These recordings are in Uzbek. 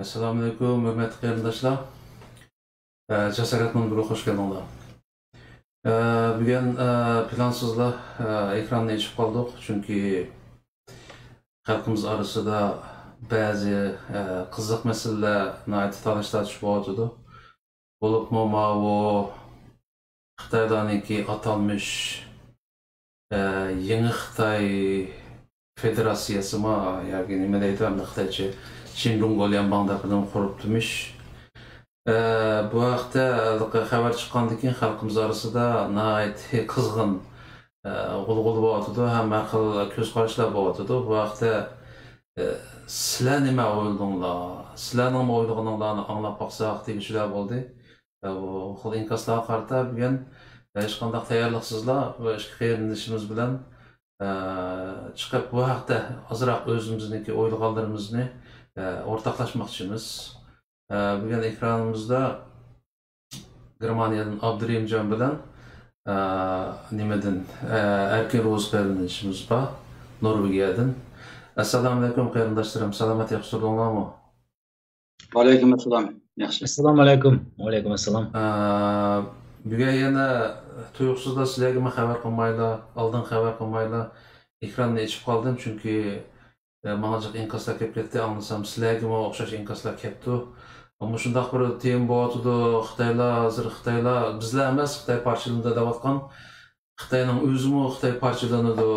Assalomu alaykum, hurmatli qarindoshlar. Jasorat munbiriga xush keldinglar. Bugun plansizlar ekranni ochib qoldik, chunki xalqimiz orasida ba'zi qiziq masalalar talashib o'tdi. Bo'libmi bu Xitoydaniki atalmış Yangi Xitoy Federatsiyasimi yoki nima deydi Xitoycha Xinjiang bandapini qurib turmuş. Bu vaqtda xabar chiqqandan keyin xalqimiz orasida qizg'in g'ulg'ul bo'lyotdi, hamma xil ko'z qarashlar bo'lyotdi. Bu vaqtda sizlar nima o'yladinglar? Sizlarning o'ylaganinglarni anglab boqsaq tegishlar bo'ldi. Bu xil inkaslarga qarata bugun hech qanday tayyorliqsizlar va ikki qarindoshimiz bilan chiqib bu haqda ozroq o'zimizniki o'ylaganlarimizni o'rtoqlashmoqchimiz. Bugün ekranımızda Germaniyadan Abdurrahimjon bilan nimadan Erkin Ro'z qarindoshimiz bor, Norvegiyadan. Assalomu alaykum qarindoshlarim, salomat yaxshirdinglarmi? Va alaykum assalom. Yaxshi. Assalomu alaykum. Va alaykum assalom. Bugun yana tuyuqsizda sizlarga xabar qilmaylar, oldin xabar qilmaylar ekranni ochib qoldim, chunki ma'lum inkaslar kelib ketdi, anlasam sizlarga o'xshash inkaslar kelibdi. Ama shundoq bir tem bo'lyotdi, Xitoylar bizlar emas, Xitoy parchalanadi deyotgan. Xitoyning o'zimi Xitoy parchalanadi.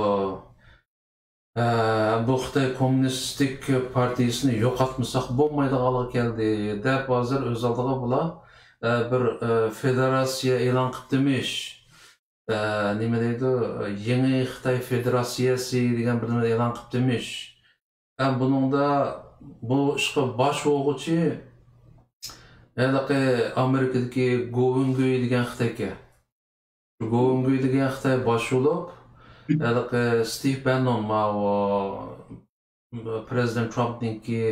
Bu Xitoy kommunistik partiyasini yo'qotmasak bo'lmaydiganligi keldi deb hozir o'z oldiga bular bir federatsiya e'lon qilibdimish. Nima deydi? Yangi Xitoy Federatsiyasi degan bir nima e'lon qilibdimish. Buningda bu ishga bosh o'g'uchi Amerikadagi Govingui degan Xitoyga. Govingui degan Xitoy bosh bo'lib, Steve Bannon Prezident Trumpningki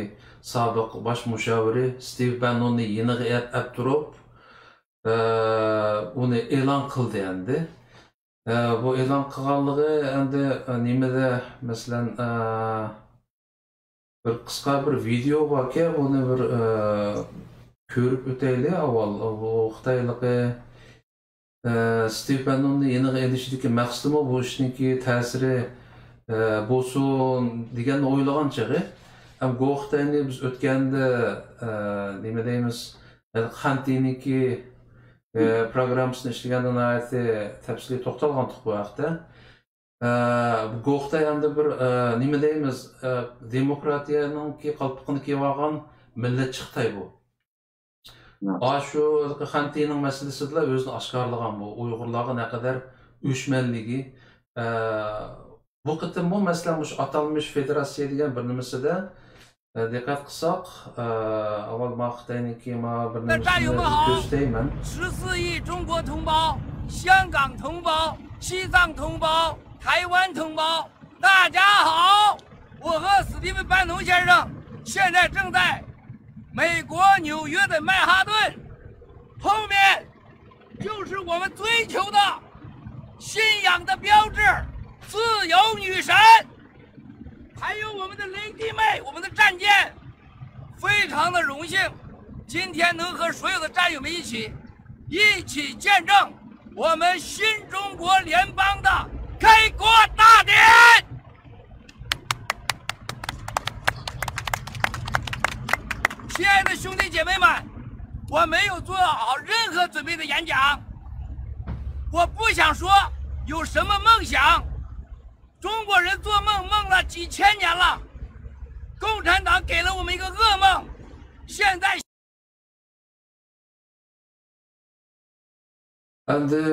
sobiq bosh mushaviri Steve Bannonni yeniga olib turib, uni e'lon qildi endi. Bu e'lon qilganligi endi nimada, masalan, bir qisqa bir video borki, uni bir ko'rib o'taylik avval. Bu Xitoyligi Steve Bannonni yeniga elishidagi maqsadimi bu ishniki ta'siri bo'lsin deganni o'ylagan chog'i. Ham Xitoyni biz o'tganda nima deymiz, Xantiniki programmasini ishlagandan tafsiliy to'xtalgandik bu vaqtda. Xitoy hamda bir nima deymiz, demokratiyaninki qalpiqini kiyib olgan millatchi Xitoy bu. Şu Xantining masalasida o'zini oshkorlagan bu Uyg'urlarga naqadar o'chmanligi. Bu qitim bu masalan shu atalmış federatsiya degan bir nimasida diqqat qilsak, avval Xitoyniki bir nimasini ko'rsatayman. 14亿中国同胞、香港同胞、西藏同胞、台湾同胞，大家好！我和史蒂芬·班农先生现在正在 美国纽约的曼哈顿，后面就是我们追求的信仰的标志——自由女神，还有我们的雷弟妹、我们的战舰。非常的荣幸，今天能和所有的战友们一起见证我们新中国联邦的开国大典。 亲爱的兄弟姐妹们，我没有做好任何准备的演讲，我不想说有什么梦想。中国人做梦梦了几千年了，共产党给了我们一个噩梦，现在。Endi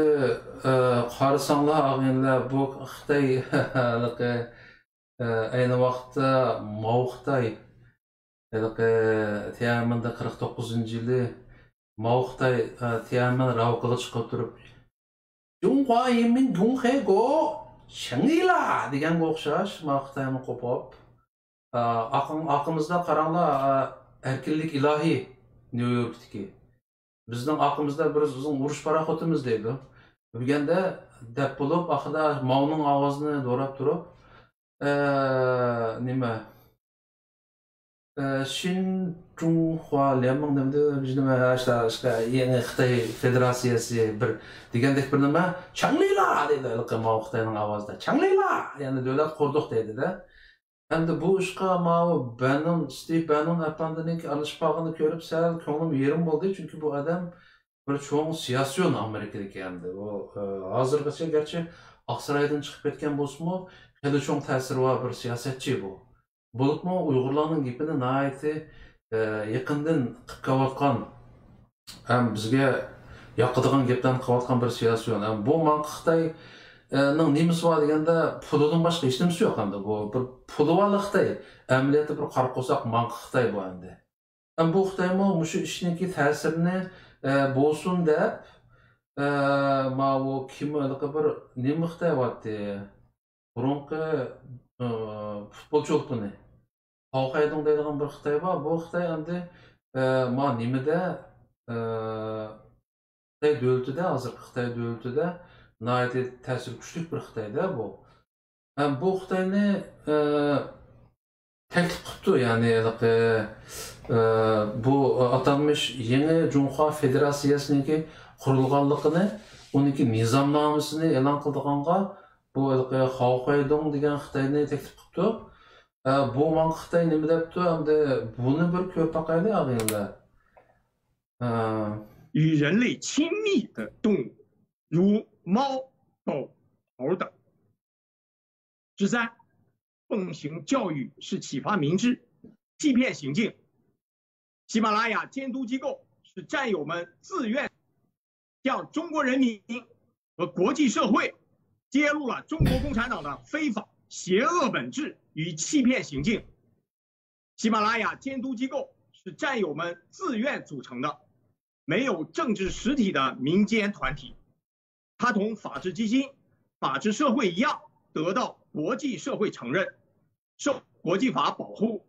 qarasanglar og'inlar bu Xitoy ayni vaqtda Mao Xitoy Tiananmen'da 49-yılı Mao Xitoy Tiananmen ravqiga chiqib turib Junhua Yinmin Gonghe-go Shangila deganga o'xshash Mao Xitoyni qo'pib aqimizda qaranglar erkinlik ilohiy New York'daki bizning aqimizda bir uzun urush paraxotimiz deydi. Bugunda deb bo'lib oxirida Mao'ning ovozini do'rab turib nima Шинжунхуа Лянман demdi biz nima işte yangi Xitoy Federatsiyasi bir degandek bir nima Changlila dedi Mao Xitoyning ovozida Changlila yani davlat qurdik dedi-da. Endi bu ishga Mao Steve Bannon apandining aralashmag'ini ko'rib sal ko'nglim yerim bo'ldi chunki bu odam bir cho'ng siyosiyon Amerikadagi endi. U hozirgacha garchi Oqsaroydan chiqib ketgan bo'lsa-mu, juda cho'ng ta'siri bor bir siyosatchi bu. Bo'libmi Uyg'urlarning gapini nihoyatda yaqindan qilib kelayotgan, ham bizga yoqadigan gapdan qilayotgan bir siyosiyon. Bu Xitoyning nimasi bor deganda pulidan boshqa hech narsa yo'q endi. Bu bir puli bor Xitoy. Amaliyotda bir qarqo'saq manqi Xitoy bu endi. Bu Xitoymi shu ishniki ta'sirini bo'lsin deb Mao kim bir nima Xitoy bo'pti. Burunqi futbolchi Xitoydan deydigan bir Xitoy bor. Bu Xitoy endi mana nimada Xitoy davlatida, hozir Xitoy davlatida nihoyatda ta'sir kuchli bir Xitoyda bu. Bu Xitoyni taklif qilibdi, ya'ni bu atalmış yangi Junxo Federatsiyasiniki qurilganligini, uniki nizomnomasini e'lon qildiganga bu Xitoydong degan Xitoyni taklif qilibdi. Bu manqi Xitoy nima debdi? Endi buni bir ko'rib boqaylik og'aylar. 与人类亲密的动物，如猫、狗、猴等。之三，奉行教育是启发民智、欺骗行径。喜马拉雅监督机构是战友们自愿向中国人民和国际社会揭露了中国共产党的非法、邪恶本质与欺骗行径。喜马拉雅监督机构是战友们自愿组成的。 没有政治实体的民间团体，它同法治基金、法治社会一样，得到国际社会承认，受国际法保护，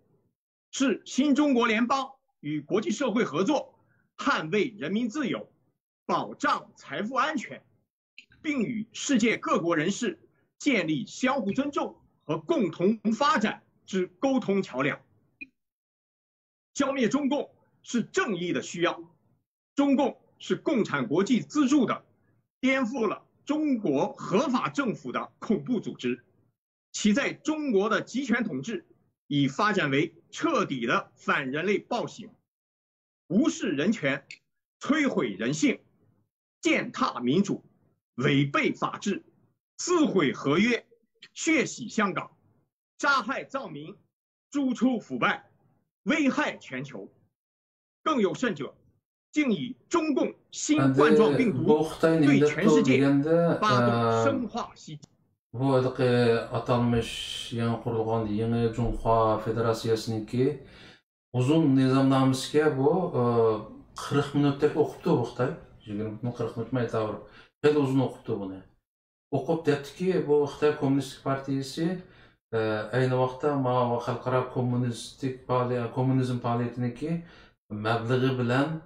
是新中国联邦与国际社会合作，捍卫人民自由，保障财富安全，并与世界各国人士建立相互尊重和共同发展之沟通桥梁。消灭中共是正义的需要。 中共是共产国际资助的，颠覆了中国合法政府的恐怖组织，其在中国的集权统治已发展为彻底的反人类暴行，无视人权，摧毁人性，践踏民主，违背法治，撕毁合约，血洗香港，杀害藏民，逐出腐败，危害全球。更有甚者。 竟以中共新冠状病毒对全世界发动生化袭击。 Bu atalmış yangi qurilgan yangi Junxo Federatsiyasiniki uzun nizomnomasiga bu 40 minutdek o'qibdi bu Xitoy. 20 minut 40 minut aytaver. Juda uzun o'qibdi buni. O'qib debdiki bu Xitoy Kommunistik partiyasi ayni vaqtda xalqaro kommunizm faoliyatiniki mablag'i bilan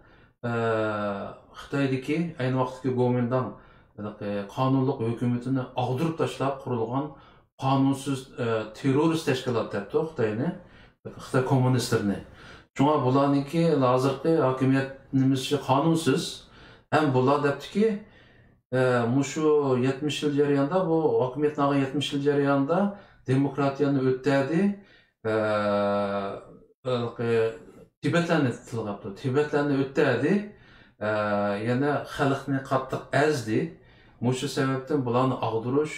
Xitoydagi ayni vaqtdagi Gomindan qonunliq hukumatini og'dirib tashlab qurilgan qonunsiz terrorist tashkilot debdi Xitoyni, Xitoy kommunistlarini. Shunga bularniki hozirgi hokimiyatimiz qonunsiz, ham bular debdiki, mushu 70 yil jarayonida bu hokimiyatning 70 yil jarayonida demokratiyani o'tadi, Tibetlarni tilg'abdi. Tibetlarni o'tadi, yana xalqni qattiq azdi. Shu sababdan bularni og'dirish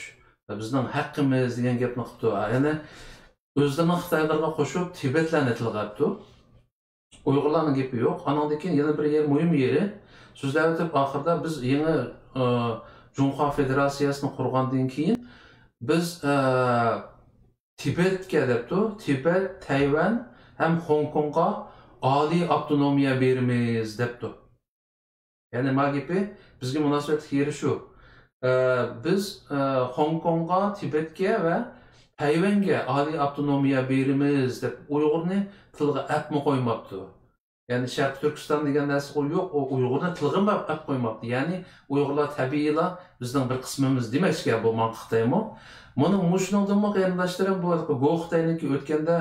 bizning haqqimiz degan gapni qildi. Yana o'zlarining Xitoylarga qo'shib Tibetlarni tilg'abdi. Uyg'urlarning gapi yo'q. Anandan keyin yana bir muhim yeri so'zlab o'tib oxirida biz yangi Junxo Federatsiyasini qurgandan keyin biz Tibetga debdi, Tibet, Tayvan ham Hong Kongga oliy avtonomiya beramiz debdi. Ya'ni magipi bizga munosabatli yeri shu. Biz Hong Kongga, Tibetga va Tayvanga oliy avtonomiya beramiz deb Uyg'urni tilga atma qo'ymabdi. Yani Şarkı Türkistan degan narsa yo'q, o Uyg'urni tilga olib qo'ymoqdi. Ya'ni Uyg'urlar tabiiyla bizning bir qismimiz demakchiga bu Xitoymi. Buni mushuningdanmi qarindoshlarim bu Xitoyniki o'tganda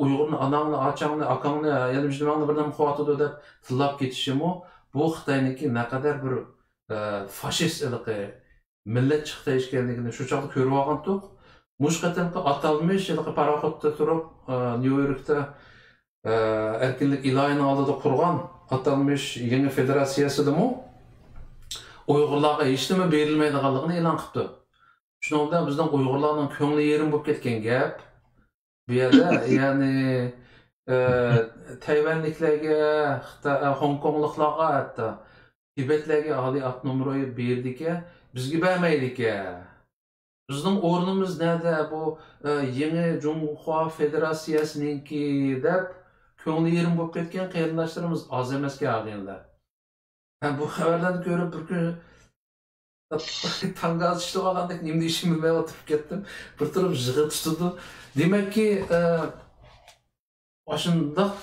Uyg'urni anangni, achangni, akangni, yana jimangni birdan qo'yatdi deb tillab ketishimi bu Xitoyniki naqadar bir faşist millet chiqdi ekanligini shu chaqda ko'rib olgandik. Mush qatamqi atalmış paraxotda turib New Yorkda erkinlik ilayının alıda qurgan atalmış yeni federasyasıdımı Uyg'urlarga hech nima berilmaydiganligini e'lon qildi. Shuningdek bizning Uyg'urlarning ko'ngli yerim bo'lib ketgan gap. Bu yerda ya'ni Tayvanliklarga, Hong Kongliklarga hatto Tibetlarga oliy avtonomiya berdik-a, bizga bermaydik-a. Bizning o'rnimiz nerede bu yeni Cumhuriyet Federasyasınınki deb ko'ngli yerim bo'lib ketgan qarindoshlarimiz oz emasga og'aylar. Bu xabarlarni ko'rib bir kun tanga atishib olgandek nima deyishimni bilmay o'tirib ketdim. Bir turib yig'i tutdi. Demakki oshundoq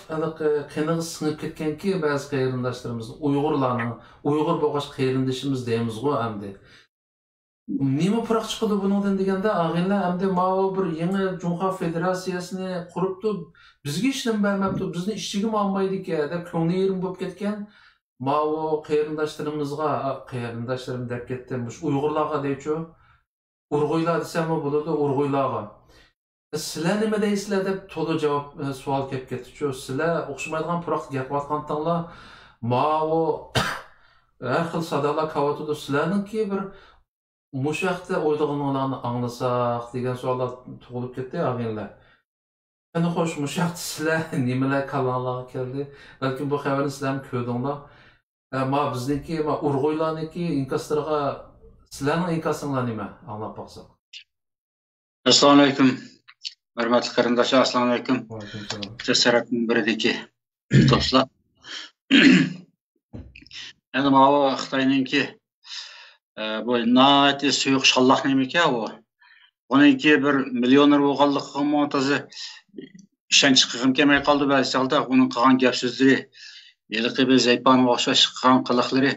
qiyinlig'i singib ketganki ba'zi qarindoshlarimiz Uyg'urlarning Uyg'ur bo'lg'ach qarindoshimiz deymiz-ku endi. Nima farq chiqdi bundan deganda og'aylar endi ma'lum bir yangi Cumhuriyet Federasyasini quribdi. Bizga hech nima bermabdi, bizni ishchiga olmaydi-ku deb ko'ngli yerim bo'lib ketgan. Ma'lum qarindoshlarimiz deb ketdim. Uyg'urlarga deychi, Urg'uylar desam bo'ladi, Urg'uylarga. Sizlar nima deysizlar deb to'la javob savol kelib ketdi-ku. Sizlar o'xshamaydigan farq gapirayotgandinglar, ma'lum har xil sadolar qavatdi. Sizlarningki bir mushaqda o'ylaganlarni anglasak degan savollar tug'ilib ketdi og'aylar. Ana xo'sh, mushaqda sizlar nimalar kalonlarga keldi? Balki bu xabarni sizlar ham ko'rdinglar. Ma bizniki, ma Urg'uylarniki inkaslarga sizlarning inkasinglar nima? Anglab boqsak. Assalomu alaykum. Hurmatli qarindoshlar, assalomu alaykum. Jasoratning biridagi do'stlar. Endi mana Xitoyninki bu naati suyuq shalloq nima ekan bu? Onunki bir millioner bo'lganligi mo'tazi ishonch qilgim kelmay qoldi ba'zi holda uning qilgan gap so'zlari, yiliqi bir Zaypanova o'xshash qilgan qiliqlari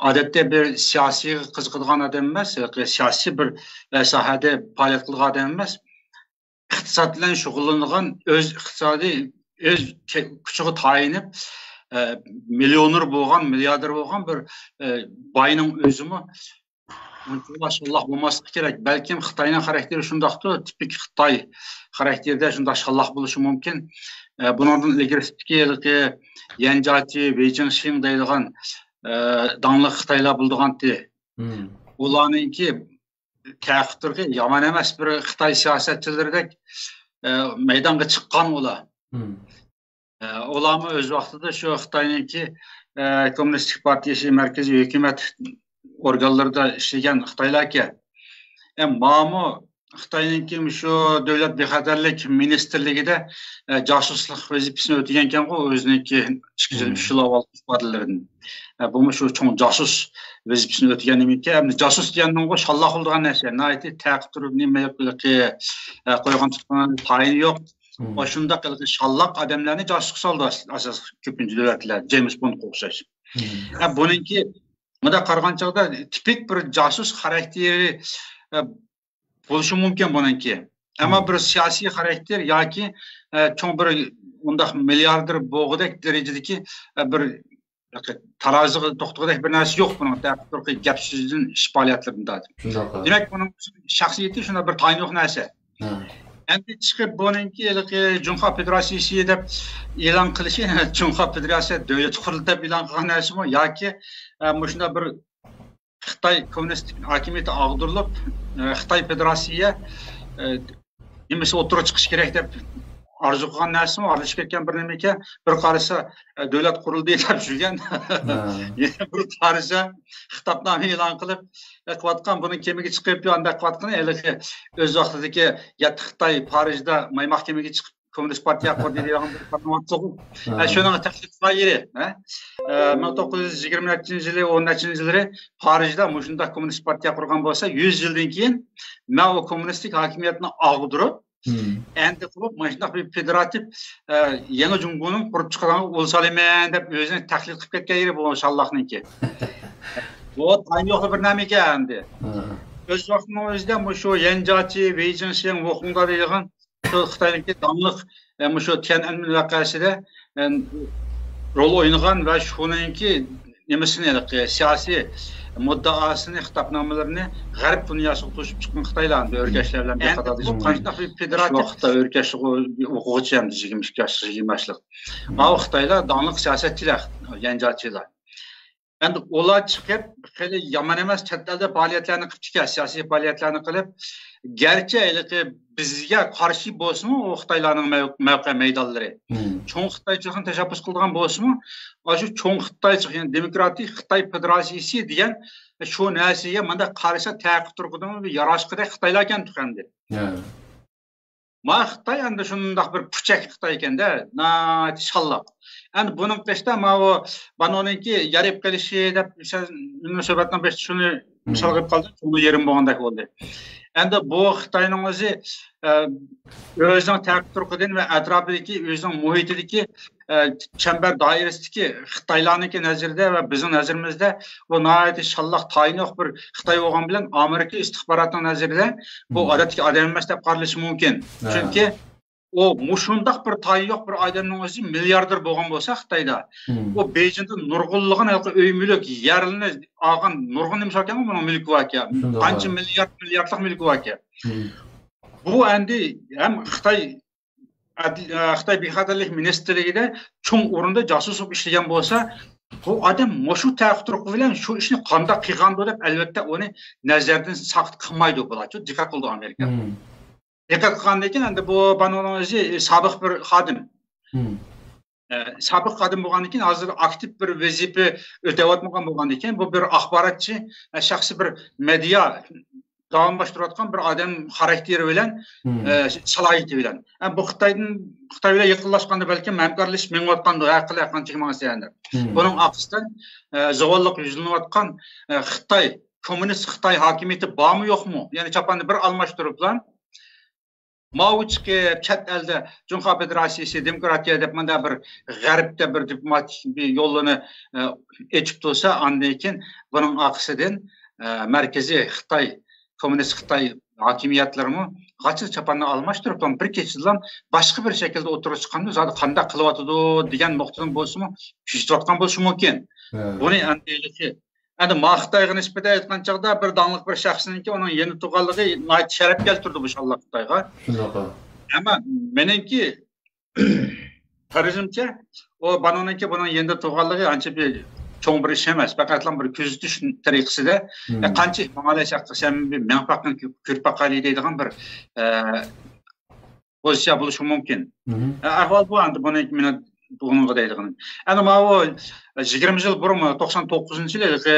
odatda bir siyosiy qiziqadigan odam emas, siyosiy bir sohada faoliyat qilgan odam emas. Iqtisod bilan shug'ullangan o'z iqtisodiy o'z kuchiga tayinib millioner bo'lgan, milliarder bo'lgan bir boyning o'zimi maşallah bo'lmaslik kerak. Balkim Xitoyning xarakteri shundoqdir, tipik Xitoy xarakterida shunday shalloq bo'lishi mumkin. Bundan ilgari Yanjachi, Beijing deydigan danlı Xitoylar bo'lganti. Ularningki ta'qibtirga yomon emas bir Xitoy siyosatchilaridek maydonga chiqqan ular. Ularni o'z vaqtida shu Xitoyninki Kommunistik partiyasi markaziy hukumat organlarida ishlagan Xitoylarga ma'mu Xitoyninki shu davlat bexatarlik ministerligida josuslik vazifasini o'tagan ekan-ku o'ziniki 203 yil avval ifodalaridan. Bu shu cho'ng josus vazifasini o'tagan ekan. Josus deganning bu shalloq bo'lgan narsa. Nayt ta'qib turib nima qo'ygan tutgan tayin yo'q. Oshunda qilgan shalloq odamlarni josusga soldi asos ko'pincha davlatlar James Bond o'xshash. Buningki bunda qarag'an chog'da tipik bir josus xarakteri bo'lishi mumkin buningki. Ammo bir siyosiy xarakter yoki cho'ng bir undaq milliarder bo'g'idek darajadagi bir taroziga to'xtagudek bir narsa yo'q buning gap so'zdan ish faoliyatlarida. Demak buning shaxsiyati shuna bir tayin yo'q narsa. Endi chiqib buningki Cumhuriyet Federasyasi deb e'lon qilishi, Cumhuriyet Federasyasi davlat qurildi deb e'lon qilgan narsami yoki shunda bir Xitoy kommunistik hokimiyati ag'dirilib, Xitoy Federatsiyasiga nimasi o'tirib chiqish kerak deb arzu qilgan narsami, aralashib ketgan bir nima ekan, bir qarasa davlat qurildi deb yurgan, yana bir qarasa xitobnoma e'lon qilib qilayotgan buni kemaga chiqib yo'nda qilayotgan o'z vaqtidagi Xitoy Parijda mahkamaga chiqib Kommunist partiya qurdi degan bir farmon. Shuning takliflari 1920-yili 10-yillari Parijda shunday kommunist partiya qurgan bo'lsa, 100 yildan keyin mana kommunistik hokimiyatni ag'dirib, Endi qilib mana bir federativ yangi Jungoning qurib chiqqan bo'lsalaman deb o'zini taklif qilib ketgan yeri bu Shallaqniki. Bu tayin yo'q bir nima ekan endi. O'z vaqtning o'zida shu Yanjachi, Beijing, Wuhan'da deyilgan Xitoyniki damliq shu Tiananmen voqeasida rol o'ynagan va shuningki nimasini siyosiy muddaosini, xitobnomalarini g'arb dunyosiga to'shib chiqqan Xitoylarni o'rgashlar bilan beqadar qanday federativ Xitoy o'rgashli o'quvchi ham 22 yoshli 20 yoshli. Mana Xitoylar damliq siyosatchilar, yanjachilar. Endi ular chiqib xeyli yomon emas chet elda faoliyatlarni qilib chiqqan, siyosiy faoliyatlarni qilib, garchi bizga qarshi bo'lsin-u Xitoylarning mavqe maydonlari. Cho'ng Xitoychilikni tashabbus qilgan bo'lsin-u, shu cho'ng Xitoychilik, ya'ni demokratik Xitoy federatsiyasi degan shu narsaga menda qarshi taqib turgan yarashqidek Xitoylar ekan tuqandi. Ma Xitoy endi shundoq bir puchak Xitoy ekanda, Shallaq. Endi buning qishda banoniki yarib qilishi deb munosabatdan besh shuni misol qilib qoldi, uni yerim bo'lgandek bo'ldi. Endi bu Xitoyning o'zi o'zining taqib turqidan va atrofidagi o'zining muhitidagi chambar doirasidagi Xitoylarniki nazarda va bizning nazarimizda bu nihoyatda Shallaq tayinli bir Xitoy bo'lgan bilan Amerika istixborotining nazarida bu odatdagi odam emas deb qaralishi mumkin. Chunki o mushundaq bir tayin yo'q bir odamning o'zi milliarder bo'lgan bo'lsa Xitoyda, o Beijingda nurg'unlig'in uy mulk yerini olgan nurg'un nima ekan buning mulki bor ekan. Qancha milliardlik mulki bor ekan. Bu endi ham Xitoy bexatarlik ministerligida cho'ng o'rinda josuslik ishlagan bo'lsa, bu odam shu taqdir bilan shu ishni qanday qilgan deb albatta uni nazardan saqit qilmaydi bo'larchi, diqqat qildi Amerika. Diqqat qilgandan keyin endi bu banonning o'zi sobiq bir xodim. Sobiq xodim bo'lgandan keyin hozir aktiv bir vazifa o'tayotmagan bo'lgandan keyin bu bir axborotchi, shaxsiy bir media davomlashtirayotgan bir odam xarakteri bilan, salohiyati bilan. Bu Xitoy bilan yaqinlashganda balki hamkorlashish mengayotganda haqli qancha ma'nosi. Buning aksidan zavolliq yuzlanayotgan Xitoy, kommunist Xitoy hokimiyati bormi yo'qmi? Ya'ni chaponni bir almashtiriblar. Mavchki chet elda Junxo Federatsiyasi demokratiya deb menda bir g'arbda bir diplomatik bir yo'lini echib tursa, undan keyin buning aksidan markaziy Xitoy, kommunist Xitoy hokimiyatlarimi qachon chaponni almashtirib, bir kechdan boshqa bir shaklda o'tirib chiqqanda, zodi qanday qilyotdi degan nuqtadan bo'lsa-mu, tushayotgan bo'lishi mumkin. Buni andiyligi endi Xitoyga nisbatan aytgan chaqda bir donliq bir shaxsningki uning yeni tug'anligi sharaf keltirdi bu Shallaq Xitoyga. Ammo meningki qarizimcha o banoniki buning yeni tug'anligi ancha bir cho'ng bir ish emas, faqat bir kuzatish tariqasida qancha ma'lashaq qilsam bir menfaqni ko'rpaqali deydigan bir pozitsiya bo'lishi mumkin. Ahvol bu endi buni bunga deydigan. Endi mana 20 yil burun 99-yilda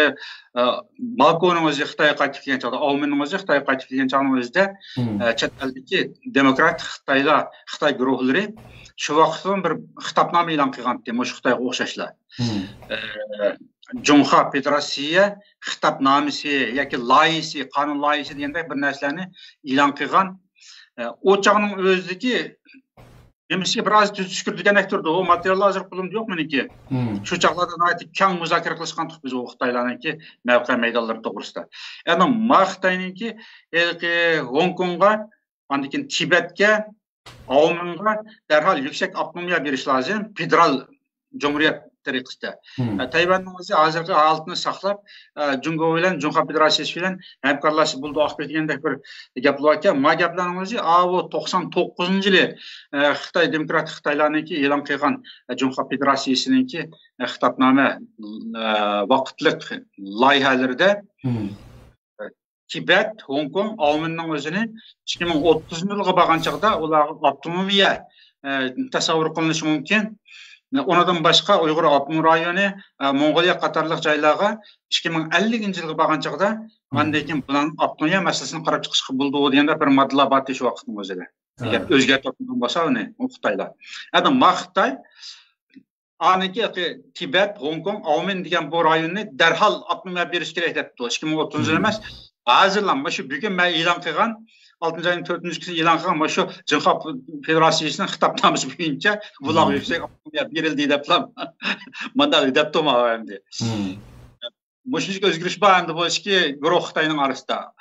Makoning o'zi Xitoyga qaytib kelgan chog'da, Olminning o'zi Xitoyga qaytib kelgan chog'ning o'zida chet eldagi demokrat Xitoy guruhlari shu vaqtda bir xitobnoma e'lon qilgan edi, shu Xitoyga o'xshashlar. Junxo Federatsiya xitobnomasi yoki loyihasi, qonun loyihasi deganda bir narsalarni e'lon qilgan. O chog'ning o'zidagi Demişki biraz tushkur deganak turdi. O materiallar hozir qo'limda yo'q meniki. Shu chaqlarda aytib kang muzokara qilishgandik biz o Xitoylarniki mavqe maydonlari to'g'risida. Endi Xitoyniki Hong Kongga, undan keyin Tibetga, Olminga darhol yuksak avtonomiya berish lozim. Federal Cumhuriyet tariqasida. Tayvanning o'zi hozirgi holatini saqlab, Jungo bilan Junxo Federatsiyasi bilan hamkorlashib bo'ldi oqib degandek bir gap bor ekan. Ma gaplarning o'zi 99-yili Xitoy demokratik Xitoylarniki e'lon qilgan Junxo Federatsiyasiningki xitobnoma vaqtlik loyihalarida Tibet, Hong Kong, Olminning o'zini 2030-yilga borgan chaqda ular avtonomiya tasavvur qilinishi mumkin. Ondan başqa Uyg'ur avtonom rayoni, Mongoliya qatorliq joylarga 2050-yilga borgan chaqda undan keyin bularning avtonomiya masalasini qarab chiqishga bo'ldi deganda bir moddalar bor shu vaqtning o'zida. Agar o'zgartirgan bo'lsa uni Xitoylar. Endi Xitoy aniki Tibet, Hong Kong, Olmin degan bu rayonni darhol avtonomiya berish kerak debdi. 2030 emas, hazırlanma şu bugün ben ilan kılgan 6. ayın 4. günü ilan kılgan şu Cumhuriyet Federasyası'nın hitapnaması boyunca bular yüksek verildi dep lan. Mandal dep toma endi. Muşinlik özgürlüş bağında bu iki grup Xitayning arasında.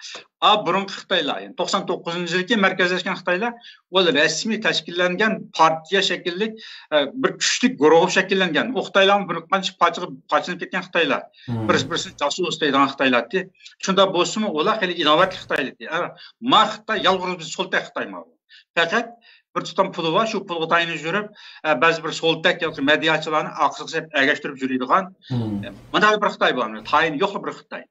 Burun Xitaylar, yani 99-yılki merkezleşken Xitaylar o resmi teşkillengen partiya şekillik bir küçük grup şekillengen. O Xitaylarning bir qancha parçalanıp ketgan Xitaylar. Birisi casus deydigan Xitaylar di. Şunda bolsunmu ular hali innovativ Xitaylar di. Ma Xitay yalğız biz soltak Xitay ma. Fakat bir tutam pulu var, şu pulga tayinib жүрüp, bazı bir soltak yoki mediachilarni aqsiqsab agashtirib yuradigan. Mana bir Xitoy bor, tayin yo'q bir Xitoy.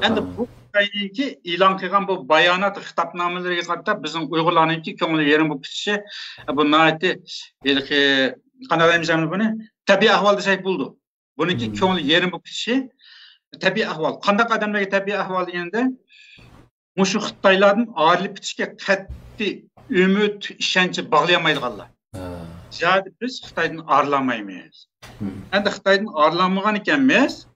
Endi bu Xitoyninki e'lon qilgan bu bayonot xitobnomalariga qarata bizning Uyg'urlarninki ko'ngli yerim bo'lib ketishi, bu nihoyatda qanday deymiz buni? Tabiiy ahvol desak bo'ldi. Buniki ko'ngli yerim bo'lib ketishi tabiiy ahvol. Qanday odamlarga tabiiy ahvol deganda, mushu Xitoylardan ayrilib ketishga qat'iy ümit, işenci bağlayamaydıqlar. Ziyade biz Xitaydan arılamaymayız. Endi Xitaydan arılanmagan ekanmiz.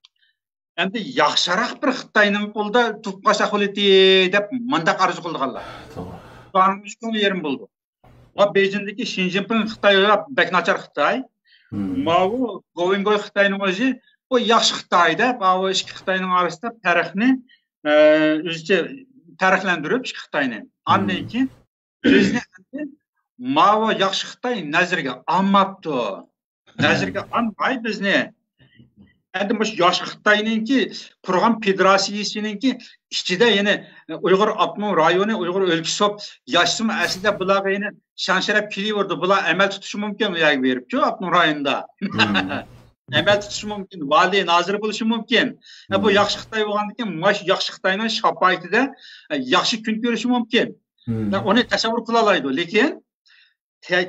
Endi yaxshiroq bir Xitayning qo'lida turib qolsak bo'ladi deb mandaq arzu qildiganlar. To'g'ri. To'g'ri yerim bo'ldi. Va Beijingdagi Xi Jinping Xitoyga bek nachar Xitoy. Mao Govingoy Xitoyning o'zi bu yaxshi Xitoy deb, bu ikki Xitoyning orasida tarixni o'zicha tarixlantirib ikki Xitoyni. Andan keyin bizni Mao yaxshi Xitoy nazarga olmabdi. Nazarga olmay bizni. Endi bu yosh Xitoyninki qurgan federatsiyasininki ichida yana Uyg'ur avtonom rayoni, Uyg'ur o'lkasi bo'lib yashsimi aslida bularga yana shansharab kelaverdi. Bular amal tutishi mumkin yo'q beribchi avtonom rayonda. Amal tutishi mumkin, vali nazir bo'lishi mumkin. Bu yaxshi Xitoy bo'lgandan keyin yaxshi Xitoyning shafoatida yaxshi kun ko'rishi mumkin. Onu tasavvur qila oladi, lekin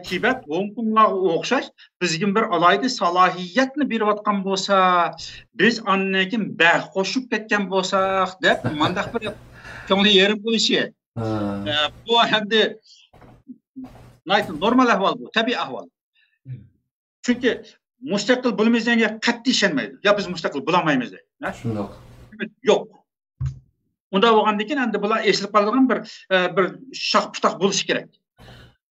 Tibet, Hong Kongga o'xshash bizga bir alayda salohiyatni berayotgan bo'lsa, biz andan keyin baxt qo'shib ketgan bo'lsak deb mandaq bir ko'ngli yerim bo'lishi. Bu endi normal ahvol bu, tabiiy ahvol. Chunki mustaqil bo'lmaydigan qat'iy ishonmaydi. Ya biz mustaqil bo'lamaymiz deydi. Shundoq. Yo'q. Unda bo'lgandan keyin endi bular eslib qolgan bir shoh-pitoq bo'lishi kerak.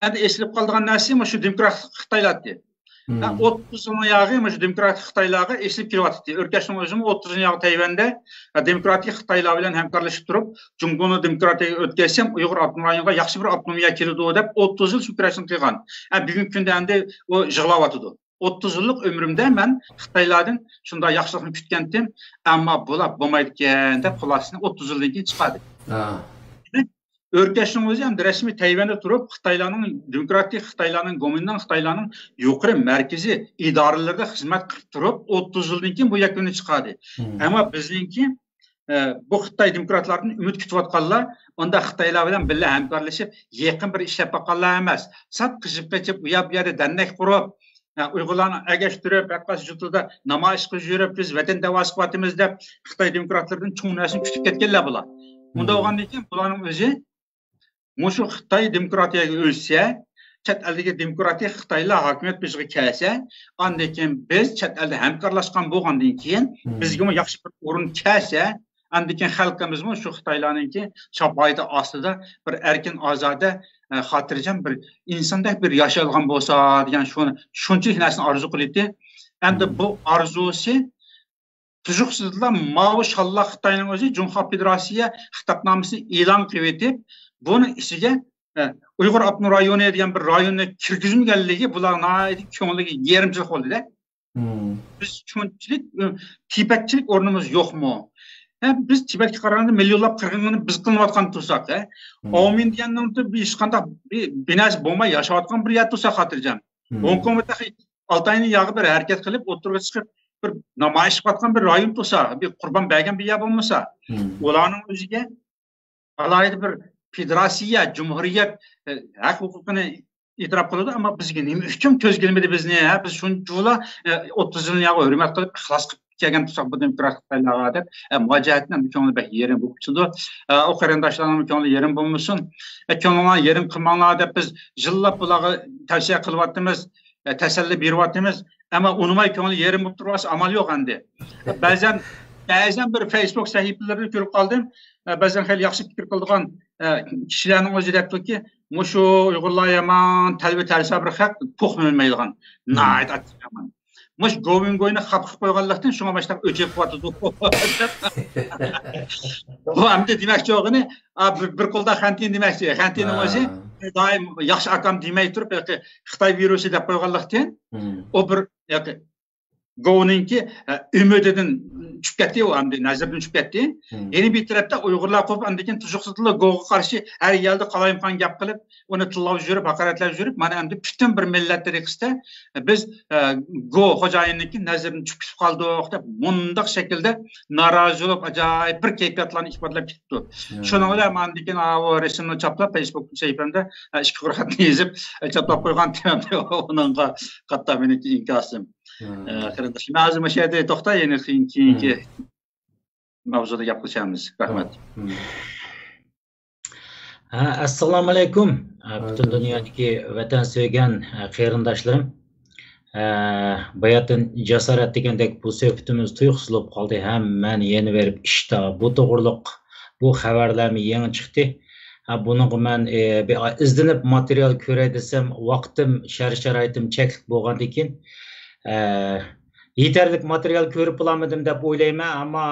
Endi eslib qolgan narsa shu demokratik Xitoylardi. 30 yilning yog'i shu demokratik Xitoylarga eslib kelyapti. O'rkashning o'zimi 30 yil yog'i Tayvanda demokratik Xitoylar bilan hamkorlashib turib, Jumgoni demokratiyaga o'tkazsam, Uyg'ur avtonom rayoniga yaxshi bir avtonomiya keladi deb 30 yil shu kurashni qilgan. Bugungi kunda endi u yig'layotdi. 30 yillik ömrümde ben Xitoylardan shunday yaxshilikni kutgandim, ammo bular bo'lmaydi ekan deb xulosaning 30 yildan keyin chiqadi. O'rkashning o'zi ham rasmiy Tayvanda turib, Xitoylarning demokratik Xitoylarning Gomindan Xitoylarning yuqori markaziy idoralarida xizmat qilib turib, 30 yildan keyin bu yakuni chiqadi. Ammo bizningki bu Xitoy demokratlardan umid kutayotganlar, onda Xitoylar bilan birga hamkorlashib, yaqin bir ish yapaqanlar emas. Sat qizib ketib, u yerda dandak qurib, Uyg'urlarni agashtirib, haqqas jutida namoyish qilib yurib, biz vatan da'vosi qilyapmiz deb Xitoy demokratlardan cho'ng narsani kutib ketganlar bular. Unda bo'lgandan keyin bularning o'zi mushu Xitoy demokratiyaga o'lsa, chet eldagi demokratik Xitoylar hokimiyat bizga kelsa, undan keyin biz chet elda hamkorlashgan bo'lgandan keyin bizga yaxshi bir o'rin kelsa, undan keyin xalqimizmi shu Xitoylarninki shafoati ostida bir erkin ozoda xotirjam bir insondek bir yashaydigan bo'lsa degan shunchalik narsani orzu qiladi. Endi bu orzusi tuzuqsizlar Mao Shalloh Xitoyning o'zi Jumhuriyet Federatsiya xitobnomasini e'lon qilib etib, buni ichiga Uyg'ur avtonom rayoni degan bir rayonni kirgizmaganligi bularning ko'ngliga yerimchilik bo'ldi-da. Biz shunchalik tibetchilik o'rnimiz yo'qmi? Biz Tibetga qaraganda millionlab qirg'inni biz qilayotgan tursak, Omin degandan bir hech qanday binasi bo'lmay yashayotgan bir yer tursa xotirjam. Hong Kongda 6 oyning yog'i bir harakat qilib, o'tirib chiqib bir namoyish qilayotgan bir rayon tursa, bir qurbon bergan bir yer bo'lmasa, ularning o'ziga alayda bir federatsiya, jumhuriyat haq huquqini e'tirof qiladi, ammo bizga nima uchun ko'z kelmadi bizni? Biz shunchalar 30 yil yog'i hurmat qilib, ixlos qilib kelgan tursak bu demokratlarga deb mujohidning ko'ngli bak yerim bo'lib chiqdi. O qarindoshlarning ko'ngli yerim bo'lmasin. Ko'ngilni yerim qilmanglar deb biz yillab bularga tavsiya qilyapmiz, tasalli beryapmiz. Ammo unumay ko'ngli yerim bo'lib tursa amal yo'q endi. Ba'zan Bəzən bir Facebook səhifələrini görüb qaldım. Bəzən xeyli yaxşı fikir qıldığan kişilərin özü deyibdi ki, "Muşu Uyğurlar yaman, təlbə təlsə bir xalq, toxunulmaydigan." Nəhayət yaman. Muş Govingoyni xapqıb qoyğanlıqdan şuna başlab öcəb qoydu. Bu hamda deməkçi oğunu bir qolda xantin deməkçi. Xantinin özü daim yaxşı akam demey turub, Xitay virusu deb qoyğanlıqdan o bir Go'ninki ümididin düşüp ketdi, o hamda nazardan düşüp ketdi. Yeni bir tarafda Uyg'urlar ko'p andikin tushuksidlar Go'ga qarshi har yilda qalayimqon gap qilib, uni tillab yurib, haqoratlab yurib, mana endi butun bir millat tariqasida biz Go xo'jayiniki nazardan düşüp qoldik deb mundaq shaklda norozi bo'lib, ajoyib bir kayfiyatlarni ifodalab ketdi. Shuning bilan men andikin o resimni chaplab Facebook sahifamda ikki qur'atni yozib chaplab qo'ygan temamda uningga qatta meniki inkosim. Qarindoshim azim o'shada to'xta, yana keyingi mavzuda gaplashamiz. Rahmat. Assalomu alaykum. Butun dunyodagi vatan sevgan qarindoshlarim. Bayatın jasorat degandek bu suhbatimiz tuyuqsilib qoldi. Hammani yeni verib ishda bu to'g'riliq bu xabarlarni yangi chiqdi. Buningga men izlanib material ko'ray desam, vaqtim, sharoitim cheklik bo'lgandan keyin yeterlik material ko'rib olmadim deb o'ylayman, ammo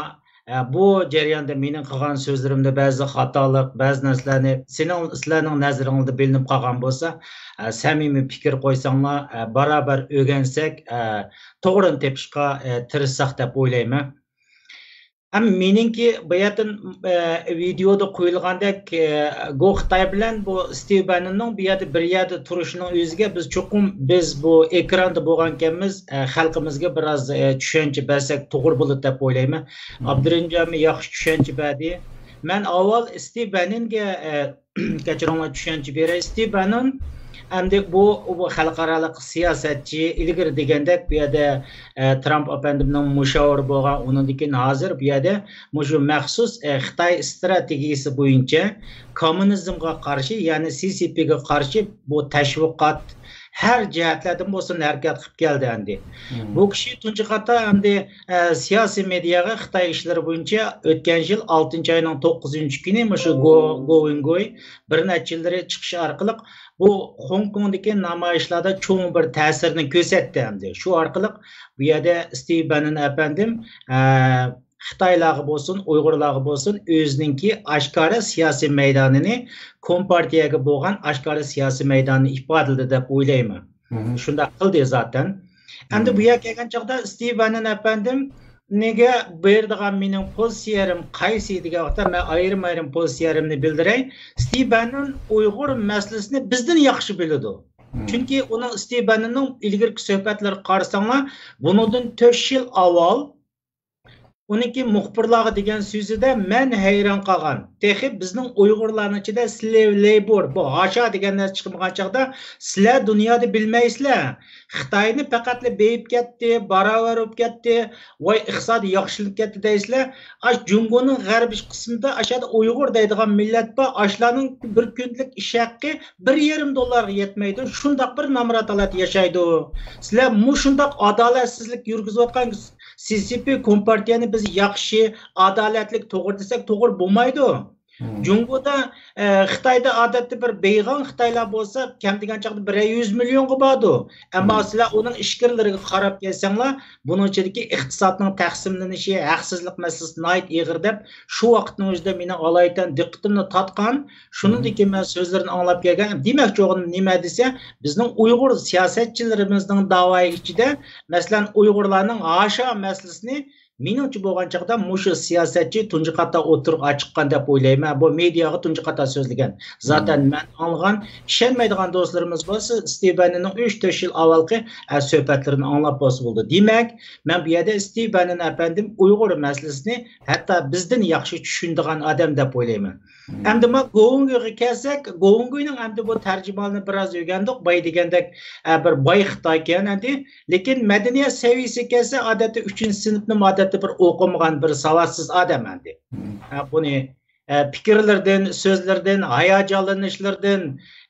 bu jarayonda mening qilgan so'zlarimda ba'zi xatolik, ba'zi narsalarni sizlarning nazaringizda bilinib qolgan bo'lsa, samimiy fikr qo'ysanglar, barobar o'rgansak, to'g'rini tepishga tirishsak deb o'ylayman. Ama meningki bayatın videoda qo'yilgandek Go Xitoy bilan bu Steve Bannonning bu yerda bir yerda turishining o'ziga biz bu ekranda bo'lgankanmiz, xalqimizga biroz tushuncha bersak to'g'ri bo'ladi deb o'ylayman. Abdurinjam yaxshi tushuncha berdi. Men avval Steve Bannonga kechiringlar tushuncha beray. Steve Bannon endi bu xalqaro siyosatchi, ilgari degandek bu yerda Trump efendimning mushaviri bo'lgan, undan keyin hozir bu yerda shu maxsus Xitoy strategiyasi bo'yicha kommunizmga qarshi, ya'ni CCPga qarshi bu tashviqot her jihatlardan bo'lsin harakat qilib keldi endi. Bu kishi tunji qator endi siyosiy mediaga Xitoy ishlari bo'yicha o'tgan yil 6-oyning 9-kuni shu Govingoy bir necha yillar chiqish orqali bu Hong Kongdagi namoyishlarda cho'ng bir ta'sirini ko'rsatdi endi. Shu orqali bu yerda Steve Bannon efendim Xitoylarga bo'lsin, Uyg'urlarga bo'lsin, o'zininki oshkora siyosiy maydonini, Kompartiyaga bo'lgan oshkora siyosiy maydonni ifodaladi deb o'ylayman. Shunda qildi zaten. Endi bu yerga kelgan chog'da Steve Bannon efendim nega berdigan mening pozitsiyarim qaysi degan vaqtda men ayrim pozitsiyarimni bildiray. Steve Bannon Uyg'ur masalasini bizdan yaxshi biladi. Chunki uning Steve Bannonning ilgirki suhbatlari qarasanglar, bundan 4 yil avval uniki muxbirlarga degan so'zida men hayron qolgan. Texi bizning Uyg'urlarning ichida slave labor, bu hasha degan narsa chiqmagan chaqda sizlar dunyoda bilmaysizlar. Xitoyni faqatli beyib ketdi, barobar bo'lib ketdi, voy iqtisodiy yaxshilik ketdi deysizlar. Jungoning g'arbiy qismida ashada Uyg'ur deydigan millat bor, ashlarning bir kunlik ish haqqi $1,5 yetmaydi. Shundoq bir namratalat yashaydi. Sizlar shundoq adolatsizlik yurgizayotgan CCP Kompartiyani biz yaxshi, adolatlik to'g'ri desak to'g'ri bo'lmaydi. Jungoda Xitoyda odatda bir beyg'on Xitoylar bo'lsa, kam degan chaqda 100 millionga bordi. Ammo sizlar uning ishkirlariga qarab kelsanglar, buning ichidagi iqtisodning taqsimlanishi, haqsizlik masalasi nihoyat og'ir deb shu vaqtning o'zida meni alaydan diqqatimni tortgan. Shuningdek keyin men so'zlarini anglab kelgan. Demakchi o'g'lim nima desa, bizning Uyg'ur siyosatchilarimizning da'voyi ichida, masalan, Uyg'urlarning hasha masalasini menimcha bo'lgan chaqda mushu siyosatchi tunji qator o'tirib chiqqan deb o'ylayman. Bu mediaga tunji qator so'zlagan. Zaten men olgan, ishonmaydigan do'stlarimiz bo'lsa, Steve Bannonning 3-4 yil avvalgi suhbatlarini anglab bo'lsa bo'ldi. Demak, men bu yerda Steve Bannon efendim Uyg'ur masalasini hatto bizdan yaxshi tushunadigan odam deb o'ylayman. Endi men Govingoga kelsak, Govingoning endi bu tarjimonini biroz o'rgandik. Boy degandek bir boy Xitoy ekan endi, lekin madaniyat saviyasi kelsa, odatda 3-sinfni odatda bir o'qimagan bir savotsiz odam endi. Buni fikrlardan, so'zlardan, hayajonlanishlardan,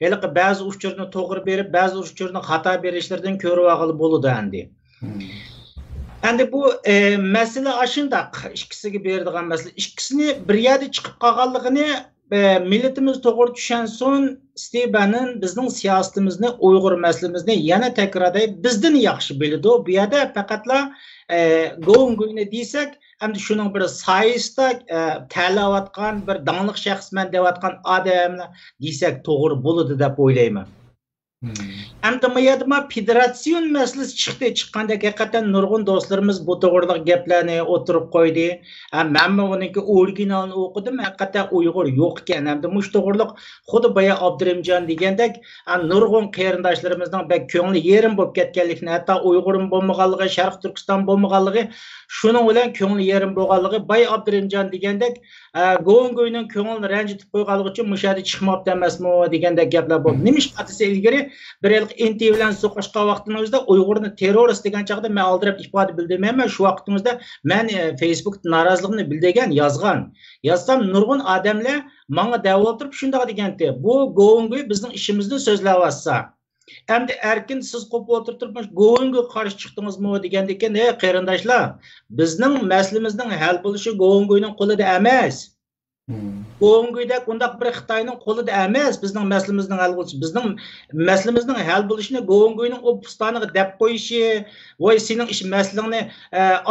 haliqi ba'zi uchurni to'g'ri berib, ba'zi uchurni xato berishlardan ko'rib olib bo'ladi endi. Endi bu mesele aşında ikkisiga beradigan mesele. İkisini bir yerde chiqib qolganligini milletimiz to'g'ri tushunsin, Stebanin bizning siyosatimizni, Uyg'ur masalamizni yana takrorlayib bizdan yaxshi biladi. Bu yerda faqatla Go'nguyni desak, endi shuning bir sayisda ta'layotgan bir dangliq shaxsman deyotgan odamlar desak to'g'ri bo'ladi deb o'ylayman. Endi bu yerda federatsion masalasi chiqqanda hakikaten nurg'un do'stlarimiz bu to'g'riliq gaplarni o'tirib qo'ydi. Men uniki originalini o'qidim, hakikaten Uyg'ur yo'q ekan. Endi mush to'g'riliq xuddi boya Abdurimjon degandek, nurg'un qarindoshlarimizning bak ko'ngli yerim bo'lib ketganligini, hatto Uyg'urim bo'lmaganligi, Sharq Turkiston bo'lmaganligi, shuning bilan ko'ngli yerim bo'lganligi, boy Abdurimjon degandek, Go'nguyning ko'nglini ranjitib qo'yganligi uchun mushadi chiqmabdi emasmi degandek gaplar bo'ldi. Nima ish qilsa ilgari bir yil inti bilan so'qishgan vaqtimizda Uyg'urni terrorist degan chaqda men aldirib ifoda bildirmayman. Shu vaqtimizda men Facebookda noroziligimni bildirgan, yozsam nurg'un odamlar menga da'vo o'tirib shunday degandi. Bu Go'nguy bizning ishimizni so'zlayapsa. Endi erkin siz qo'p o'tirib Go'ngga qarshi chiqdingizmi deganda ekan, qarindoshlar, bizning maslimizning hal bo'lishi Go'nguyning qo'lida emas. Go'nguyda undaq bir Xitoyning qo'lida emas, bizning maslimizning hal bo'lishi, bizning maslimizning hal bo'lishini Go'nguyning O'zbekistoniga deb qo'yishi, voy sening ish maslingni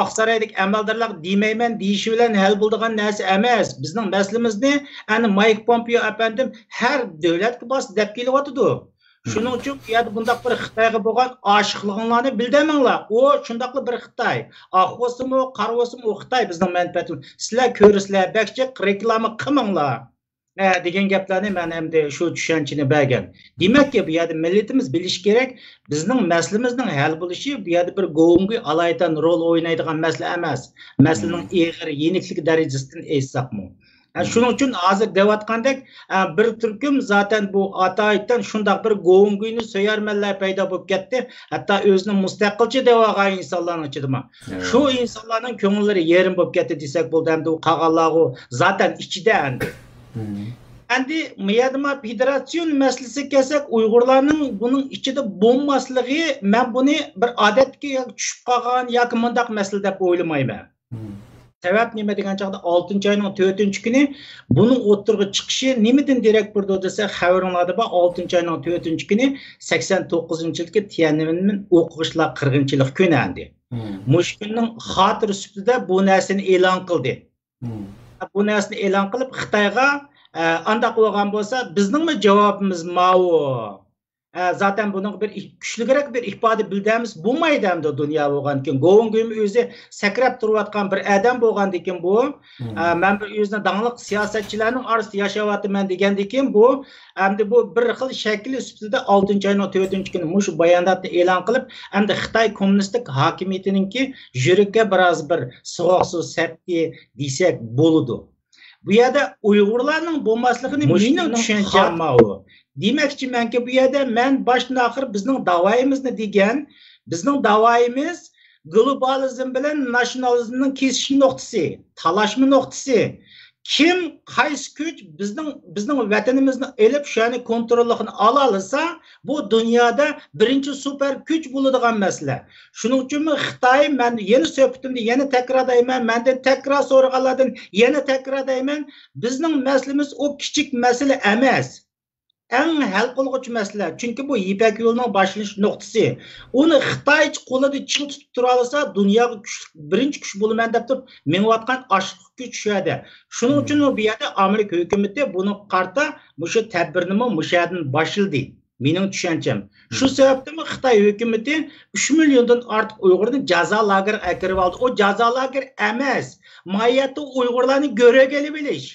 Oqsaroydek amaldorlar demayman deyishi bilan hal bo'ladigan narsa emas. Bizning maslimizni ani Mike Pompeo apandim har davlatga bos deb kelyotdi. Shuning uchun bu bundaq bir Xitoyga bo'lgan oshiqliginglarni bildirmanglar. O shundaqli bir Xitoy. Oqosimi, qarosimi o Xitoy bizning manfaatimiz. Sizlar ko'rsizlar, bakchi reklama qilmanglar. Degan gaplarni men endi shu tushunchani bergan. Demakki bu yerda millatimiz bilish kerak, bizning maslimizning hal bo'lishi bu yerda bir Go'nguy alaydan rol o'ynaydigan masala emas. Masalaning ig'ir yeniklik darajasidan aytsaqmi. Shuning uchun hozir deyotgandek bir turkum zaten bu Ataydan shundaq bir Go'nguyni so'yarmanlar paydo bo'lib ketdi. Hatto o'zini mustaqilcha devogan insonlarning ichidami. Shu insonlarning ko'ngillari yerim bo'lib ketdi desak bo'ldi. Endi u qolganlar zaten ichida endi. Endi miyadma federatsion masalasi kelsak, Uyg'urlarning buning ichida bo'lmasligi, men buni bir odatga tushib qolgan yoki mundaq masala deb o'ylamayman. Sebep nima degan chaqda 6-oyning 4-kuni buning o'tirg'i chiqishi nimadan derak berdi desa, xabaringlarda bor 6-oyning 4-kuni 89-yilgi Tiananmen o'qig'ishlar qirg'inchilik kuni endi. Mush kunning xotir sifatida bu narsani e'lon qildi. Bu narsani e'lon qilib Xitoyga andaq bo'lgan bo'lsa, bizningmi javobimiz ma'u? Zaten bunun bir güçlügerek bir ifade bildiğimiz bu maydanda dünya bo'lgan ekan. Go'nguyim o'zi sakrab turayotgan bir adam bo'lgan ekan bu. Men bir o'zini dangliq siyosatchilarning orasida yashayapman degan ekan bu. Endi bu bir xil shakli sifatida 6-oyning 4-kuni mush bayonotni e'lon qilib, endi Xitoy kommunistik hokimiyatiningki yurikka biroz bir so'g'siz septi desak bo'ladi. Bu yerda Uyg'urlarning bo'lmasligini mening tushuncham ma'u. Demakchi menki bu yerda men boshdan oxir bizning da'voyimizni degan, bizning da'voyimiz globalizm bilan nasionalizmning kesish nuqtasi, talashma nuqtasi. Kim qaysi kuch bizning vatanimizni elib shuni kontrolligini ola olsa, bu dunyoda birinchi super kuch bo'ladigan masala. Shuning uchun Xitoy, men yana so'pitimni yana takrorlayman, mendan takror so'raganlardan yana takrorlayman, bizning masalamiz o kichik masala emas. En hal qilg'uchi masala. Chunki bu Ipak yo'lining boshlanish nuqtasi. Uni Xitoy qo'lida ching tutib tura olsa, dunyoga birinchi kuch bo'laman deb turib, menayotgan ochiq kuch shu yerda. Shuning uchun bu yerda Amerika hukumati buni qarta mushu tadbirni mushadan boshladi. Mening tushuncham. Shu sababdan Xitoy hukumati 3 milliondan ortiq Uyg'urni jazo lageriga akirib oldi. O jazo lager emas, mohiyati Uyg'urlarni go'rageli bilish.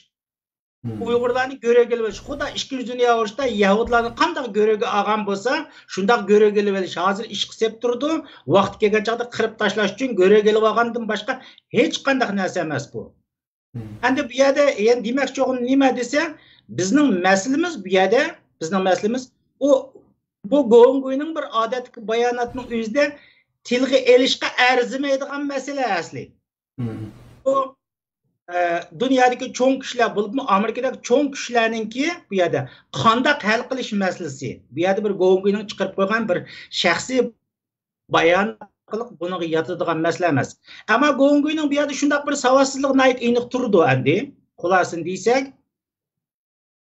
Uyg'urlarni go'rageli bilish. Xudo 2 dunyo urushda Yahudlarni qanday go'raga olgan bo'lsa, shunday go'rageli bilish. Hozir ish qilib turdi. Vaqt kelgan chaqda qirib tashlash uchun go'rageli olgandan boshqa hech qanday narsa emas bu. Endi bu yerda demoqchi o'g'im nima desa, bizning masalamiz bu yerda, bizning masalamiz bu Go'nguyning bir odatki bayonotning o'zida tilga elishga arzimaydigan masala asli. Bu dunyodagi cho'ng kuchlar bo'libmi, Amerikadagi cho'ng kuchlarningki bu yerda qanday hal qilish masalasi. Bu yerda bir Go'nguyning chiqarib qo'ygan bir shaxsiy bayonot orqali buniga yotadigan masala emas. Ammo Go'nguyning bu yerda shunday bir savodsizlik nayt aniq turdi endi. Xulosan desak,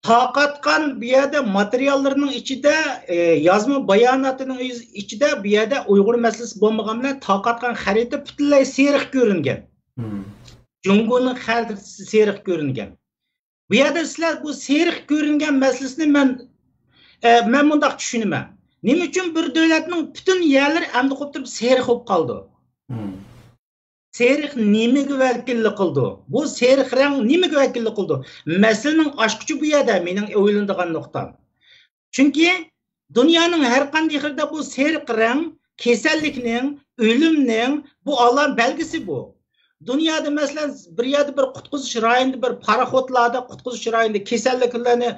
taqatqan bu yerda materiallarning ichida, yozma bayonotining ichida bu yerda Uyg'ur masalasi bo'lmagan bilan taqatqan xarita butunlay seriq ko'ringan. Jungoning xaritasi seriq ko'ringan. Bu yerda sizlar bu seriq ko'ringan masalasini men bundoq tushunaman. Nima uchun bir davlatning butun yerlari endi qo'yib seriq bo'lib qoldi? Seriq nimaga vakillik qildi? Bu seriq rang nimaga vakillik qildi? Masalaning ochqichi bu yerda mening o'ylanadigan nuqtam. Chunki dunyoning har qanday yerda bu seriq rang kasallikning, o'limning bu alam belgisi bu. Dünyada mesela bir yerde bir qutquzish rayonida bir paraxodlarda qutquzish rayonida kasalliklarni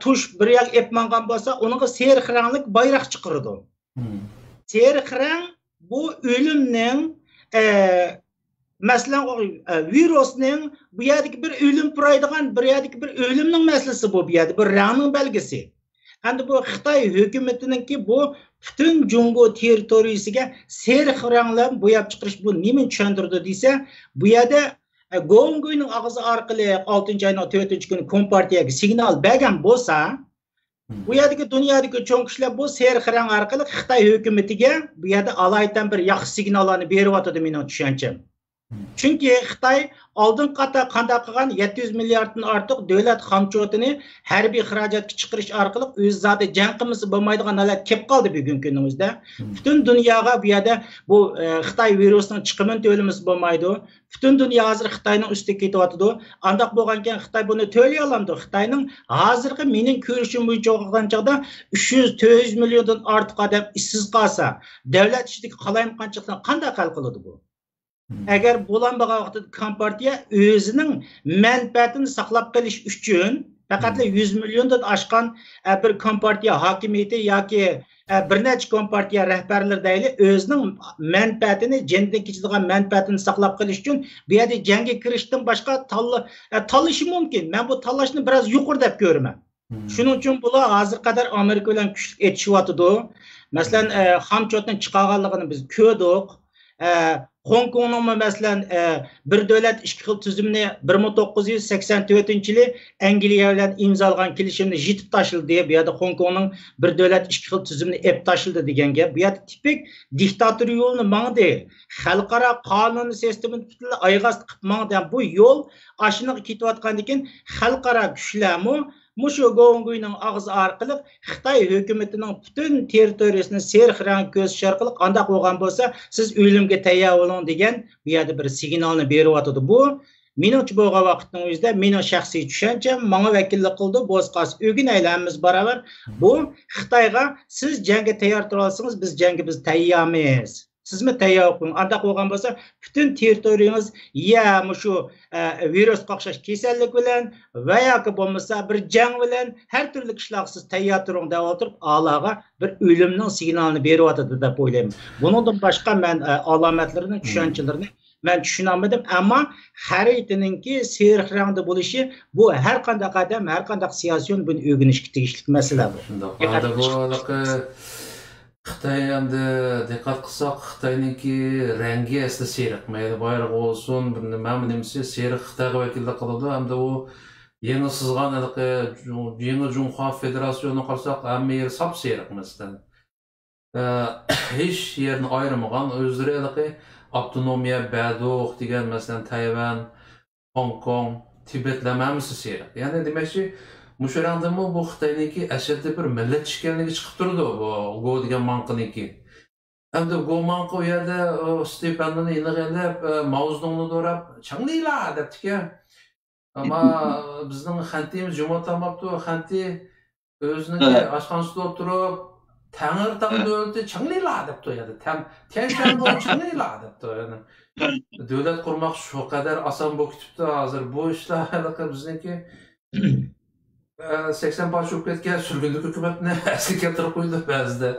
tush bir yoq epmangan bo'lsa, uninga seriq ranglik bayroq chiqaradi. Seriq rang bu o'limning mesela virusning bu yerdagi bir o'lim turadigan, bir yerdagi bir o'limning masalasi bu yerda bir rangning belgisi. Endi bu Xitoy hukumatiningki bu bütün Jungo territoriyasiga seriq ranglar bo'yab chiqarish bu nima tushuntirdi desa, bu yerda Go'nguyning og'zi orqali 6-oyning 4-kuni Kompartiyaga signal bergan bo'lsa, bu yerdagi dunyodagi cho'ng kishilar bu seriq rang orqali Xitoy hukumatiga bu yerda alaydan bir yaxshi signallarni beryapti mening tushuncham. Chunki Xitoy oldin qanday qilgan 700 milliarddan ortiq davlat xomchotini harbiy xarajatga chiqarish orqali o'z zoti jang qilmasi bo'lmaydigan holat kelib qoldi bugungi kunimizda. Butun dunyoga bu yerda bu Xitoy virusining chiqimini to'lamasi bo'lmaydi. Butun dunyo hozir Xitoyning ustiga ketyapti. Andoq bo'lgankan Xitoy buni to'lay oladi. Xitoyning hozirgi mening ko'rishim bo'yicha olgan chaqda 300-400 milliondan ortiq odam ishsiz qolsa, davlat ishidagi qalayimqanchilikdan qanday hal qiladi bu? Eğer bulanmagan vaqtda Kompartiya o'zining manfaatini saqlab qolish uchun faqat 100 milliondan oshgan bir Kompartiya hokimiyati yoki bir necha Kompartiya rahbarlari deyli o'zining manfaatini, jendin kechadigan manfaatini saqlab qolish uchun bu yerda jangga kirishdan boshqa tanlashi mumkin. Men bu tanlashni biroz yuqori deb ko'raman. Shuning uchun bular hozir qadar Amerika bilan kuchli etishyapti. Masalan, xomchotni chiqarganligini biz ko'rdik. Hong Kong'ning mesela bir davlat ikki xil tuzumni 1984-yili Angliya bilan imzolagan kelishimni yetib tashildi deb, bu yerda Hong Kong'ning bir davlat ikki xil tuzumni ep tashildi degan gap. Bu yerda tipik diktator yo'lni mangdi. Xalqaro qonun sistemini butunlay ayg'as qilib mangdi. Bu yo'l ashinaga ketayotgandan keyin xalqaro kuchlarmi Mushu Go'nguyning og'zi orqali Xitoy hukumatining butun territoriyasini seriq rang ko'zish orqali qanday bo'lgan bo'lsa, siz o'limga tayyor bo'ling degan bu yerda bir signalni beryapti. Bu meningcha bo'lgan vaqtning o'zida mening shaxsiy tushuncham menga vakillik qildi. Bo'zqas o'ginaylarimiz baravar bu Xitoyga siz jangga tayyor tura olsangiz, biz jangga tayyormiz. Sizmi tayyor bo'ling. Anda bo'lgan bo'lsa, butun territoriyangiz ya mushu virus qo'xshash kasallik bilan va yoki bo'lmasa bir jang bilan har turli ishlar siz tayyor turing deb o'tirib, Allohga bir o'limning signalini beryapti deb o'ylayman. Bundan boshqa men alomatlarini, tushunchalarini men tushunolmadim, ammo xaritaninki seriq rangda bo'lishi bu har qanday qadam, har qanday siyosiy buni o'rganishga tegishli masala bu. Xitoy endi diqqat qilsak, Xitoyninki rangi asli seriq, mayli bayroq bo'lsin, nima nimasi seriq Xitoyga vakillik qiladi. Hamda u yangi sızgan yangi Junxo Federatsiyoni qarasak, hamma yer sap seriq masalan. Hech yerni ayirmagan, o'zlari avtonomiya Badoq degan masalan Tayvan, Hong Kong, Tibetlamamisi seriq. Ya'ni demakchi Muşu rangdimi bu Xitoyniki aslida bir millat ishkanligi chiqib turdi bu Go degan manqiniki. Endi Go manqi u yerda stipendini inag'anlab, Mavzdongni do'rab, "Changlinglar" debdi-ku. Ammo bizning Xantimiz jo'matamabdi, Xanti o'ziniki oshxonasida o'tirib, Tangirtaq davlati "Changlinglar" deb qo'yadi. Tianshan "Changlinglar" debdi. Yani davlat qurmoq shu qadar oson bo'lib ketibdi hozir. Bu ishlar bizniki 80 parça ketken sürgünlük hükümetine eski keltirib qo'ydi ba'zida.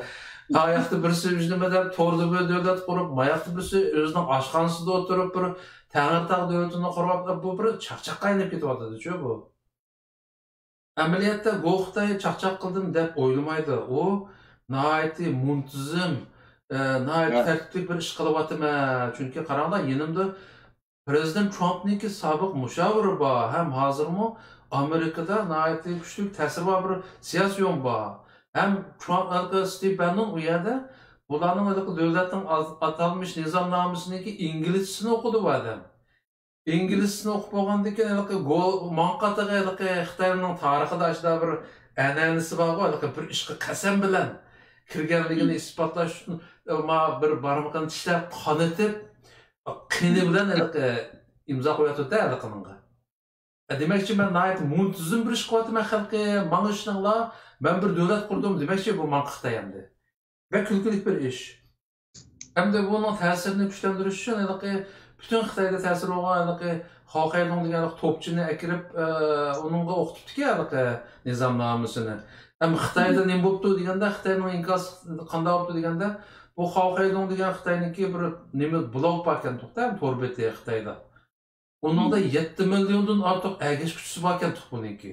Ayaqda birisi nima deb to'rda bir davlat qurib, mayaqda birisi o'zining oshxonasida o'tirib, bir Tangirtaq davlatini qurib, bu bir chaqchaqqa aylanib ketyapti-ku bu. Amaliyotda Go Xitoy chaqchaq qildim deb o'ylamaydi. U nihoyatda muntazam tertipli bir iş kılıbatım. Çünkü kararlar yanımda Prezident Trump'niki sabık müşaviri var. Hem hazır mı Amerika'da nayet güçlü tesir var bir siyasi yön var. Hem Trump Steve Bannon u yerde bularning devletin atalmış nizamnamasındaki İngilizcesini okudu bu adam. İngilizcesini okup olgandan keyin manqataga Xitoyning tarixida ashda bir an'anasi bor, bir ishga qasam bilan kirganligini isbotlash uchun bir barmoqni tishlab qonatib qini bilan imzo qo'yatdi aniqinga. Demakchi men nayet muntizim bir ish qilyapman xalqqa, mana shuninglar men bir davlat qurdim demakchi bu manqiqda endi. Ve külkülük bir iş. Hem de bunun təsirini güçlendiriş için bütün Xitayda təsir olan Xalqaydın degan topçunu ekirib onunla oxutubdu ki nizamnamasını. Hem Xitayda ne bo'libdi deganda Xitayning inkos qanday bo'libdi deganda bu Xalqaydın degan Xitoyniki bir nima blog bor ekan to'xta to'rbeti Xitoyda. Onunda 7 milyondan ortiq əgish kuchisi bor ekan buniki.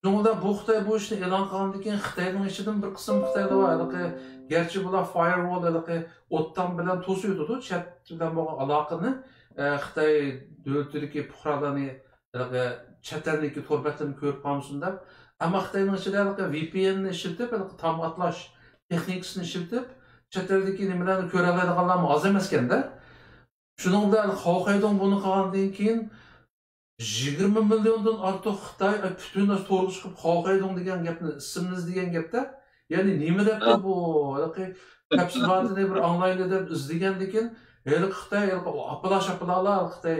Sonunda bu Xitay bu işini e'lon qilgandan keyin Xitoyning ichidan bir qism Xitoyda bor. Gerçi bular firewall o'tdan bilan to'siydi, chat bilan bo'lgan aloqani Xitoy davlatidagi fuqarolarni chat elniki to'rbatini ko'rib qolmasin deb, ammo Xitoyning ichida VPNni ishlatib, tam atlash texnikasini ishlatib, chat eldagi nimalarni ko'ra oladiganlar oz emas ekanda. Shuning bilan Xitoydan buni qilgandan keyin 20 milyondan ortiq Xitoy bütün to'g'ri chiqib Xitoydan degan gapni ismimiz degan gapda, ya'ni nima deb bu tafsilotini bir onlayn deb izlagandan keyin Xitoy apalalar Xitoy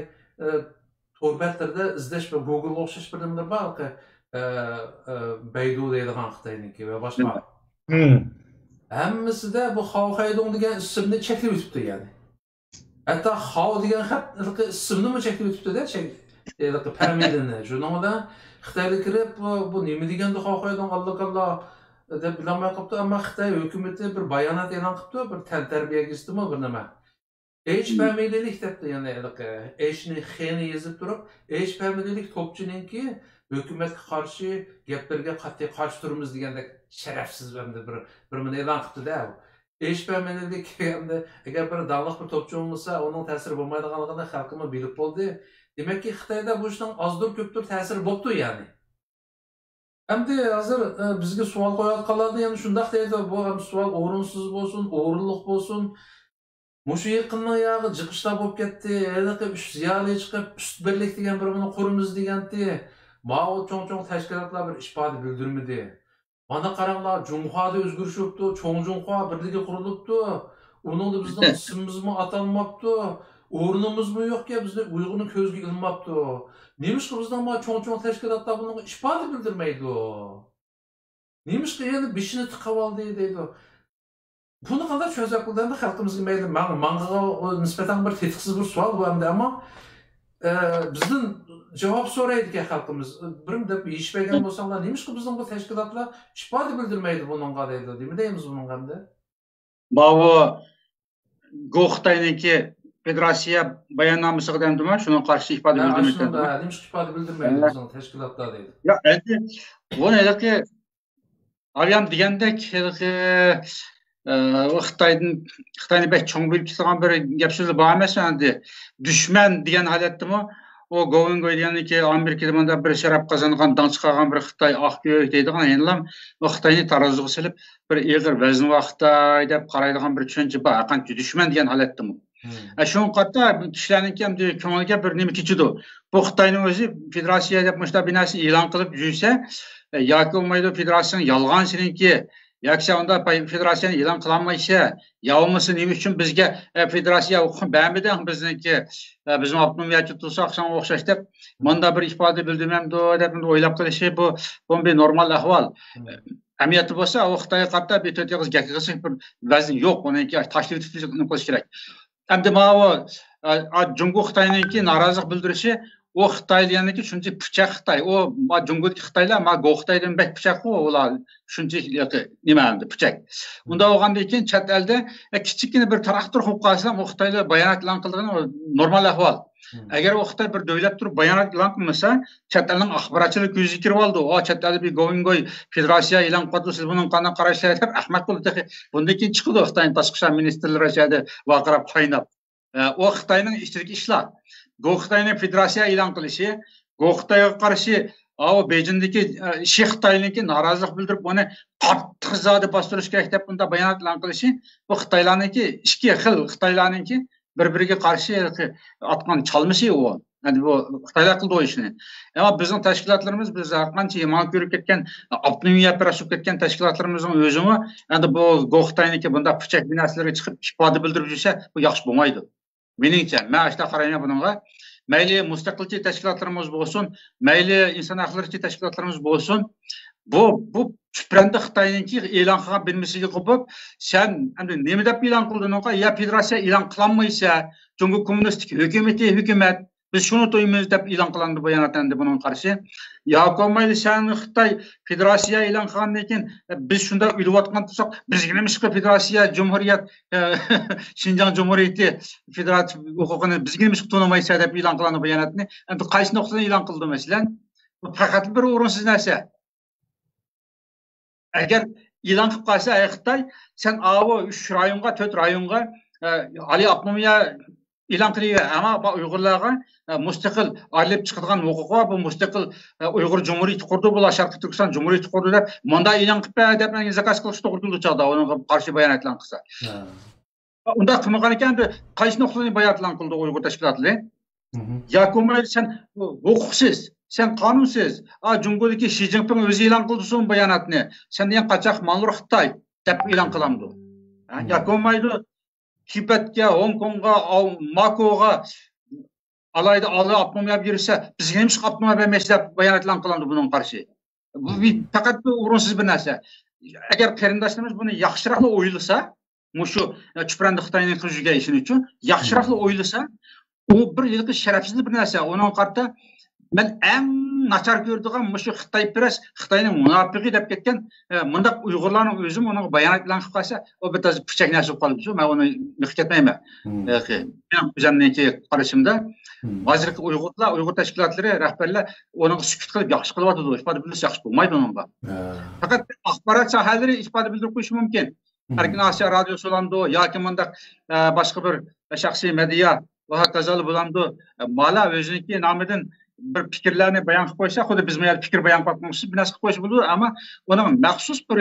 to'rbatlarda izlash va Google o'xshash bir nimalar bor, Baidu deydigan Xitoyniki va boshqa. Hammasida bu Xitoydan degan ismni cheklab o'tibdi ya'ni. Hatto Xao degan ismni mi cheklab o'tibdi-da, Permedini. Shuningda Xitoyga kirib bu nima deganda Xitoydan Allah deb bilamay qolibdi, ammo Xitoy hukumati bir bayonot e'lon qilibdi, bir tantarbiyaga istimol bir nima. H familiyalik debdi, ya'ni H'ni X'ni yozib turib, H familiyalik topchininki hukumatga qarshi gaplarga qat'iy qarshi turamiz deganda sharafsiz bir meni e'lon qilibdi-da. H familiyalik endi agar bir davlat bir topchi bo'lsa, uning ta'siri bo'lmaydiganligini xalqimiz bilib bo'ldi. Demek ki Xitoyda bu ishning ozdir ko'pdir ta'siri bo'libdi yani. Endi hozir bizga savol qo'yayotganlarni yana shundoq deydi, bu ham savol o'rinsiz bo'lsin, o'rinliq bo'lsin. Mushu yaqinning yog'i jiqishlar bo'lib ketdi, ziyoli chiqib ust birlik degan birini quramiz degandi. Mao cho'ng tashkilotlar bir ifoda bildirmadi. Mana qaranglar, Junxoda o'zgarish bo'libdi, cho'ng Junxo birligi qurilibdi. Uningda bizning ismimizmi atalmabdi. O'rnimiz mi yok ya, bizde Uyg'urni ko'zga ilmabdi. Nemishqa bizdan cho'ng tashkilotlar bunga ifoda bildirmaydi. Nemishqa yana beshini tiqab oldi deydi. Buni qanday tushunsak bo'lganda xalqimizga mayli manga nisbatan bir tetiksiz bir savol bu hamda, ammo bizdan javob so'raydi xalqimiz. Birim deb yeyishmagan bo'lsanglar, nemishqa bizdan bu tashkilotlar ifoda bildirmaydi bunga deydi. Nima deymiz bunga hamda? Bu Xitoyniki Federatsiya bayonnamasiga demdimi? Shunga qarshi ifoda bildirmaydi. Nimishqa ifoda bildirmaydi bizning tashkilotlar deydi. Ya endi buni avyam degandek Xitoyni bek cho'ng bo'lib ketgan bir gap so'zlar bor emas endi. Dushman degan holatdimi? O Govingoy deganiki Amerikada menda bir sharaf qozongan, dan chiqargan bir Xitoy oqko'k deydigan, endi o Xitoyni taroziga silib bir eg'ir vazn va Xitoy deb qaraydigan bir tushuncha bor. Qancha dushman degan holatdimi? Shunga qarata kishilarning ham ko'ngliga bir nima kechidi. Bu Xitoyning o'zi federatsiya deb mushta binasi e'lon qilib yursa, yoki bo'lmaydi federatsiyaning yolg'onsiniki, yoki unda federatsiyani e'lon qilolmaysa, yovmisi nima uchun bizga federatsiya bermadi, bizniki bizni avtonomiyatchi tursak san o'xshash deb menda bir ifoda bildirmamdi deb o'ylab qilishi bu bir normal ahvol. Amiyati bo'lsa, o Xitoyga qarata betötigiz gapirsa bir vazn yo'q, uniki tashlab qilish kerak. Endi mana Jungo Xitoyningki norozilik bildirishi o Xitay deganiki shuncha pichoq Xitoy. O Jungodagi Xitoylar ma Go Xitoydan bek pichoq ular shuncha nima endi pichoq. Unda olgandan keyin chet elda kichikgina bir traktor qo'yib qolsam, o Xitoylar bayonot e'lon qilgani normal ahvol. Agar o Xitoy bir davlat turib bayonot e'lon qilmasa, chet elning axborotchilik ko'ziga kirib oldi. O chet elda bir go'y federatsiya e'lon qildi, siz buning qanday qarashlaringiz deb ahmoq bo'ldi. Bundan keyin chiqdi Xitoyning tashqi ishlar ministrlari ichida vaqirab qaynab. O Xitoyning ichidagi ishlar Go Xitoyning federatsiya e'lon qilishi, Go Xitoyga qarshi Beijingdagi Shi Xitoyniki norozilik bildirib, buni qattiq zoda bostirish kerak deb bunda bayonot e'lon qilishi, bu Xitoylarniki ikki xil Xitoylarniki bir-biriga qarshi atgan chalmishi u. Yani bu Xitoylar qildi o ishni. Ama bizning tashkilotlarimiz biz qancha yomon ko'rib ketgan, avtonomiya operatsiya ketgan tashkilotlarimizning o'zimi endi bu Go Xitoyniki bunda pichoq binoslariga chiqib ifoda bildirib yursa, bu yaxshi bo'lmaydi. Meningcha, men ashta qarayman bunga. Mayli mustaqilchi tashkilotlarimiz bo'lsin, mayli inson haqlari tashkilotlarimiz bo'lsin, bu chupranda Xitoyniki e'lon qilgan bilmisiga qo'yib, sen endi nima deb e'lon qildingqa, ya federatsiya e'lon qilolmaysa, Jungo kommunistik hukumat biz shuni to'yimiz deb e'lon qilindi bayonotda buning qarshi. Yo'q olmaydi sen Xitoy federatsiya e'lon qilgandan keyin biz shunda o'ylayotgan bo'lsak, bizga nima chiqib federatsiya, jumhuriyat, Xinjiang jumhuriyati federativ huquqini bizga nima chiqib to'namaysa deb e'lon qilindi bayonotni. Endi qaysi nuqtadan e'lon qildi masalan? Bu faqat bir o'rinsiz narsa. Agar e'lon qilib qolsa Xitoy, sen 3 rayonga, 4 rayonga Ali avtonomiya e'lon qilgan, ama Uyg'urlarga mustaqil olib chiqadigan huquqi, bu mustaqil Uyg'ur jumhuriyati qurdi, bular Sharqiy Turkiston jumhuriyati qurdi deb, menda e'lon qilib deb zakaz qilish to'g'ri keldi chog'da, unga qarshi bayonot e'lon qilsa. Unda qilmagan ekan, qaysi nuqtadan bayonot e'lon qildi Uyg'ur tashkilotlari? Yo'q, sen huquqsiz, sen qonunsiz, Jungodagi Shi Jinping o'zi e'lon qildi son bayonotni. Sendan qachaq ma'lur Xitoy deb e'lon qilamdi. Yo'q, Tibetga, Hong Kongga, Makoga alayda avtonomiya berilsa, bizga nima avtonomiya bermaysiz deb bayonot e'lon qilindi buning qarshi. Bu faqat o'rinsiz bir narsa. Agar qarindoshlarimiz buni yaxshiroq o'ylasa, mushu chupranda Xitoyning qilgan ishini uchun yaxshiroq o'ylasa, u bir yilqi sharafsiz bir narsa. Uning qarta men eng nachar ko'rdigan mushu Xitoy pres, Xitoyning munofiqi deb ketgan bundaq Uyg'urlarning o'zi uni bayonot e'lon qilib qolsa, o bitta pichoq narsa bo'lib qolibdi. Men uni miq ketmayman. Men o'zimniki qarashimda hozirgi Uyg'ur tashkilotlari rahbarlar uni sukut qilib yaxshi qilyapti, ifoda bildirish yaxshi bo'lmaydi unga. Faqat axborot sohalari ifoda bildirib qo'yish mumkin. Erkin Osiyo radiosi bo'landi yoki bundaq boshqa bir shaxsiy media va hokazolar bo'landi. Mala o'ziniki nomidan bir fikrlarni bayon qilib qo'ysa, xuddi biz men fikr bayon qilmoqchimiz, bir narsa qilib qo'yish bo'ladi, ammo uni maxsus bir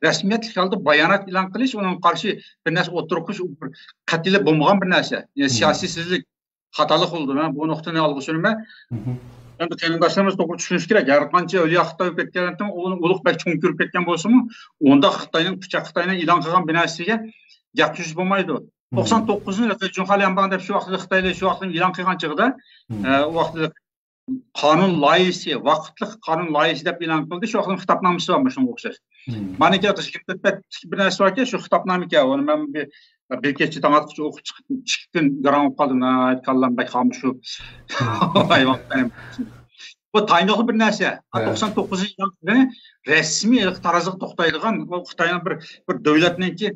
rasmiyatli holda bayonot e'lon qilish, uning qarshi bir narsa o'tirib qo'yish qat'iylab bo'lmagan bir narsa. Siyosiysizlik xatolik bo'ldi. Men bu nuqtani olg'a suraman. Endi qarindoshlarimiz to'g'ri tushunish kerak. Har qancha o'liya Xitoy ketgandan uni ulug'bek cho'ng ko'rib ketgan bo'lsa-mu, unda Xitoyning Xitoyning e'lon qilgan binasiga gap so'z bo'lmaydi. 99-yilda Junxalanbang deb shu vaqtda Xitoylar shu vaqtda e'lon qilgan chog'da, u vaqtda qonun loyihasi, vaqtli qonun loyihasi deb e'lon qildi. Shu vaqtning xitobnomasi bor shunga o'xshash. Mana bir narsa borki, shu xitobnomiga uni men bir kecha tong'atqich o'qib chiqib 2 kun garam qoldim. Aytganlar bek xomush. Bu tayinli bir narsa. 99-yilda rasmiy taroziga to'xtaydigan Xitoyning bir davlatninki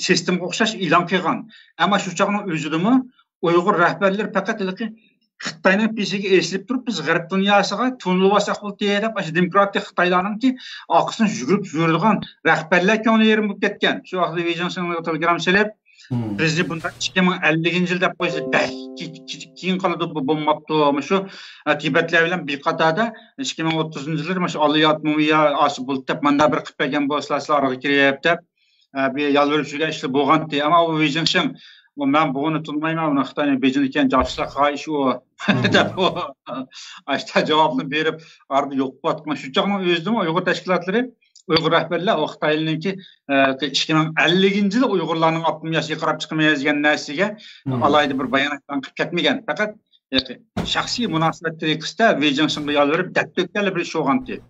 sistemaga o'xshash e'lon qilgan. Ammo shu chog'ning o'zidami Uyg'ur rahbarlar faqat Xitoyning pesiga eslib turib, biz g'arb dunyosiga to'nilvasak bo'ldi deb, demokratik Xitoylarningki oqisini yugurib yuradigan rahbarlar ko'ngli yerim bo'lib ketgan. Shu vaqtda Beijingga telegram selib, prezident bundan 2050-yilda qo'ysa, keyin qoladi bu bo'lmabdi. Shu Tibetlar bilan bir qatorda 2030-yilda mana shu Oliy avtonomiya osib bo'ldi deb, menda bir qilib bergan bo'lsalar, orqaga kirib deb, bir yolvorib yurgan ishlar bo'lgandi. Ammo u Beijing men buni tutmayman, uni Xitoyning Beijingga josuslar qilish u deb ashta javobni berib, ardi yo'q bo'tgan. Shu chog'ning o'zida Uyg'ur tashkilotlari, Uyg'ur rahbarlar o Xitoyninki 2050-yilda Uyg'urlarning avtonomiyasiga qarab chiqmaydigan narsaga alayda bir bayonot qilib ketmagan. Faqat shaxsiy munosabatlar qista Beijing'ga yolvorib dattöklarla bir ish olganti.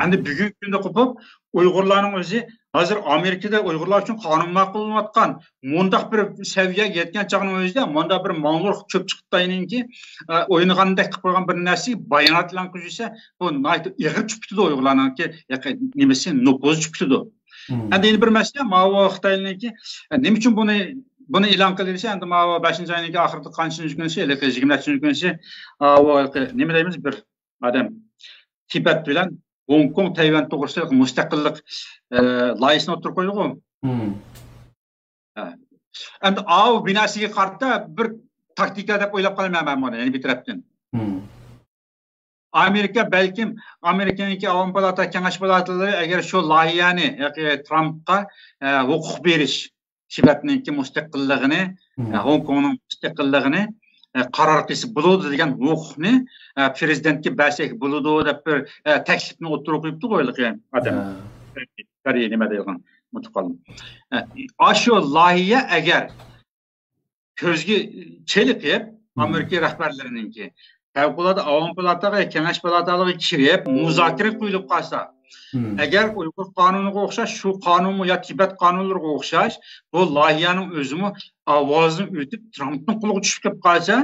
Endi bugungi kunda qo'pib Uyg'urlarning o'zi hozir Amerikada Uyg'urlar uchun qonun ma'qul bo'layotgan, mundaq bir saviyaga yetgan chog'ning o'zida munda bir mong'ul cho'p chiqibdayninki, o'ynagandek qilib qo'ygan bir narsa bayonotlan qilsa, bu ig'ir chiqibdi Uyg'urlarningki, nimasi nupoz chiqibdi. Endi bir masala ma'vo Xitoyninki, nima uchun buni e'lon qilinishi, endi ma'vo 5-oyning oxirida qanchinchi kunisi, 20-chi kunisi, nima deymiz, bir odam Tibet bilan Hong Kong, Tayvan to'g'risida mustaqillik loyihasini o'tirib qo'ydi-ku. Endi binosiga qarata bir taktika deb o'ylab qolmayman buni, ya'ni bir tarafdan. Amerikaniki Avam palata kengash palatalari agar shu loyihani Trumpga huquq berish, Tibetninki mustaqilligini, Hong Kongning mustaqilligini qaror qilsa bo'ladi degan huquqni prezidentga bersak bo'ladi deb bir taklifni o'tirib qo'yibdi qo'yilgan odam. Koreya nima deygan mutaqallim. Shu loyiha agar ko'zga cheliqib Amerika rahbarlarininki favqulodda Avam palataga, kengash palatalariga kirib muzokara qo'yilib qolsa, agar Uyg'ur qonuniga o'xshash shu qonunmi yo Tibet qonunlariga o'xshash bu loyihaning o'zimi ovozini o'tib Trumpning qo'liga tushib kelib qolsa,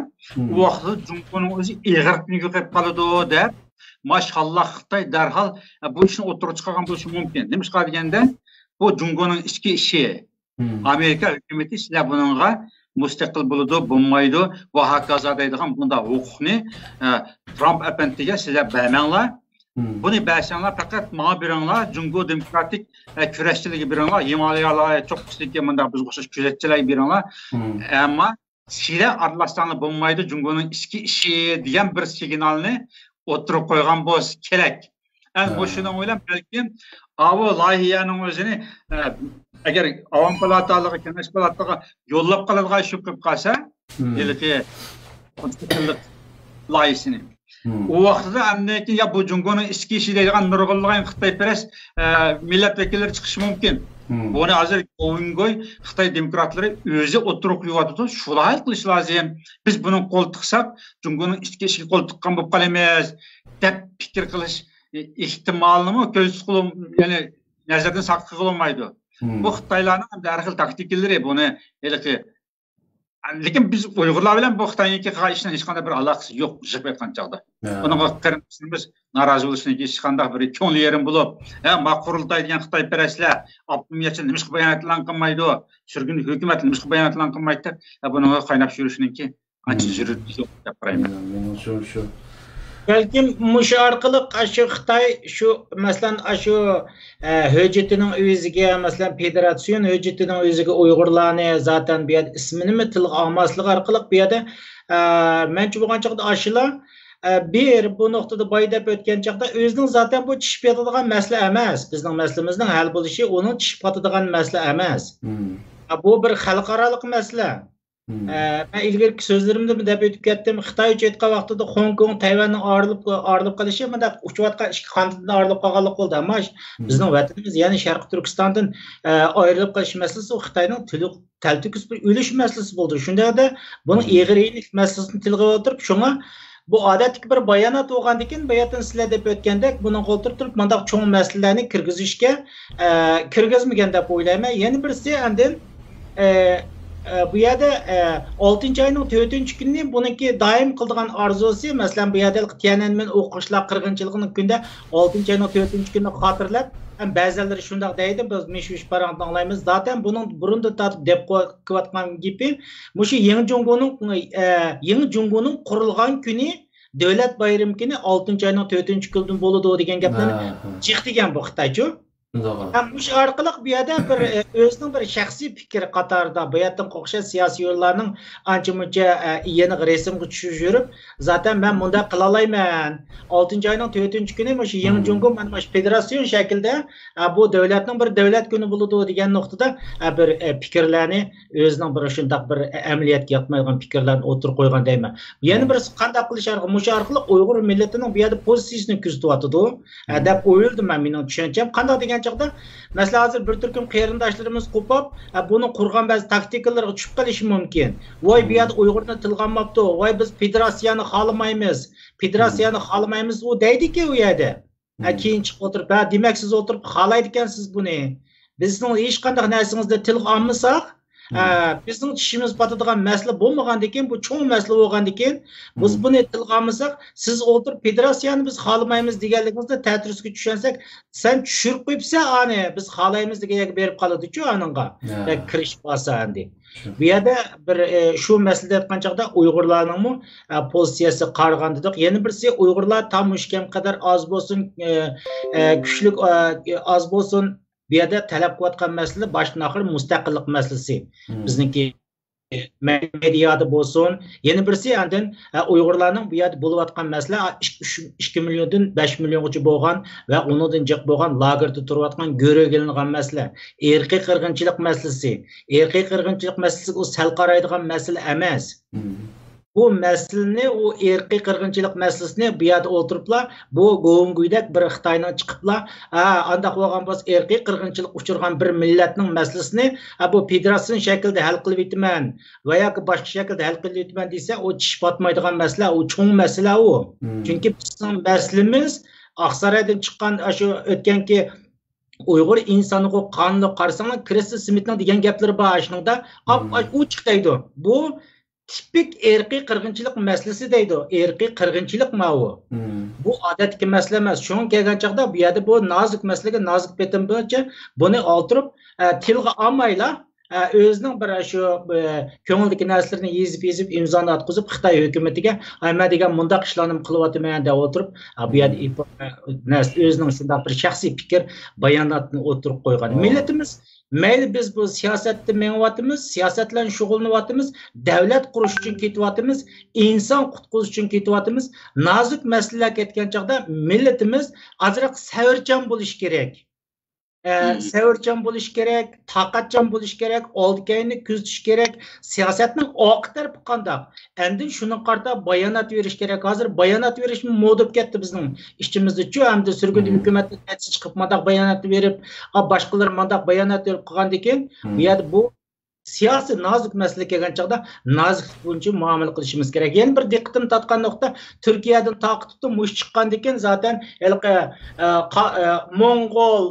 u vaqtda Jumboning o'zi ig'irlikni yo'qolib qoladi deb mashallah Xitoy darhol bu ishni o'tirib chiqargan bo'lishi mumkin. Nima qiladi deganda, bu Jumboning ichki ishi. Amerika hukumati sizlar buningga mustaqil bo'ladi, bo'lmaydi va hokazo deydigan bunda huquqni Trump apantiga sizlar bermanglar. Buni bəsənlər faqat mənə birinlər, Cungo demokratik kurashchiligi birinlər, Himalayalar çoxçiligi məndə biz qoşuş küzətçiləri birinlər. Amma sizlər aralashsanlar bo'lmaydi, Jungoning ichki ishi degan bir signalni o'tirib qo'ygan bo'lsa kerak. Endi bu shuni o'ylab, balkim bu loyihaning o'zini agar Avam palatalariga, kengash palatalariga yo'llab qoladigan shu qilib qolsa, yilki mustaqillik loyihasini o vaqtda amniki ya bu Jungoning ichki ishi deydigan nurg'unlagan Xitoyparast millat vakillari chiqishi mumkin. Buni hozir o'yingo'y Xitoy demokratlari o'zi o'tirib qo'yadi, shunday qilish lozim. Biz buni qo'l tiqsak, Jungoning ichki ishiga qo'l tiqqan bo'lib qolamiz deb fikr qilish ehtimolini ko'z qilib, ya'ni nazardan saqlab qolmaydi. Bu Xitoylarning darhil taktikalari buni elki lekin biz Uyg'urlar bilan bu Xitoyniki ishning hech qanday bir aloqasi yo'q deb aytgan chog'da. Bunga qarindoshlarimiz norozi bo'lishini hech qanday bir ko'ngli yerim bo'lib, ma qurultay degan Xitoyparastlar optimiyatchi nima qilib bayonotlan qilmaydi, surgunlik hukumat nima qilib bayonotlan qilmaydi, bunga qaynab yurishningki ancha zurati yo'q deb qarayman. Shu Balkim mushu orqali shu Xitoy shu masalan shu hujjatining o'ziga, masalan federatsiyon hujjatining o'ziga Uyg'urlarni zaten bu yerda ismini tilga olmasligi orqali bu yerda menchi bo'lgan chaqda ashular bir bu nuqtada boy deb o'tgan chaqda o'zining zaten bu tishib yotadigan masala emas. Bizning masalamizning hal bo'lishi uning tishib yotadigan masala emas. Bu bir xalqarалық masala. Ben ilgili sözlerimde mi dep ötüp kettim. Xitoy aytgan vaqtida Hong Kong, Tayvanning ayrılıp qolishi, mana uçuvatgan ikki qanotdan ayrılıp qolganlik bo'ldi. Ammo bizning vatanimiz, ya'ni Sharq Turkistondan ayrılıp qolish masalasi Xitoyning taltikis bir o'lish masalasi bo'ldi. Shundaqda buning eg'irlik masalasini tilga o'tirib, shunga bu odatdagi bir bayonot bo'lgandan keyin bayonotni sizlar deb o'tgandek, buni qo'ltirib turib, mundaq cho'ng masalalarni kirgizishga kirgizmagan deb o'ylayman. Yana birisi andin bu yerda 6-oyning 4-kunini buniki doim qildigan orzusi, masalan bu yerda Tiananmen o'qishlar qirg'inchiligining kunda 6-oyning 4-kunini xotirlab, ba'zilari shunday deydi, biz mish-mish parangni anglaymiz. Zaten buning burunda tatib deb qo'yatgan gapi, mushu Yangi Jungoning qurilgan kuni davlat bayrami kuni 6-oyning 4-kunidan bo'ladi degan gaplarni chiqdigan bu Xitoychi. Mush orqali bu yerda bir o'zining bir shaxsiy fikri qatorida bu yerdan o'xshash siyosiy yo'llarning ancha-muncha yeni resimga tushib yurib, zaten men bunda qila olmayman. 6-oyning 4-kuni shu Yangi Jungo mana shu federatsiyon shaklida bu davlatning bir davlat kuni bo'ladi degan nuqtada bir fikrlarni o'zining bir shunday bir amaliyotga yetmaydigan fikrlarni o'tirib qo'ygan deyman. Yana bir qanday qilish orqali Uyg'ur millatining bu yerda pozitsiyasini kuzatyapti deb o'yladim men, mening tushuncham. Qanday degan çağda mesela hazır bir türküm qarindoshlarimiz qopab, bunu qurgan bazı taktikalarga tushib qolishi mumkin. Voy bu yerda Uyg'urni tilg'anmabdi, voy biz federatsiyani xohlamaymiz, u deydi-ki u yerda. Keyin chiqib o'tirib, demak siz o'tirib xohlaydi ekansiz buni. Bizning hech qanday narsamizda tilga olmasak, bizning tishimiz batadigan masala bo'lmagandan keyin, bu cho'ng masala bo'lgandan keyin, biz buni tilga olmasak, siz o'tirib federatsiyani biz xohlamaymiz deganligingizda ta'tirusga tushsansak, sen tushirib qo'yibsan, ani biz xohlaymiz degan berib qoladi-ku aningga. Kirish bo'lsa-andi. Bu yerda bir shu masalada aytgan chaqda Uyg'urlarning pozitsiyasi qaraganda dedik. Yana birisi Uyg'urlar tam mushkam qadar oz bo'lsin, kuchli oz bo'lsin. Bu yerda talab qilayotgan masala boshdan oxir mustaqillik masalasi. Bizniki medyada bo'lsin. Yana birisi andin Uyg'urlarning bu yerda bo'layotgan masala 2 milliondan 5 milliongacha bo'lgan va undan jiq bo'lgan lagerda turayotgan go'ragilgan masala. Erkiy qirg'inchilik masalasi. Erkiy qirg'inchilik masalasi u sal qaraydigan masala emas. Bu masalani, o erkiy qirg'inchilik masalasini bu yerda o'tiriblar, bu go'nguydak bir Xitoydan chiqiblar, andaq bo'lgan bo'lsa erkiy qirg'inchilik uchirgan bir millatning masalasini bu federatsion shaklda hal qilib yetaman va yoki boshqa shaklda hal qilib yetaman desa, o tish batmaydigan masala, o cho'ng masala u. Chunki bizning masalamiz Oqsaroydan chiqqan shu o'tganki Uyg'ur inson huquq qonuni qarasanglar, Krista Smitning degan gaplari bor shuningda, u chiqaydi. Bu tipik erkiy qirg'inchilik masalasi deydi. Erkiy qirg'inchilik ma'vu. Bu odatdagi masala emas. Shunga kelgan chaqda bu yerda bu nozik masalaga nozik betim bo'yicha buni oltirib tilga olmaylar. O'zining bir shu ko'ngildagi narsalarni yezib imzoni atqizib Xitoy hukumatiga men degan mundaq ishlarni qilyapman deb o'tirib, bu yerda o'zining shunday bir shaxsiy fikr bayonotini o'tirib qo'ygan. Millatimiz mayli biz bu siyosatda mengyapmiz, siyosat bilan shug'ullanyapmiz, davlat qurish uchun ketyapmiz, inson qutqizish uchun ketyapmiz. Nozik masalalar ketgan chaqda millatimiz azroq savrchan bo'lish kerak. Savrchan bo'lish kerak, taqatchan bo'lish kerak, oldikayni kuzatish kerak. Siyosatning oq tarafi qanday? Endi shuni qarta bayonot berish kerak. Hozir bayonot berish modib ketdi bizning ishimizda-chu, hamda surgun hukumatning ta'sis chiqib mandaq bayonot berib, boshqalar mandaq bayonot berib qilgandan keyin, bu yerda bu siyosiy nozik masala kelgan chaqda noziklik bo'yicha muomala qilishimiz kerak. Yana bir diqqatimni tortgan nuqta, Turkiyadan taqitibdi mush chiqqandan keyin zaten Mongol,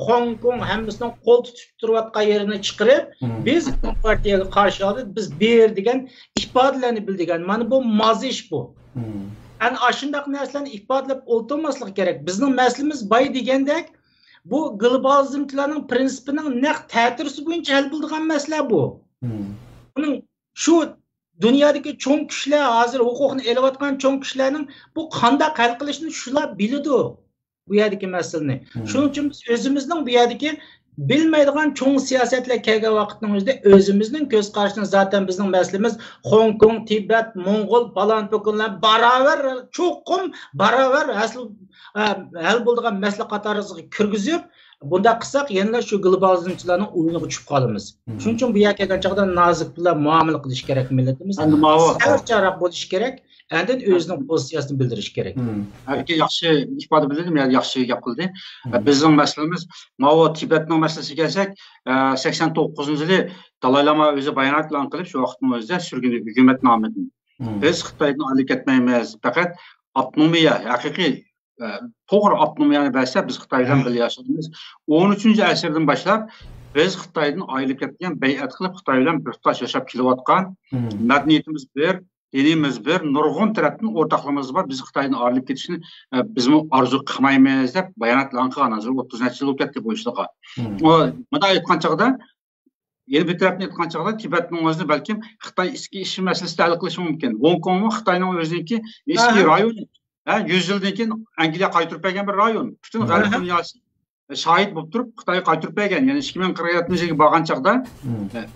Hong Kong hammasining qo'l tutib turayotgan yerini chiqarib, biz partiyaga qarshi oldik, biz ber degan ifodalarni bildigan. Mana bu mozish bu. Ana shunday narsalarni ifodalab o'tirmaslik kerak. Bizning masalamiz boy degandek bu globalizmchilarning prinsipining naq ta'tirisi bo'yicha hal bo'ladigan masala bu. Uning shu dunyodagi cho'ng kuchlar, hozir huquqni elayotgan cho'ng kuchlarning bu qanday hal qilishni shular biladi. Bu yerdagi masalani. Shuning uchun biz o'zimizning bu yerdagi bilmaydigan cho'ng siyosatlar kelgan vaqtning o'zida o'zimizning ko'z qarashini zaten bizning masalamiz Hong Kong, Tibet, Mongol, Balan-Pokunlar barobar, cho'qim barobar hal bo'lgan masala qatoriga kirgizib, bunda qilsak yana shu globalizmchilarning o'yiniga tushib qolamiz. Shuning uchun bu yerga kelgan chaqda nozik bilan muomala qilish kerak millatimiz. Savrcharoq bo'lish kerak. Endi o'zining pozitsiyasini bildirish kerak. Aka yaxshi ifoda bildim, ya'ni yaxshi gap qildi. Bizning masalamiz Mao Tibetning masalasiga kelsak, 89-yili Dalay Lama o'zi bayonot e'lon qilib, shu vaqtning o'zida surgun hukumat nomini biz Xitoydan olib ketmaymiz, faqat avtonomiya, haqiqiy to'g'ri avtonomiyani bersa biz Xitoydan birga yashaymiz. 13-asrdan boshlab biz Xitoydan ayrilib ketgan, bay'at qilib Xitoy bilan bir tutash yashab kelayotgan madaniyatimiz bir, dinimiz bir, nurg'un tarafdan o'rtoqligimiz bor. Biz Xitoydan ayrilib ketishni bizmi orzu qilmaymiz deb bayonot e'lon qilgan. Hozir 30 yil o'tib ketdi bu ishlarga. Mana aytgan chaqda yeni bir tarafdan aytgan chaqda Tibetning o'zini balkim Xitoy ichki ish masalasida hal qilishi mumkin. Hong Kongni Xitoyning o'ziniki eski rayon, 100 yildan keyin Angliya qaytirib bergan bir rayon. Butun g'arb dunyosi şahit bo'lib turib Xitoy qaytirib bergan. Ya'ni 2047-yilga borgan chaqda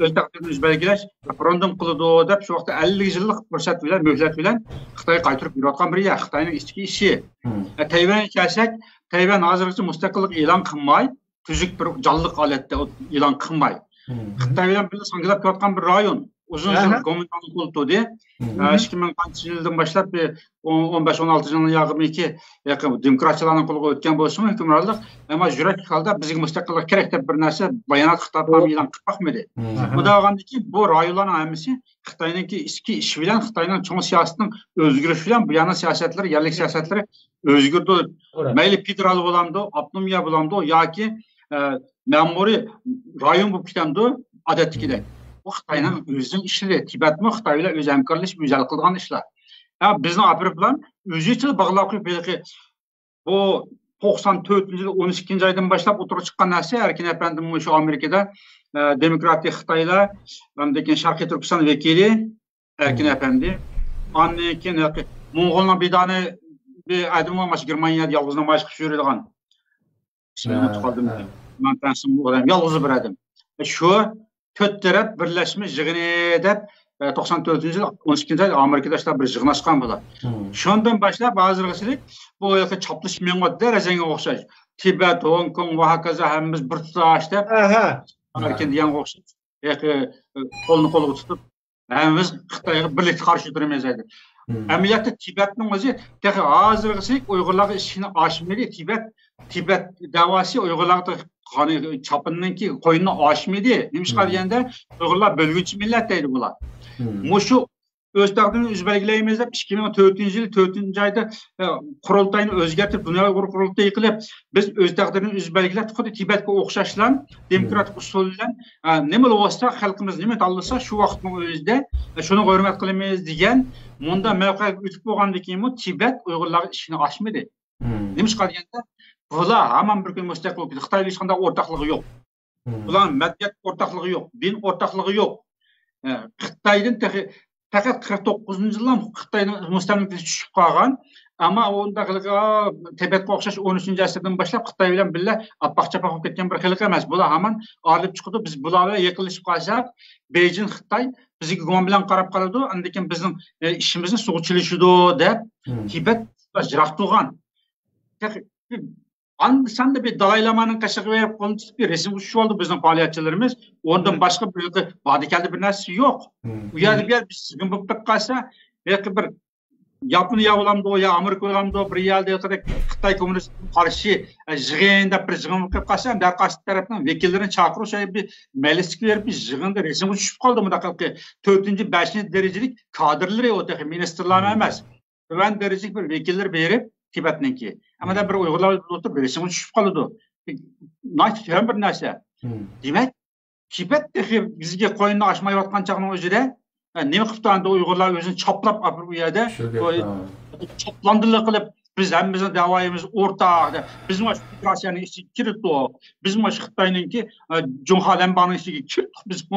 o'z taqdirini belgilash, referendum qiladi deb shu vaqtda 50 yillik fursat bilan, muhlat bilan Xitoy qaytirib berayotgan bir yer. Xitoyning ichki ishi. Tayvan kelsak, Tayvan hozirgacha mustaqillik e'lon qilmay, tuzuk bir jonliq holatda e'lon qilmay. Xitoy bilan birga sanglab kelayotgan bir rayon. uzun yıl komutanlık oldu. 2000 yıldan başlap 15-16 yılın yağımiki demokratiyalarning qo'lga o'tgan bo'lsin hukmronlik, ammo yurak holda bizga mustaqillik kerak deb bir narsa bayonot xitobnoma e'lon qilib boqmadi. Bu degandiki bu rayonlarning hammasi Xitoyningki ichki ish bilan Xitoyning cho'ng siyosatining o'zgarishi bilan bu yana siyosatlari, yerlik siyosatlari o'zgardi. Mayli federal bo'lamdi, avtonomiya bo'lamdi yoki ma'muriy rayon bo'lib ketadi odatdagidek. Bu Xitoyning o'zining ishlari, Tibetmi Xitoy bilan o'z hamkorlashib o'zal qilgan ishlar. Bizning apirib bilan o'zicha bog'lab qo'yib bu 94-yil 12 oydan boshlab o'tirib chiqqan narsa Erkin efendim shu Amerikada demokratik Xitoylar, hamda Sharqiy Turkiston vakili Erkin efendi, ondan keyin Mo'g'ulning bidoni bir adam olmuş Germaniyada yalnız namoyish qilib yuradigan. İsmini unutib qoldim. Men tanishim bu odam yalnız bir adam. Shu to'rt taraf birlashma yig'ini deb 94-yil 12-oyda Amerikada ishlar bir yig'in ochgan bo'ladi. Shundan boshlab hozirgacha bu yoqqa choplish menga darajanga o'xshash. Tibet, Hong Kong va hokazo hammamiz bir tutash deb Amerika deganga o'xshash. Qo'lni qo'lga tutib hammamiz Xitoyga birlikda qarshi turamiz dedi. Ameliyatda Tibetning o'zi hozirgacha Uyg'urlarga ishini ochmaydi. Tibet davası Uyg'urlarga qani chopinninki qo'yinni ochmaydi. Nimishqa deganda Uyg'urlar bölgüçü millat deydi bular. Mushu o'z taqdirini o'z belgilaymiz deb 2004-yil 4-oyda qurultayni o'zgartirib dunyoviy qurultay qilib biz o'z taqdirini o'z belgilab xuddi Tibetga o'xshashlan demokratik usul bilan nima bo'lsa xalqimiz nima tanlasa shu vaqtning o'zida shuni hurmat qilamiz degan munda mavqega o'tib bo'lgandan keyin Tibet Uyg'urlarga ishini ochmaydi. Nimishqa deganda bular hamon bir kun mustaqil bo'ldi. Xitoyga hech qanday o'rtoqligi yo'q. Bular madaniyat o'rtoqligi yo'q, din o'rtoqligi yo'q. Xitoydan faqat 49-yildan Xitoyning mustamlikasi tushib qolgan, ammo undaqiligi Tibetga o'xshash 13-asrdan boshlab Xitoy bilan birga apaq-chapaq bo'lib ketgan bir xalq emas. Bular hamon olib chiqdi. Biz bularga yaqinlashib qolsak, Beijing Xitoy bizga gumon bilan qarab qoladi, undan keyin bizning ishimizni sug'chilishidi deb Tibet jiroq turgan. Sen de bir Dalai Lama'nın kaşığı verip konuşup bir resim uçuşu oldu bizim faaliyetçilerimiz. Ondan başka bir Vatikan'da bir narsa yok. Bu yerde bir yer bir sıkın bıktık kalsa belki bir Yaponiya olamdı o ya Amerika olamdı o bir yerde Xitay Komünist karşı jığında bir jığın bıktık kalsa der karşı tarafından vekillerin çakırı şey bir meclislik verip bir jığında resim uçuşup kaldı mı da kalkı 4. 5. derecelik kadrları o da ministerler emez. Ben derecelik bir vekiller verip Tibet'ninki. Ama da bir Uygurlar oturup bir resim uçuşup kaldı. Hem bir narsa. Demek Tibet'teki bizge koyunu açmayı vatkan çağının özüde neme qilib turganda Uygurlar özünü çaplap apır bu yerde çaplandırlık kılıp biz hemmizin davayimiz ortaq. Bizim o federasyonun işi kirit o. Bizim o Xitoyninki Cumhuriyet Lembanın işi kirit biz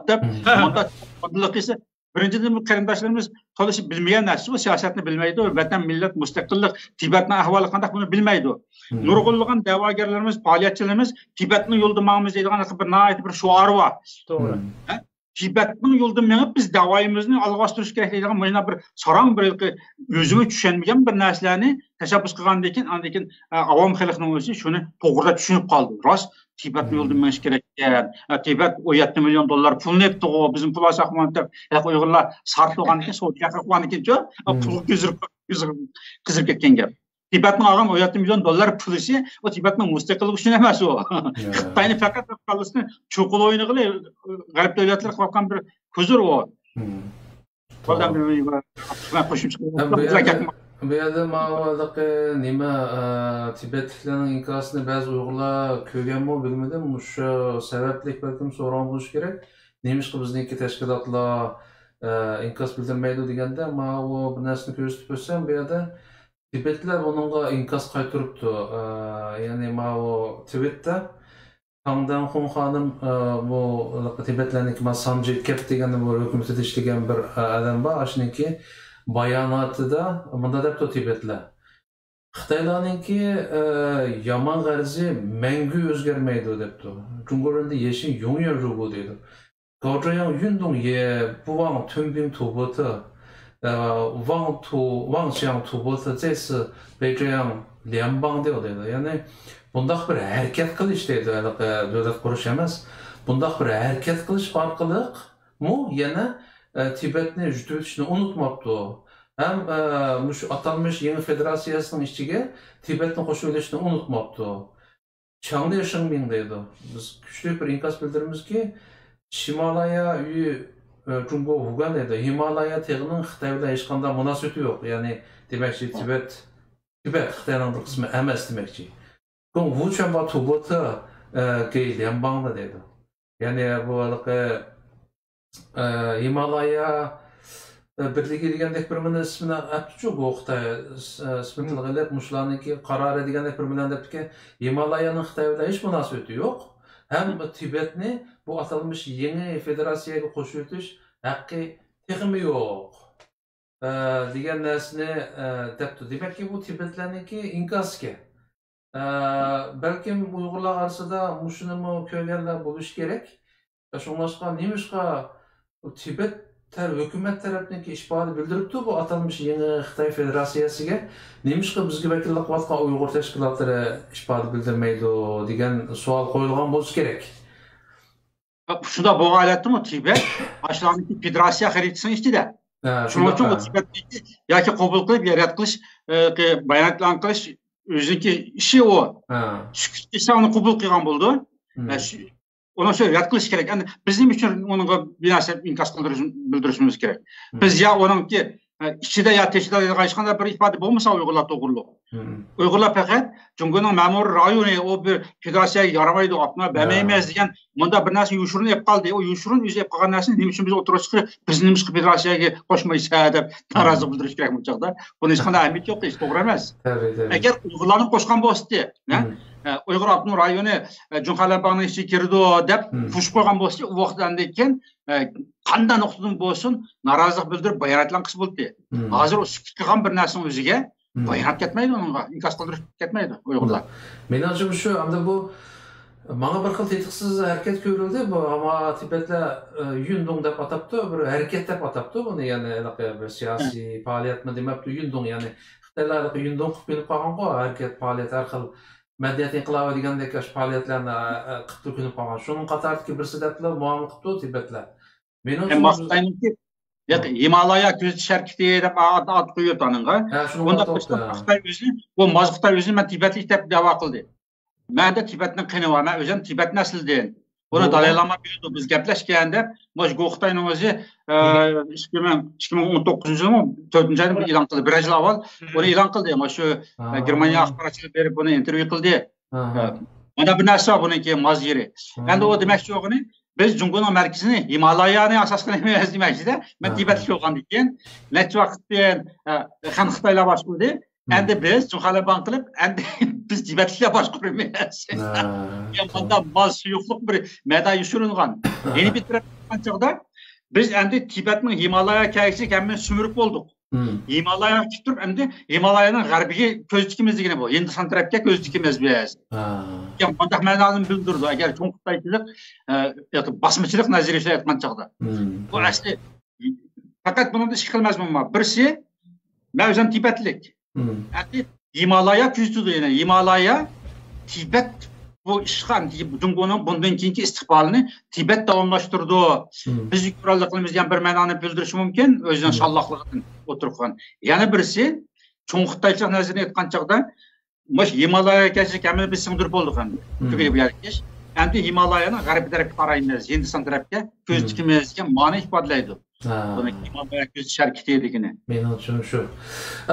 dep onda çaplandırlık ise birinchidan bu qarindoshlarimiz to'liq bilmagan narsa bu siyosatni bilmaydi, vatan millat mustaqillik Tibetning ahvoli qanday buni bilmaydi. Nurg'unlagan da'vogarlarimiz, faoliyatchilarimiz Tibetning yo'lida mangimiz deydigan bir nayt bir shuari bor. To'g'ri. Tibetning yo'lida mengib biz da'voyimizni olg'a surish kerak deydigan mana bir sarang bir o'zimi tushunmagan bir narsalarni tashabbus qilgandan keyin andan keyin avom xalqning o'zi shuni to'g'ri tushunib qoldi. Rost Tibetning yo'lida menish kerak ekan. Tibet o $7 milyon pul nepti o bizim pul asaqman deb Uyg'urlar sarflagan ekan, Saudiya qilgan ekan-ku, pul qizirib ketgan gap. Tibetning olgan o $7 milyon pulisi o Tibetning mustaqilligi uchun emas o. Xitoyning faqat qal'asini cho'qil o'yini qilib g'arb davlatlar qilgan bir ko'zir o. Qo'ldan bir qo'shimcha bu yerda ma'lumotlarga nima Tibetliklarning inkosini ba'zi Uyg'urlar ko'rganmi bilmadim. O'sha sababli balkim so'roq bo'lish kerak. Nemishqa bizniki tashkilotlar inkos bildirmaydi deganda, men bu narsani ko'rsatib o'tsam, bu yerda Tibetliklar bunga inkos qaytiribdi. Ya'ni men bu Tibetda Tangdan Xun xonim bu Tibetlarniki Sanjay Kep degan bu hukumatda ishlagan bir odam bor. Shuninki bayonotida bunda debdi Tibetlar. Xitoylarninki yomon g'arzi mangu o'zgarmaydi debdi. Jungurunda yeshin yongyo rubu dedi. Gozhayang yundong ye buwang tunbing tuboti wang xiang tuboti zesi Beijing lianbang dedi. Yani bundaq bir harakat qilish dedi. Davlat qurish emas. Bundaq bir harakat qilish orqali mu yana Tibetni yutib o'tishni unutmabdi. Hem şu atanmış yeni federasyasının içine Tibet'in qo'shib olishni unutmabdi. Changde Shengming deydi. Biz güçlü bir inkaz bildirimiz ki Himalaya Cumhur Wugan deydi. Himalaya teğinin Xitay bilan hech qanday munosabati yo'q. Ya'ni demakchi Tibet Xitayning bir qismi emas demakchi. Gong Wu Chuanba Tuboti gey Lianbangda deydi. Ya'ni bu Himalaya birligi degandek bir meni ismini aytdi-ku bu Xitoy ismini qilib mushlarniki qarori degandek bir bilan debdiki Himalayaning Xitoy bilan hech munosabati yo'q. Ham Tibetni bu atalmış yeni federatsiyaga qo'shib o'tish haqqi texmi yo'q. Degan narsani debdi. Demakki bu Tibetlarniki inkasga. Balkim Uyg'urlar orasida mushuni ko'rganlar bo'lish kerak. Shunlashqa nemishqa Tibet hükümet tarafındaki işbahı bildiripti bu atanmış yeni Xitay Federasyasiga nemishqa bizga vakillik qilayotgan Uyg'ur tashkilotlari ishbahı bildirmaydi degan savol qo'yilgan bo'lishi kerak. Şunda bo'g'aylatdimi Tibet ashlarniki federatsiya xaritasini ichida. Shuning uchun o Tibetniki yoki qabul qilib rad qilish, bayonotlar qilish o'ziniki ishi o. Esa uni qabul qilgan bo'ldi. Ona şöyle rad qilish kerak. Yani bizim için onun bir narsa inkaz bildirishimiz kerak. Biz ya onunki ichida ya teshida hech qanday bir ifoda bo'lmasa Uyg'urlar to'g'riliq. Uyg'urlar faqat Jungoning ma'mur rayoni o bir federatsiyaga yaramaydi, atma bermaymiz degan bunda bir narsa yushurun ep qoldi. O yushurun o'zi ep qolgan narsani nima uchun biz o'tirib chiqib biz nima uchun federatsiyaga qo'shmaysa deb norozilik bildirish kerak bu chaqda. Buni hech qanday ahamiyat yo'q, hech to'g'ri emas. Agar Uyg'urlarni qo'shgan bo'lsa, Uyghur Abnur rayoni Junxalabangning ichiga kirdi deb fushib qo'ygan bo'lsa, u vaqtdan keyin qanday nuqtadan bo'lsin norozilik bildirib bayonotlar qilib bo'ldi. Hozir o sukut qilgan bir narsaning o'ziga bayonot ketmaydi, unga inkos qildirish ketmaydi Uyg'urlar. Menimcha shu hamda bu mana bir xil tetiksiz harakat ko'rildi bu ama Tibetlar Yundong deb atabdi, bir harakat deb atabdi buni, ya'ni bir siyosiy faoliyatmi demabdi Yundong, ya'ni Xitoylar Yundong qilib kelib qolgan-ku harakat faoliyat har xil medeniyet inqilabı degandek faoliyatlarni qilib kelib qolgan. Shuning qatoridagi bir sabablar muammo qilibdi Tibetlar. Maqtaymanki Himalaya ko'zitish harakati deb ad qo'yib tanınga. Bunda Xitoy o'zi bu Xitoy o'zi men Tibetlik deb da'vo qildi. Menda Tibetning qini var, men o'zim Tibet nasldan. Buni dalaylama bildi, biz gaplashganda, mo'sh Xitoyning o'zi 2019-yilmi 4-oyda e'lon qildi. Bir yil avval buni e'lon qildi. Shu Germaniya axborotchilar berib buni intervyu qildi. Mana bir narsa buniki moz yeri. Endi o demakchi o'g'ini biz Jungoning markazini Himalayani asos qilmaymiz demakchi-da. Men Tibetlik bo'lgandan keyin necha vaqtdan ham Xitoylar boshqurdi. Endi biz Junxalabang qilib, endi biz Tibetliklar boshqurmaymiz. Bunda moz suyuqlik bir maydon yushirilgan. Yeni bitirib qanchaqda biz endi Tibetning Himalaya kayisi kammen sümürüp olduk. Himalaya tutup endi Himalayaning g'arbiga ko'z tikimiz degani bu. Hindiston tarafga ko'z tikimiz biz. Yani bunday ma'noni bildirdi. Agar cho'ng Xitoychilik yoki bosmachilik nazariyasi aytgan chaqda. Bu asli faqat buni ish qilmasman. Birisi men o'zim Tibetlik. Endi Himalaya kuzatdi, ya'ni Himalaya Tibet bu işğal Jungoning bundan keyingi istiqbolini Tibet davomlashtirdi. Biz yuqorilikimiz ham bir ma'noni bildirishi mumkin, o'zining sallaqligidan o'tirib qolgan. Yana birisi cho'ng Xitoychilik nazarini aytgan chaqda, mo'sh Himalaya kechib kamini biz singdirib bo'ldik endi. Tugayib yarkish. Endi Himalayaning g'arbiy tarafga qaraymiz, Hindiston tarafga ko'z tikimizga ma'no ifodalaydi. Buni Himalaya ko'z harakati degani. Men uchun shu.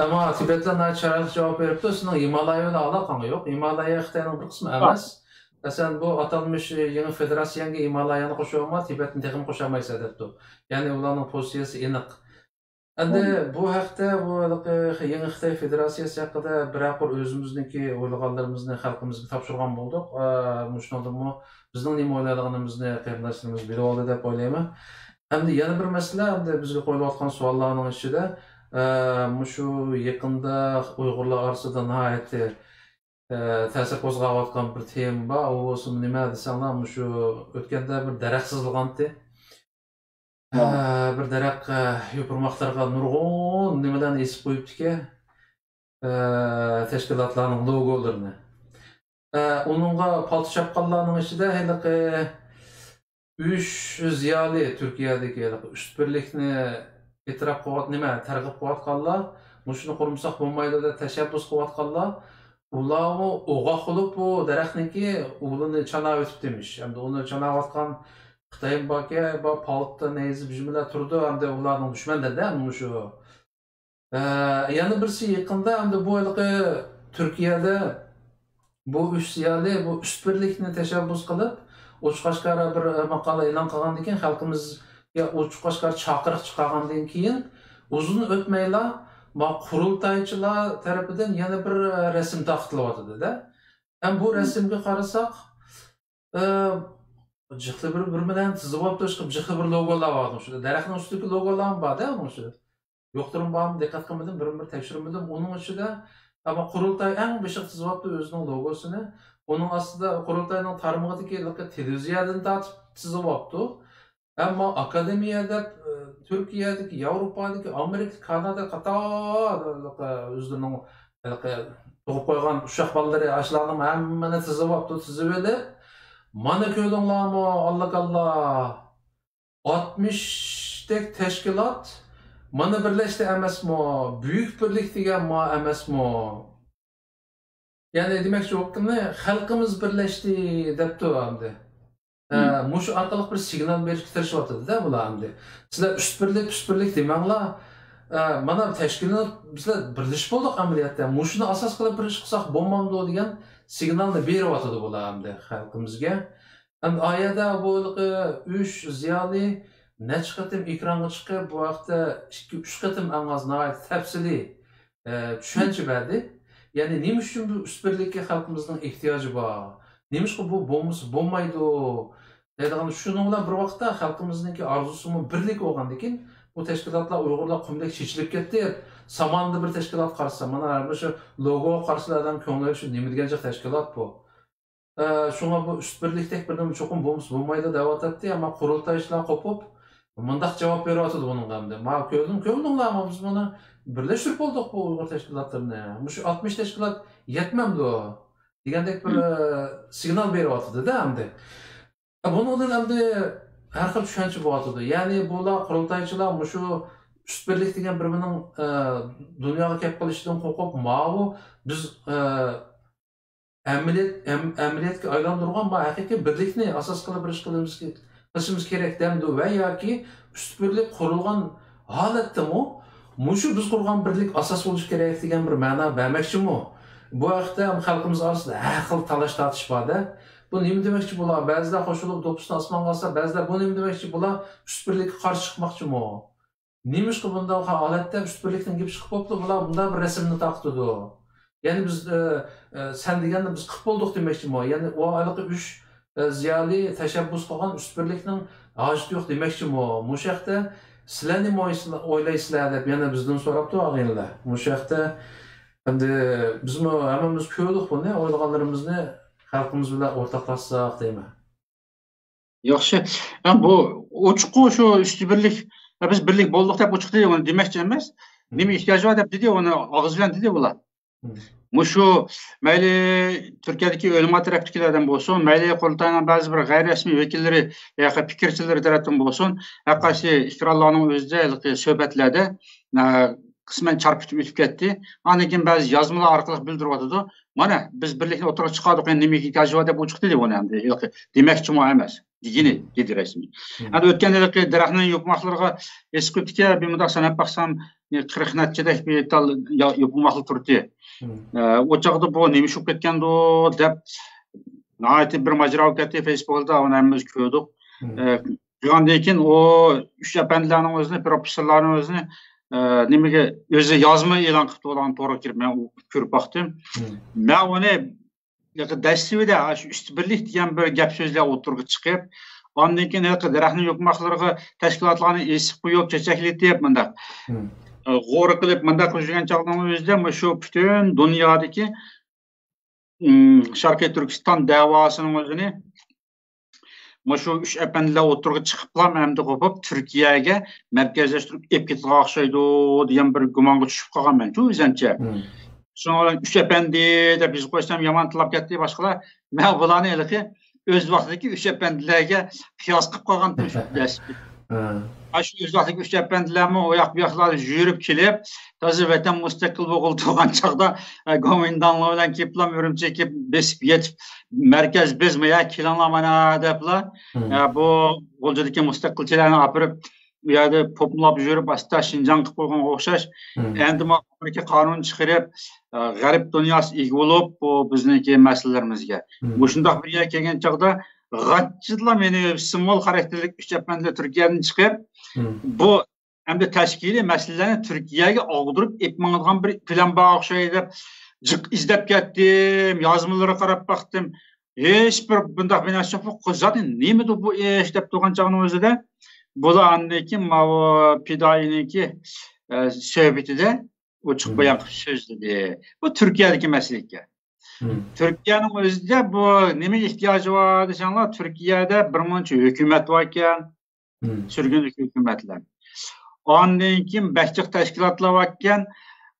Ammo Tibetlar nacharlik javob beribdi, sizning Himalaya bilan aloqang yo'q. Himalaya Xitoyning bir qismi emas. Sen bu atalmış yeni federasyonga Himalayani qo'shib olma, Tibetni texim qo'shamaysan debdi. Ya'ni ularning pozitsiyasi aniq. Endi bu haqda bu yeni Xitoy federatsiyasi haqida bir o'zimizniki o'ylaganlarimizni xalqimizga topshirgan bo'ldik. Shuningdek, bizning nima o'ylayotganimizni qarindoshlarimiz bilib oldi deb o'ylayman. Endi yana bir masala, endi bizga qo'yilayotgan savollarning ichida shu yaqinda Uyg'urlar orasida nihoyatda ta'sir qo'zg'ayotgan bir tema bor. U o'sim nima desanglar, shu o'tganda bir daraxtsizlig'andi. Bir daraxt yopirmoqlarga nurg'un nimadan esib qo'yibdiki, tashkilotlarning logolarini. Uningga palto chapqanlarning ichida haliqi 3 ziyali Türkiye'deki üst birlikni etiraf kıvat nime tergib kıvat kalla, muşunu kurumsak bulmaydı da teşebbüs kıvat kalla, ulamı oğa kılıp bu derekniki uğlunu çana ötüp demiş. Hem de onu çana vatkan Xitayın bakı, palıkta neyzi bizimle turdu, hem de ularının düşmenden de hem muşu. Yani birisi yakında hem de bu ılgı Türkiye'de bu üç ziyali, bu üst birlikni teşebbüs kılıp Uçqaşqara bir makala e'lon qilgandan xalqimizga Uçqaşqar chaqiriq chiqargandan keyin uzun o'tmayla qurultaychilar tarafidan yana bir rasm taqiqlayotdi-da. Ham bu rasmga qarasak, jiqli bir bilan tizib olib chiqib jiqli bir logolar bor. Shu daraxtning ustidagi logolar bor-da, shu. Yo'qtirim bormi, diqqat qilmadim, bir tekshirmadim. Uning ichida ama qurultay eng beshiq tizib olibdi o'zining logosini. Onun aslında Kurultay'ın tarmağıdaki televizyondan tartib çizib olibdi. Ama akademiyada Türkiye'deki, Avrupa'daki, Amerika, Kanada, Katar özlerinin doğup koygan uşaq balaları aşılarının hemmini çizib olibdi, çizib edi. Mana ko'rdinglarmi, Allah 60 tek teşkilat mana birleşti emasmi, büyük birlik degan ma emasmi? Yani demek ki halkımız birleşti depti hamdi. Muşu arkalık bir signal verip tirişiyordu da bular hamdi. Sizler üst birlik demanglar. Mana teşkilat bizler birleşip olduk ameliyatta. Muşunu asas kılıp birleşip kılsak bombamdı degan signalni beriyotdi bular hamdi halkımızga. Hem ayada bu 3 ziyali neç qatim ekranga chiqib bu vaqtda 2-3 qatim angazna tafsili tushuncha berdi. Yani neymiş için bu üst birlikке halkımızın ihtiyacı var? Neymiş ki bu bombaydı o? Yani şununla bir vaqtda halkımızdaki arzusu mu birlik olgan dekin bu teşkilatlar Uygurlar kumdek çeçilip ketdi. Samanlı bir teşkilat karşısa, mana şu logo karşılardan köngüle şu nemi degence teşkilat bu. Şuna bu üst birliktek birden çokum bombaydı davet etti ama kurultayçılar kopup mındaq cevap veriyordu bunun hamda. Ma kördüm ama biz bunu birleştirip olduk bu Uygur teşkilatlarını. Şu 60 teşkilat yetmemdi o. Degandek bir signal veriyordu da hamda. Bunun hamda her xil tushuncha bo'lyotdi. Ya'ni bular qurultaychilar şu üst birlik degan bir-birining dunyoga kelib qolishidan qo'rqib, ma'vu biz amaliyotga aylantirgan bu haqiqiy birlikni asos qilib bir ish qilishimiz kerak demdi va yoki üst birlik qurilgan holatdami mushu biz qurgan birlik asos bo'lishi kerak degan bir ma'no bermoqchimi? Bu vaqtda xalqimiz orasida har xil talash tortish borda. Bu nima demoqchi bular? Ba'zilar qo'shilib do'ppisni osmonga olsa, ba'zilar bu nima demoqchi bular? Üst birlikka qarshi chiqmoqchimi? Nimish ki bunda holatda üst birlikdan kelib chiqib qolibdi, bular bunda bir rasmni taqtidi. Ya'ni biz sen deganda biz qilib bo'ldik demoqchimi? Ya'ni o haliqi 3 ziyoli tashabbus qilgan üst birlikning hojati yo'q demoqchimi? Mush yoqda sizlar nima o'ylaysizlar deb yana bizdan so'rabdi og'aynilar. Mush yoqda endi bizmi hammamiz ko'rdik buni, o'ylaganlarimizni xalqimiz bilan o'rtoqlashsak deyman. Yaxshi. Bu ochiqu shu üst birlik biz birlik bo'ldik deb ochiq dedi, uni demoqchi emas. Nima ehtiyoji bor deb dedi, uni og'iz bilan dedi bular. Şu mayli Türkiye'deki o'lma tarafdagilardan bo'lsin, mayli qurultayning ba'zi bir g'ayriresmiy vakillari yoki fikrchilari tarafdan bo'lsin, haqiqiy iqrorlarning o'zida suhbatlarda qisman charpitib o'tib ketdi. Ana keyin ba'zi yozmalar orqali bildiryotdi. Mana biz birlikni o'tirib chiqardik, endi nimaga ehtiyoji bor deb ochiq dedi buni endi. Yo'q, demoqchimi emas. Degini dedi rasmiy. Endi o'tgandagi daraxtning yopmoqlariga eskutga bir mudaq sanab baqsam 40 natchadek bir tal yopmoqlar turdi. O chaqda bu nima shub ketgandi deb nihoyat bir majro ketdi Facebookda, uni hammiz ko'rdik. Shundan keyin o 3 apandilarning o'zini, professorlarning o'zini nimaga o'zi yozma e'lon qilib bo'lgan to'g'ri kirib men ko'rib baqdim. Men uni dastivida shu üst birlik degan bir gap so'zlar o'tirib chiqib, ondan keyin daraxtning yo'qmoqlariga tashkilotlarni esib qo'yib, chechaklatib menda. G'o'ra qilib menda qo'shgan chog'ning o'zida shu butun dunyodagi Sharqiy Turkiston davosining o'zini shu 3 apandilar o'tirib chiqiblar, hamda qo'pib Turkiyaga markazlashtirib olib ketgan o'xshaydi degan bir gumonga tushib qolganman shu o'zancha. Sonra 3 apandi deb biz qo'ysam yomon tilab ketdi boshqalar. Men bularni öz vaqtidagi üç efendilerge kıyas qilib qo'ygan Aşı öz vaqtidagi üç efendilermi oyak bu yoqlarda yürüp kelib, toza vatan mustaqil bo'lib turgan chaqda gomindanlar bilan keplam Ürümçi kep besip yetib merkez bizmi ya kilanlamana depla bu G'o'ljadagi mustaqilchilarni apirib bu yerda populab yurib asta Şinjan qilib qo'ygan o'xshash. Endi Amerika qonun chiqarib g'arb dunyosi ega bo'lib bu bizniki masalalarimizga. Bu shundoq bir yer kelgan chaqda g'atchidlar meni simbol xarakterlik üç efendiler Türkiye'den chiqib bu hamda tashkiliy masalalarni Turkiyaga og'dirib etmang'an bir plan bor o'xshaydi deb jiq izlab ketdim, yozmalarga qarab baqdim. Hech bir bunday binashaf qo'zadi nimada bu ish deb turgan chog'ning o'zida bularniki Pidoyiniki suhbatida o chiqib bayon qilib so'zladi. Bu Turkiyadagi masala. Türkiye'nin o'zida bu nima ehtiyoji bor desanglar, Turkiyada bir muncha hukumat bor ekan, sürgünlük hukumatlar. Ondan keyin bakchiq tashkilotlar bor ekan.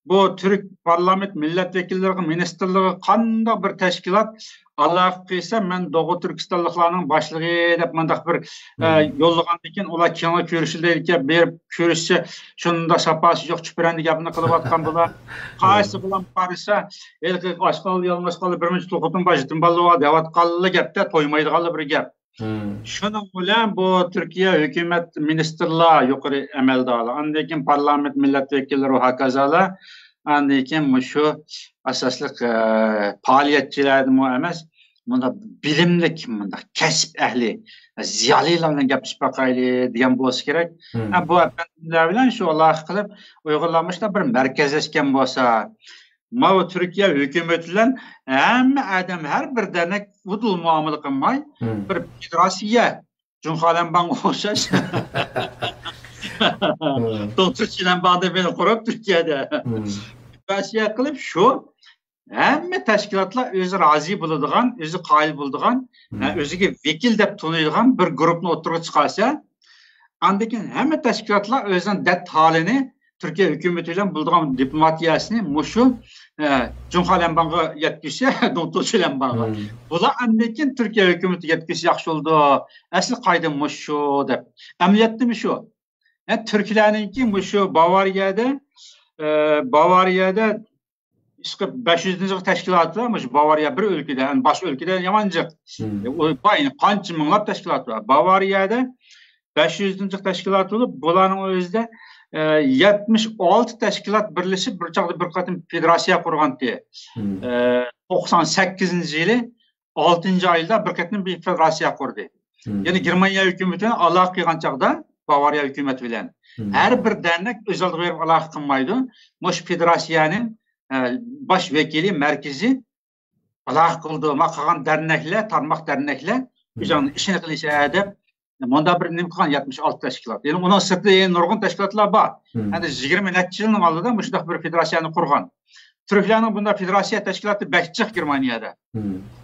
Bu Türk parlament milletvekilleri ministerligi qanday bir tashkilot aloqa qilsa, men Doğu Turkistonliklarning boshlig'i deb mendaq bir yo'llagan ekan, ular kengli ko'rishlarga berib ko'rishsa, shunda sapasi yo'q chuprandi gapini qilib atgan bular. Qaysi bilan qarasa, elki oshqol yolmasqol bir muncha to'qotin bajitim ballo deyotganli gapda to'ymaydiganli bir gap. Şunun bilan bu Türkiye hükümet ministerler yukarı amaldorlar, andan keyin parlament milletvekilleri va hokazolar, andan keyin şu asosliq faoliyatchilarmi emas, bunda bilimlik, bunda kasb ahli, ziyolilar bilan gaplashib baqayli degan bo'lsa kerak. Bu efendiler bilan shu aloqa qilib uyg'urlanmışlar bir markazlashgan bo'lsa, Mava Türkiye hükümetinden hem adam her bir denek vudul muamele kılmay bir federasiye Cumhuriyet Bank oluşaş. Doktorçilen bağda beni kurup Türkiye'de federasiye kılıp şu hem teşkilatlar özü razı bulduğun, özü kail bulduğun, özü ki vekil dep tanıyduğun bir grupunu oturup çıkarsa, andakin hem teşkilatlar özün det halini Türkiye hükümetiyle bulduğun diplomatiyasını muşu Cumhuriyet Bankı yetkisi, Doktorçilen Bankı. Bula andakin Türkiye hükümeti yetkisi yaxşı oldu. Asıl kaydım muşu dep. Emniyetli mi şu? Türklerninki muşu Bavariyada 500. teşkilatı var. Bavariya bir ülkede, yani başka ülkede yamancık. Bayını kaç minglap teşkilatı var. Bavariyada 500. teşkilatı olup bulanın özde 76 teşkilat birleşip bir çağda bir katım federasiya kurgan diye. 98. yılı 6. ayda bir katım bir federasiya kurdu. Yani Germanya hükümetine aloqa qilgan çağda Bavariya hükümeti bilen. Her bir dernek özel verip aloqa qilmaydi. Muş federasiyanın baş vekili merkezi aloqa qildi. Maqagan dernekler, tarmaq dernekler bizning işini qilishadi deb Monda bir nim qilgan 76 teşkilat. Yani onun sırtında en nurgun teşkilatlar var. Yani 20 neçə yılın aldıdan bu şundaq bir federasiyanı kurgan. Türklerinin bunda federasiya teşkilatı bekçik Germaniyada.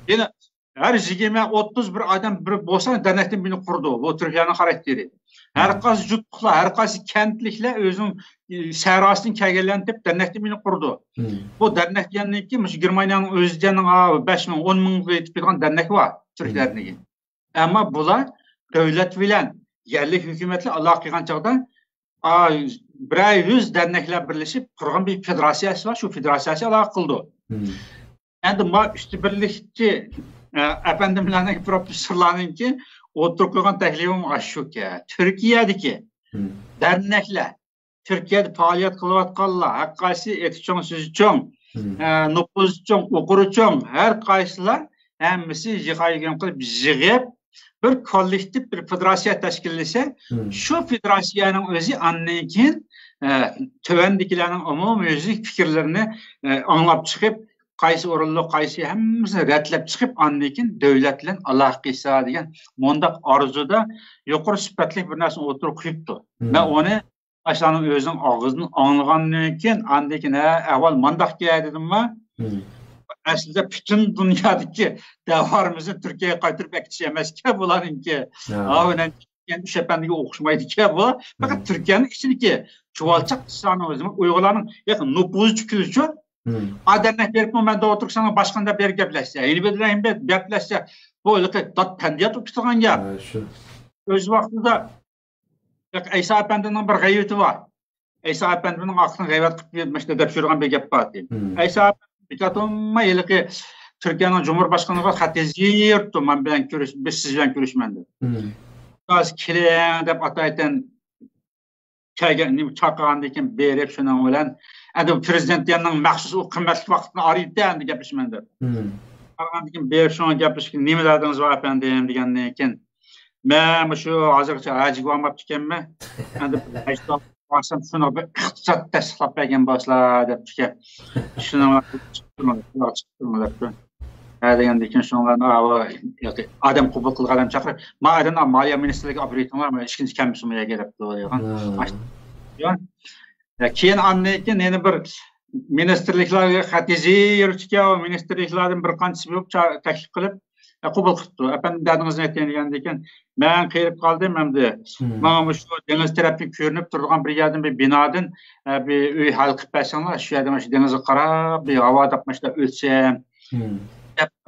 Yani her 20-30 bir adam bir bolsa dernekten birini kurdu. Bu Türklerinin karakteri. Her qaysı jutluqlar, her qaysı kentlikler özün sərasını kəgəlləndib dernekten birini kurdu. Bu dernekten ki Germaniyanın özünün 5 min, 10 min yetib bir dernek var Türklerinin. Ama bunlar devlet bilen yerli hükümetle aloqa qilgan çağda bir 100 dernekler birleşip kurgan bir federasiyası var. Şu federasiyası aloqa qildi. Endi ma üstü birlikçi efendimlerinin profesörlerinki oturup koygan teklifim aşşu ki Türkiye'deki dernekler Türkiye'de faaliyet kılıvatkallar hakkası etiçon sözüçon nüfuzçon okuruçon her kayısılar hemmisi yıkayıgen kılıp yığıp bir kollektif bir federasiya teşkillese şu federasiyanın özü anlayken tövendikilerin umum özü fikirlerini anlap çıkıp qaysi orunlu qaysi hemmisini retlep çıkıp anlayken devletle aloqa qilsa degan mondaq arzuda yuqori sifatli bir narsani o'tirib qo'yibdi. Men onu aşağının özünün ağzını anlagandan keyin andakin avval mandaq dedim va aslında bütün dünyadaki davarımızı Türkiye'ye qaytırıp ekçiyemez ki bularınki. Ağabeyden yani şependiği okuşmaydı ki bu. Fakat Türkiye'nin içindeki çuvalçak sanı özümü Uygurların yakın nüfuzu çıkıyorcu. Adernek verip ben de oturup sana başkanda bir gepleşse. Yeni bir gepleşse Bu öyle dat pendiyat tutulan gap. Öz vaxtında İsa Efendi'nin bir gaybeti var. İsa Efendi'nin aklını gaybat qilib bermişdi deb жүрген bir gap var deydi. İsa Efendi bitatma ki Türkiye'nin Cumhurbaşkanı'na xat yazıyırdı. Men bilen biz siz bilen görüşmende. Az kilen deb ataydan kelgen çaqağandakin berip şunun bilen adam prezidentinin maxsus o qimmatli vaqtini araydı endi gapishmende. Çaqağandakin berip şunun gapishki nimelardınız var efendim degandan keyin men şu hozircha ajib olmabdi ekanman. Endi aytdim Aslında şunu bir iqtisod tasdiqlab bergan boshlar deb chiqib shuni chiqtirmalar. Degandan keyin shunlarni adam qabul qilgan odam chaqirib, "Ma'adan Moliya ministrligiga olib bertinglar, men hech kimni kamsumaya kelibdi" degan. Keyin andan keyin yana bir ministrliklarga xat yozib, ministrliklardan bir qanchasi yo'q taklif qilib qabul qilibdi. Efendim dadingizni aytgan degandan men qiyilib qoldim endi. Mana shu dengiz tarafdan ko'rinib turgan bir yerdan bir binodan bir uy hal qilib bersanglar, shu yerdan shu dengizga qarab, bir havo topmashda o'lsam.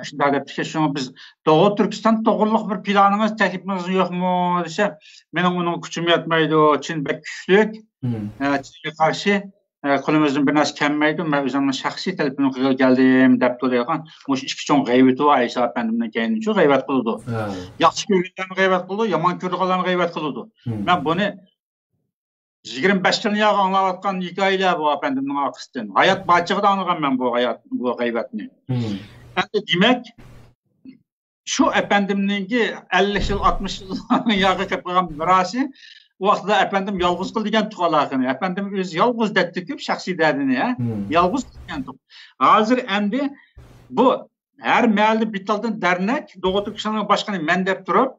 Shunda deb shuni biz Doğu Türkiston to'g'riliq bir planingiz, taklifiniz yo'qmi desa, mening uning kuchim yetmaydi, Çin bek kuchlik. Çinga qarshi qo'limizdan bir narsa kelmaydi. Men o'zimning shaxsiy talabim qilib keldim deb turgan. Mush ikki cho'ng g'aybati va İsa Efendimdan keyin shu g'aybat qildi. Yaxshi ko'rganlarni g'aybat qildi, yomon ko'rganlarni g'aybat qildi. Men buni 25 yil yağı anlayotgan hikoyalar bu Efendimning orqasidan. Hayot barchada anlagan men bu g'aybatni. Endi demak şu Efendimninki 50 yıl 60 yıl yağı qilgan mirasi vaqtida Efendim yolg'iz qil degan tuqalaqini. Efendim o'zi yolg'iz debdi ko'p shaxsiy dardini, yolg'iz degan tuq. Hozir endi bu her mahalda bitaldan dernek Doğu Türkistan'ın başkanı men deb turib,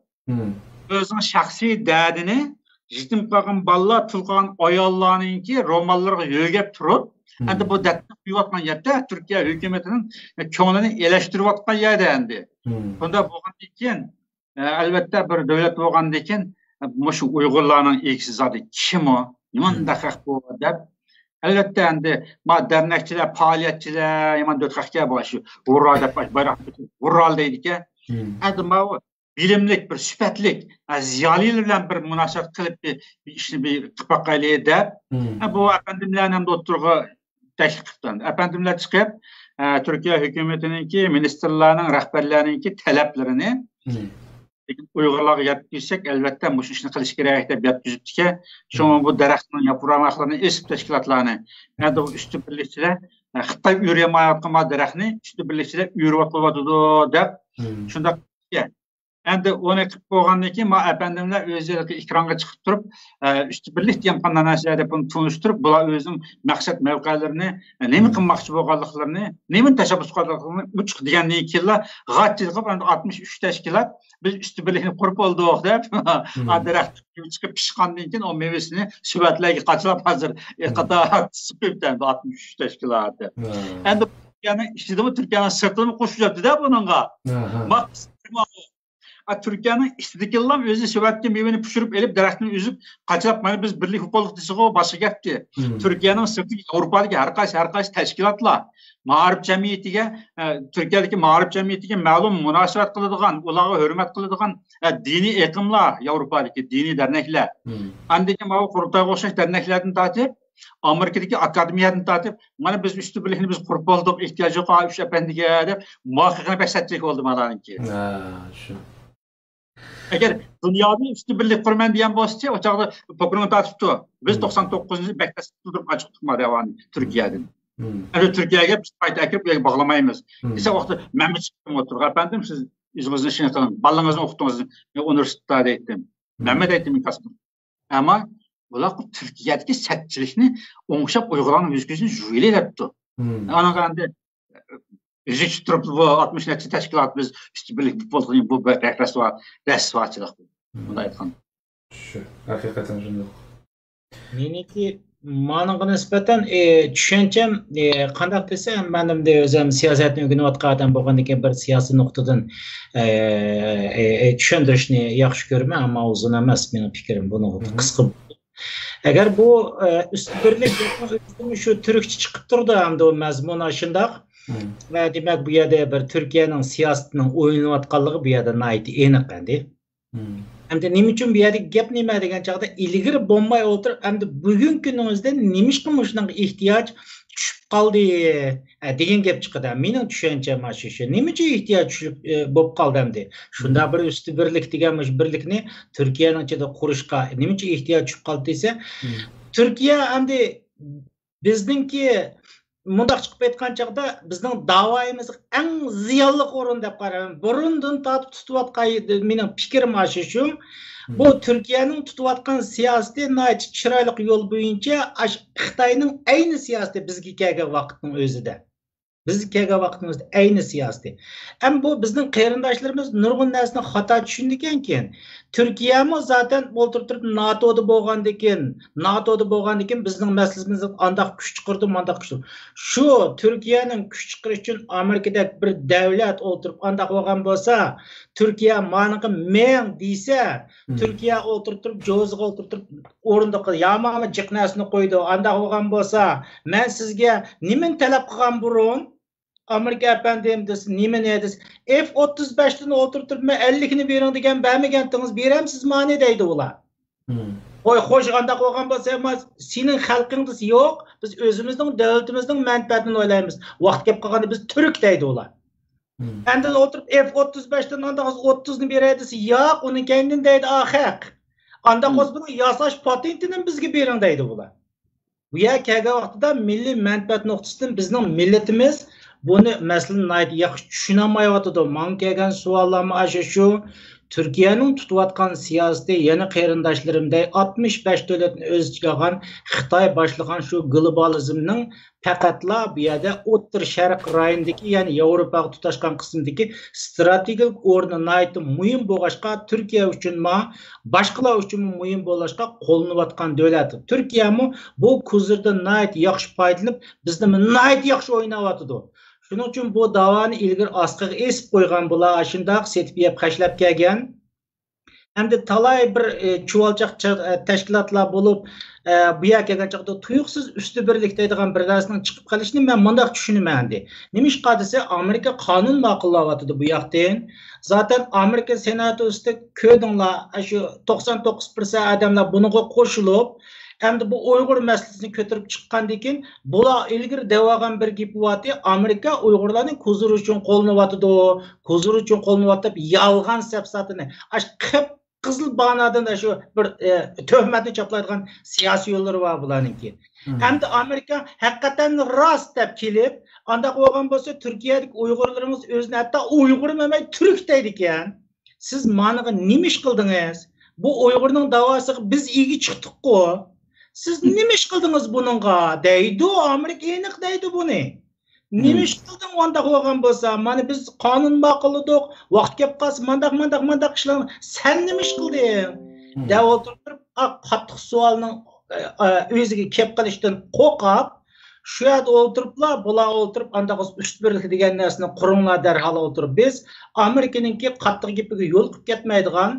o'zining shaxsiy dardini yetim qolgan bolalar, tul qolgan ayollarninki romanlarga yo'gab turib, endi bu dardni quyotgan yerda Türkiye hukumatining ko'nglini elashtirayotgan yerda endi. Bunda bo'lgandan keyin albatta bir davlat bo'lgandan keyin şu Uygurlarning eksizadı kim o? Nimanda haq bu deb. Albatta endi dernekçiler, faaliyetçiler, yaman dötkakka başı, vurra deb bayrak vurral deydi-ki. Endi bu bilimlik bir süpetlik, ziyaliler bilan bir munosabat qilib bir ishni bir qilib deb. Bu efendimlarning ham o'tirg'i taklif qildi. Efendimlar chiqib Türkiye hukumatininki, ministerlarning, rahbarlarininki talablarini Uygurlarga yetkizsek elbette bu işni qilish kerak deb yetkizibdi-ki, şunu bu daraxtning yaproqlarini esib tashkilotlarni, endi üstü birlikçiler Xitoy o'rayotgan daraxtni üstü birlikçiler o'rib qo'yadi deb shunda endi onu qilib bo'lgandan keyin efendimlar o'zlari ekranga chiqib turib, üstü birlik degan qanday narsa deb uni tunishtirib, bular o'zining maqsad mavqelarini, nima qilmoqchi bo'lganliklarini, nima tashabbus qilganliklarini uch degandan keyin g'at qilib 63 tashkilot biz üstü birlikni qurib oldik deb, daraxt chiqib pishgandan keyin o mevasini subatlarga qachlab hozir qator chiqibdi 63 tashkilot. Endi yani ishidimi Turkiyaning sirtini qo'shyapti-da buningga. Türkiye'nin istedikiler özü süvatli meyveni pişirip elip daraxtını üzüp kaçırıp mana biz birlik hukukluk disigo başı getdi. Türkiye'nin sırtı Avrupa'daki herkes teşkilatla mağarip cemiyetiga, Türkiye'deki mağarip cemiyetiga ma'lum munosabat qiladigan, ularga hurmat qiladigan dini eqimlar, Avrupa'daki dini dernekler. Andaki ma'lum qurultayga o'xshash derneklerden tatip, Amerika'daki akademiyadan tatip, mana biz üstü birlikni biz qurib oldik, ehtiyoj yo'q Ayush Efendiga deb muhakkakini besatlik oldu malarınki. Şu. Eğer dünyada üstü birlik kurman diyen boşça o çağda pokrunu tartıştı. Biz 99'u bekleşip tutup açıktık mı devamlı Türkiye'den. Yani Türkiye'ye biz payda ekip bağlamayımız. İse vakti Mehmet çıktım oturup. Efendim siz yüzünüzün işini tanım. Balınızın okuduğunuzun üniversitede ettim. Mehmet ettim inkasım. Ama bunlar Türkiye'deki setçilikini oңşap uygulanan yüzgüsünü jüyle yaptı. Ona kadar Yüzük tutup bu 60 neçə təşkilat biz üstü birlik futbolun bu rəsvaçılıq. Bunu aytqan. Şu, hakikaten şunday. Meniki manga nisbatan tushuncham qanday desam, menimda o'zim siyosatni o'rganayotgan odam bo'lgandan keyin bir siyosiy nuqtadan tushuntirishni yaxshi ko'raman, ammo uzun emas mening fikrim buni qisqa. Agar bu üstü birlik shu turkcha chiqib turdi, hamda o mazmun shundoq Demek bu yerde bir Türkiye'nin siyasetinin oynayotganligi bu yerde aniq endi. Hem nima uchun bu yerda gap nima degan chog'da ilgari bo'lmay o'tirib, hamda bugungi kunimizda nima uchun shunga ehtiyoj tushib qoldi degan gap chiqadi. Mening tushuncham shu. Nima uchun ehtiyoj tushib bo'lib qoldi endi? Shunda bir usti birlik degan birlikni Turkiyaning ichida qurishga nima uchun ehtiyoj tushib qoldi desa, Turkiya endi bizningki mundaq chiqib aytgan chog'da bizning da'voyimiz eng ziyonli o'rin deb qarayman. Burundan tortib tutayotgan mening fikrim shu. Bu Turkiyaning tutayotgan siyosati chiroyli yo'l bo'yicha Xitoyning ayni siyosati bizga kelgan vaqtning o'zida. Bizga kelgan vaqtimizda ayni siyosati. Ham bu bizning qarindoshlarimiz nurg'un narsani xato tushundikan keyin Turkiyami zaten o'ltirib NATOda bo'lgandan keyin bizning masalamizda andaq kuch chiqirdi, mandaq kuch. Shu Turkiyaning kuch chiqarish uchun Amerikadagi bir davlat o'ltirib andaq bo'lgan bo'lsa, Turkiya maniqi men desa, Turkiya o'ltirib jo'ziga o'ltirib o'rindiqqa yamami jiqnasini qo'ydi. Andaq bo'lgan bo'lsa, men sizga nimani talab qilgan burun Amerika efendim desin, nima ne desin, F-35'ten oturtup ben 50'ni verin degen bermegentiniz beremsiz mani deydi ular. Hoş anda koygan bolsa senin halkınız yok, biz özümüzün, devletimizin menfaatini oylaymiz. Vaqt kep kalganda biz Türk deydi ular. Endi oturup F-35'ten anda 30'ni bereydi, yok, onun kendin deydi ahak. Anda koz bunu yasaş patentinin bizge verin deydi ular. Bu ya kelgan vaqtida milliy menfaat nuqtasidan bizning millatimiz bunu mesela yaxshi tushunolmayotdi. Men kelgan savollarım shu. Türkiye'nin tutayotgan siyosati yana qarindoshlarimday 65 davlatni o'z ichiga olgan Xitoy boshlagan shu globalizmning faqatla bu yerda O'rta Sharq rayonidagi, ya'ni Yevropaga tutashgan qismdagi strategik o'rni muhim bo'lg'achqa Turkiya uchun boshqalar uchun muhim bo'lg'achqa qo'llanayotgan davlat. Turkiyami bu kuzirda yaxshi foydalanib, bizni yaxshi o'ynayotdi. Şunun için bu davani ilgir asqıga esip qo'ygan bular shundoq setib yeb qashlab kelgan. Hamda talay bir chuvalchaq tashkilotlar bo'lib, bu yerga kelgan chaqda tuyuqsiz usti birlik deydigan bir narsaning chiqib qolishini men bundoq tushunaman endi. Nimishqa desa Amerika qonun ma'qullayotdi bu yoqdan. Zaten Amerika senatosida ko'rdinglar, shu 99% odamlar bunga qo'shilib hem de bu Uygur meselesini kötürüp çıkkandan keyin bular ilgiri devagan bir gap var. Amerika Uygurlarning huzur uchun qo'llanayotdi, huzur uchun qo'llanayotib yolg'on siyosatini qizil banadan da shu bir tuhmatni chaplaydigan siyosiy yo'llari var bularninki. Hem de Amerika hakikaten rost deb kelib, anda bo'lgan bo'lsa Turkiyadagi Uygurlarimiz o'zini hatto Uygur emas Turk deydi ekan. Siz maniga nima ish qildingiz? Bu Uygurning davosiga biz igi chiqdik-ku. Siz nima ish qildingiz buningga? Deydi Amerika aniq deydi buni. Nima ish qilding onda bo'lgan bo'lsa, mana biz qonun ma'qulladik, vaqt kelib qolsa mandaq ishlar. Sen nima ish qilding? Deb o'tirib, qattiq savolning o'ziga kelib qolishdan qo'rqib, shu yerda o'tiriblar, bular o'tirib, andaq üst birlik degan narsani quringlar darhol o'tirib. Biz Amerikaningki qattiq gapiga yo'l qilib ketmaydigan,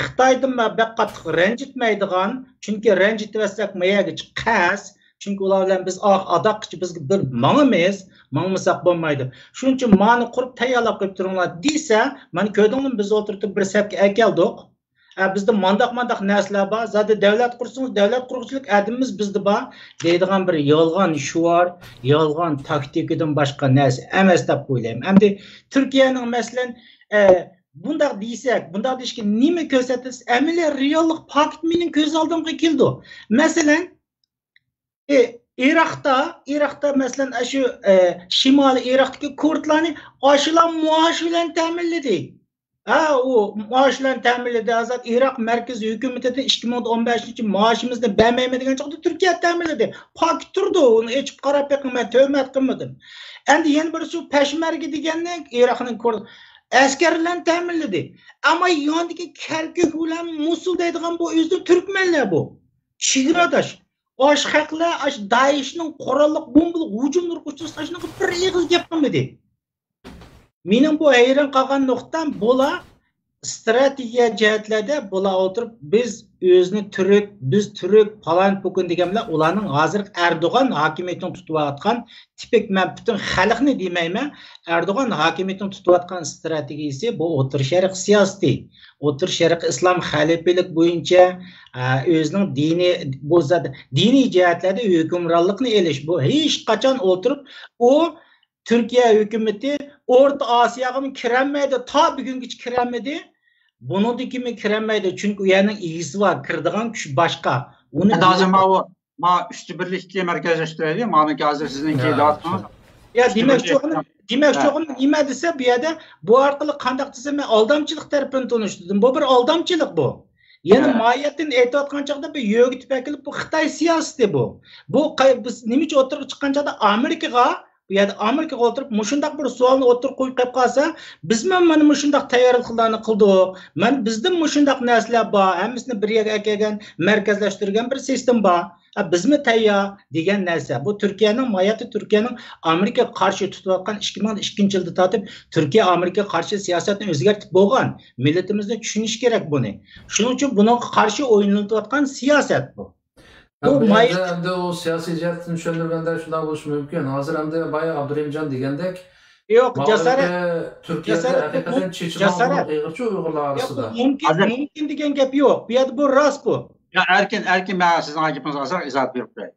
Xitoydan bak qattiq ranjitmaydigan, chunki ranjitvasak mayaga chiqas, chunki ular bilan biz adoqchi bizga bir mangmasak bo'lmaydi. Shuning uchun mani qurib tayyorlab qo'yib turinglar desa, men ko'rdingmi biz o'tirib bir safga akeldik. Bizde mandaq narsalar bor. Zaten devlet kursunuz, devlet kurguchilik adımımız bizde bor. Deydigan bir yolg'on shuar, yolg'on taktikadan boshqa narsa emas deb o'ylayman. Endi Turkiyaning masalan bundaq deysak, bundaq deyishga nima ko'rsatasiz? Amaliy reallik fakt mening ko'z oldimga keldi. Masalan, Iroqda masalan shu shimoliy Iroqdagi kurdlarni oshilan muosh bilan ta'minladi. O maaşlarını təminlədi. Azad İraq mərkəzi hökuməti 2015-ci maaşımızda bəməyimə degan çıxdı. Türkiyə təminlədi. Pak durdu. Onu içib qarab mən tövmət qılmadım. Endi yeni bir şu Peşmerge degandan Iroqning askarlarını təminlədi. Amma yandagi Kerkük bilan Musul deydigan bu özü Türkmenler bu. Chegiradash. Oshqaqlar Daeshning qurolliq bombalı hujumlar qo'shishni bir ig'iz gap qilmadi. Mening bu hayron qolgan nuqtam bular strategiya jihatlarda bular o'tirib biz o'zini Türk, biz Türk falan bugün deganlar ularning hozir Erdo'g'an hokimiyatini tutayotgan tipik men bütün xalqni demayman, Erdo'g'an hokimiyatini tutayotgan strategiyasi bu O'rta Sharq siyosati. O'rta Sharq islom xalifalik bo'yicha o'zining diniy jihatlarda hukmronlikni elish bu hech qachon o'tirib u Türkiye hükümeti Orta Asya'ya mı kirenmeydi, ta bugünkü kirenmedi. Bunu da kimi kirenmeydi çünkü u yerning ilgisi var, kirdigan kuch boshqa. Uni ma üstü birlikte merkezleştirdi. Ma'niki hozir sizniki da'vatimiz. Ya demek çoğun nima desa bu yerda bu orqali qanday desam men aldamchilik tarafini tunishdim. Bu bir aldamchilik bu. Yani mahiyetini aytayotgan chaqda bir yo'g'itib tepekilib bu Xitoy siyosati bu. Bu biz nima uchun o'tirib chiqqan chaqda Amerikaga bu yerda Amerikaga o'tirib mushundaq bir savolni o'tirib qo'yib qolsa, biz mana mushundaq tayyorliklarni qildik. Men bizda mushundaq narsalar bor, hammasini bir yerga kelgan, markazlashtirgan bir sistem bor. Biz mi tayyor degan narsa. Bu Türkiye'nin mayati Türkiye'nin Amerika qarshi tutayotgan 2002 yilda tortib Türkiye Amerika qarshi siyosatini o'zgartib bo'lgan. Millatimizni tushunish kerak buni. Shuning uchun buna qarshi o'ynalayotgan siyosat bu. Hem de o siyasi cihetini tushundirganda shunday bo'lishi mumkin. Hozir ham de bayağı Abdurahimjon degandek yo'q, jasorat Turkiyada haqiqatan chechilgan Uyg'urlar orasida. Mumkin degan gap yo'q. Bu yerda bu rost bu. Ya erkin ben sizin hakiminiz azar izahat berip koyayım.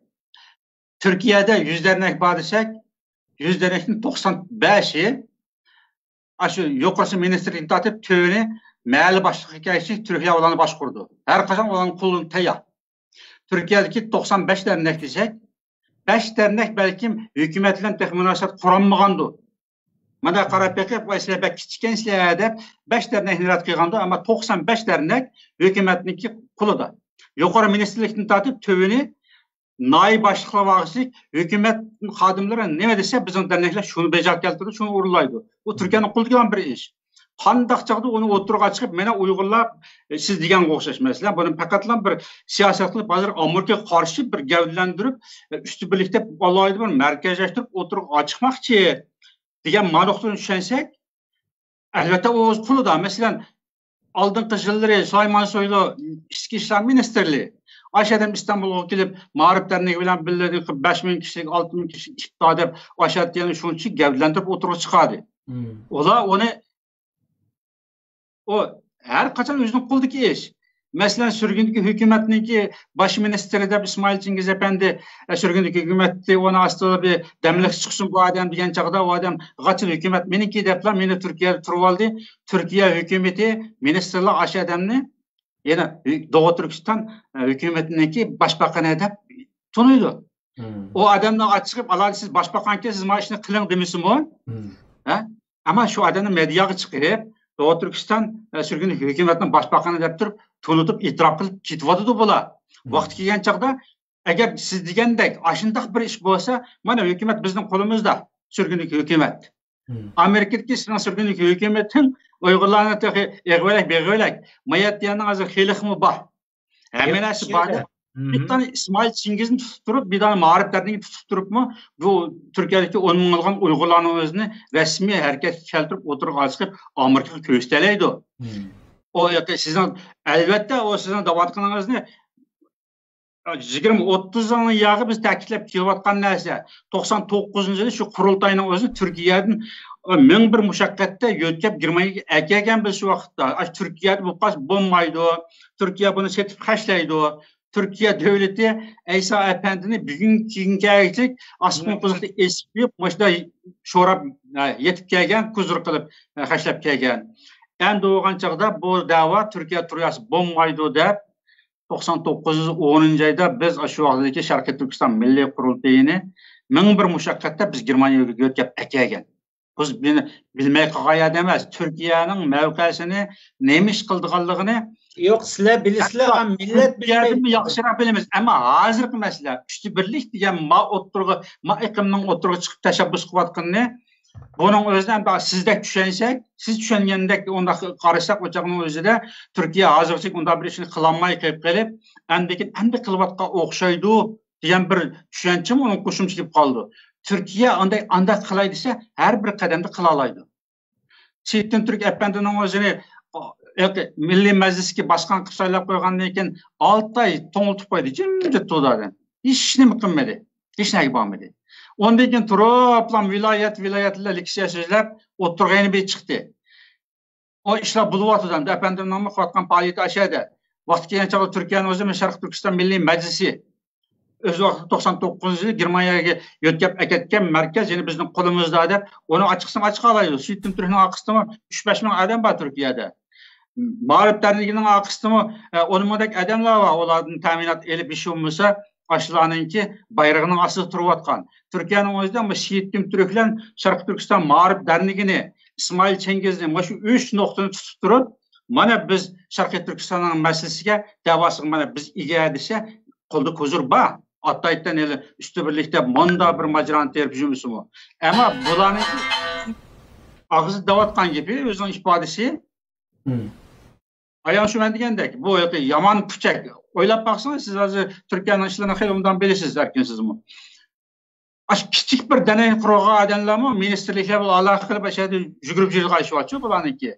Türkiye'de yüzlerine bor desek, yüzlerinin 95'i aşı yukarısı ministerlikni tatip tövünü mahalli başlık hikayesi Türkiye olanı başkurdu. Her kaçan olan kulun teyya. Türkiye'deki 95 dernek desek, 5 dernek belki hükümetle tek münasebet kuranmağandı. Mana qarab bakıp bu esnebe kiçikken silahede 5 dernek nirat kıygandı ama 95 dernek hükümetninki kulu da. Yukarı ministerlikni tatip tövünü naib başlıkla bağışlık hükümet xadimleri ne dese bizim dernekler şunu becak keltirdi, şunu uğurlaydı. Bu Türkiye'nin kulu olan bir iş. Qandaq çağda onu oturuğa çıkıp mene Uygurlar siz degan o'xshash mesela bunun faqatlan bir siyosatli hozir Amerika qarshi bir gavdlantirib üstü birlikte alayda bir merkezleştirib oturuğa chiqmoqchi degan ma'nodan tushunsak albatta o'z qulida. Mesela oldingi yillari Soyman Soylu ichki ishlar ministerliği Aşağıdan İstanbul'a gelip ma'rif derneği bilan birledik 5000 kişilik 6000 kişilik iftihar deb aşağıda yani şunun için gavdlantirib oturuğa chiqadi. Ola onu o her kaçan özünün kuldaki iş. Mesela sürgündeki hükümetindeki baş ministeri de İsmail Cengiz Efendi sürgündeki hükümette ona astığı bir demlik çıksın bu adam diyen çağda o adam kaçın hükümet meniki depler meni Türkiye'de turvaldı. Türkiye hükümeti ministerler aşı adamını yani Doğu Türkistan hükümetindeki başbakan edip tunuydu. O adamla açıkıp Allah siz başbakanken siz maaşını kılın demişsin o. Ama şu adamın medyaya çıkıp Doğu Türkistan sürgünlük hükümetinin başbakanı dep turib tunutup itiraf qilib ketibdi bular. Vaqti kelgan chaqda agar siz degandek ashundaq bir ish bo'lsa, mana hükümet bizning qo'limizda, sürgünlük hükümet. Amerikadagi sürgünlük hükümetin Uyg'urlarni eg'velak beg'velak mayatyanning hozir xilqmi bor. Hammasi bor. Bir tane İsmail Çingiz'in tutup durup bir tane ma'rif derneği tutup durup mu bu Türkiye'deki 10 bin olgan Uygurlarning o'zini resmi hareket keltirip oturup açıp Amerika'ya kösteleydi. O sizin elbette o sizin davatqanınız ne? 20-30 yılın yağı biz ta'kidlab kelayotgan narsa. 99 yılı şu qurultayning o'zi Türkiye'nin ming bir mushaqqatda yo'tkab Germaniyaga akagan biz şu vaqtda. Türkiye'de bu qash bo'lmaydi. Türkiye bunu setib xashlaydi. Türkiye devleti İsa Efendi'ni bugünkü aytib asman qiziqda esib boshda sho'rab yetib kelgan, kuzur qilib xashlab kelgan. Endi o'g'an chaqda bu da'vo Türkiye turiyasi bo'lmaydi deb 99-10 ayda biz shu vaqtdagi Sharqiy Turkiston Milliy Qurultayini ming bir mushaqqatda biz Germaniyaga yo'tkab kelgan. Biz bilmay qolgan emas, Türkiye'nin mavqesini nemish qildiganligini yo'q, sizlar bilasizlar, millat bilmaydi. Yaxshiroq bilamiz, ammo hozirgi masala üstü birlik degan ma iqlimning o'tirg'i chiqib tashabbus qilayotganini bunun o'zidan sizda tushunsak, siz tushungandek unda qarasak o'chaqning o'zida Türkiye hozircha unda bir ishni qilolmay qolib, endi qilayotgan o'xshaydi degan bir tushunchim uni qo'shimcha kelib qoldi. Türkiye anda qilay desa, har bir qadamda qila oladi. Çetin Türk Efendi'nin o'zini Milliy Majlisga boshqan qilib saylab qo'ygandan keyin 6 oy to'ngiltib qo'ydi, jimjit turdi. Hech nima qilmadi, hech narsa bo'lmadi. Ondan keyin turib viloyatlar leksiya so'zlab o'tirgani bir chiqdi. O ishlar bo'lyotdi. Efendim nomli qilayotgan faoliyati aşağıda. Vaqt kelgancha Turkiyaning o'zi Sharq Turkiston Milliy Majlisi o'z vaqtida 99-yil Germaniyaga yo'tkab aketgan markaz, ya'ni bizning qo'limizda deb, uni ochiqsan ochiq oladi. Suytim Turkning aqisimi 3-5 ming odam bor Turkiyada. Ma'rif darligining aqisimi 10 mingdek odamlar bor. Ularning ta'minot elib ish bo'lmasa, ashlarninki bayrog'ining ostida turayotgan. Turkiyaning o'zida Suytim Turklar Sharq Turkiston Ma'rif darligini İsmail Çengiz'ni shu 3 nuqtani tutib turib, mana biz Sharqiy Turkistonning masalasiga davosiga mana biz ega desa, qo'lda ko'zur bor. Attaytdan eli üstü birlikte manda bir majrani terib yuribsizmi? Ama bularning og'zi davatgan gibi o'zining ifodasi. Ayan shu men degandek, bu yomon puchak. O'ylab baqsangiz, siz hozir Turkiyaning ishlarini xeyli undan bilasiz, erkinsizmi? Kichik bir danay quruqqa odamlarmi ministerliklar bilan aloqa qilib ashada yugurib yurg'ayishyapti bularniki.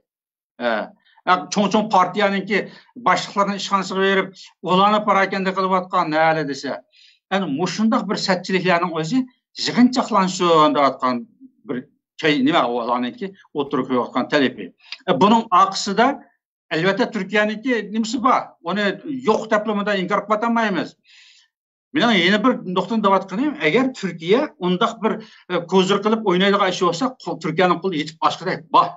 Cho'ng partiyaniki boshliqlarni ishxonasiga berib, ularni parakanda qilayotgan nali desa. Yani mushundaq bir satchiliklarning o'zi yig'inchoqlansin deyotgan bir nima ularniki o'tirib qo'yayotgan talabi. Buning aqsida albatta Turkiyaniki nimasi bor. Uni yo'q deblamada inkor qilib o'tmaymiz. Mening yana bir nuqtani davat qilayim. Agar Turkiya undaq bir ko'zir qilib o'ynaydigan ish bo'lsa, Turkiyaning qo'li yetib boshqaday bor.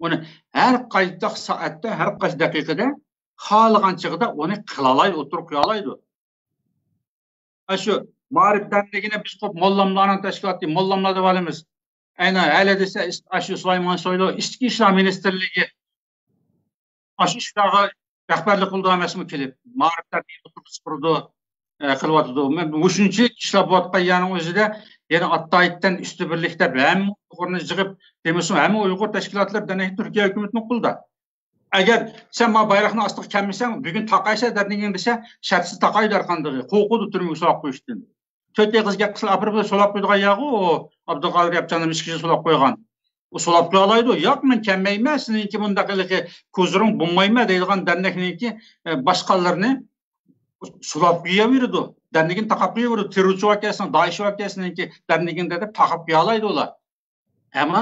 Uni har qaysi soatda, har qaysi daqiqada xohlagan chig'ida uni qilalaydi, o'tirib qo'yalaydi. Shu ma'rifdanligini biz qo'p mollamlarning tashkiloti, mollamlar deb olamiz. Aynan hali desa, shu Sulaymon Soylu ichki ishlar ministrligi shu ishlarga rahbarlik qildi emasmi kelib, ma'rifdanlikni qurdi. Qilyotdi. Men shuncha ishlab o'tganning o'zida yana Attaytdan üstü birlikte ham Uyg'urni yig'ib, demasam hamma Uyg'ur tashkilotlardan Turkiya hukumatining qo'lida. Agar sen ma bayroqni ostiga kelmasang, bugun taqaysa derdingin desa, shartsiz taqay darqandigi, qo'rqudi turmuga solib qo'yishdi. To'rtta qizga qilib apirib solib qo'ygan yo'q, u Abduqodir Yapjanov ishkiga solib qo'ygan. U solib qo'yalaydi. Yo'q, men kelmayman, sizningki bundaqiligi ko'zlaring bo'lmayman deydigan dernekninki boshqalarni sulab qo'yaverdi. Dernegin taqab qo'yaverdi. Terrorchi vakasini, Daesh vakasiniki derneginde de taqab qo'yalaydi ular. Ama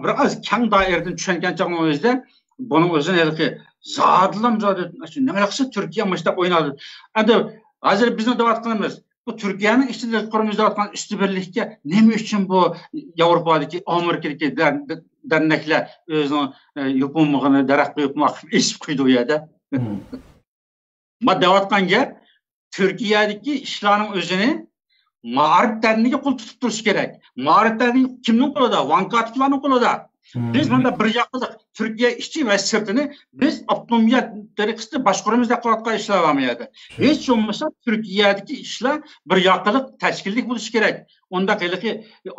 biraz keng daireden tushungan chog'ning o'zida buning o'zini zodlam nima qilsa Turkiya mushtaq o'ynadi. Endi hozir bizni davat qilamiz. Bu Turkiyaning ichida qurimizda o'tgan üstü birlikka nima uchun bu Yevropadagi, Amerikadagi derneklar o'zining yupumligini daraxt qo'yib esib qo'ydi u yerda. Ma davatgan gap Turkiyadagi ishlarning o'zini ma'rif darligiga qo'l tutib turish kerak. Ma'rif darligi kimning qo'lida? Vankatovlarning qo'lida. Biz bunda bir yoqliq Turkiya ichki va sirtini biz avtonomiyat tariqasida boshqarimizda qilayotgan ishlar bo'lmaydi. Hech bo'lmasa Turkiyadagi ishlar bir yoqliq tashkillik bo'lishi kerak. Unda qiliki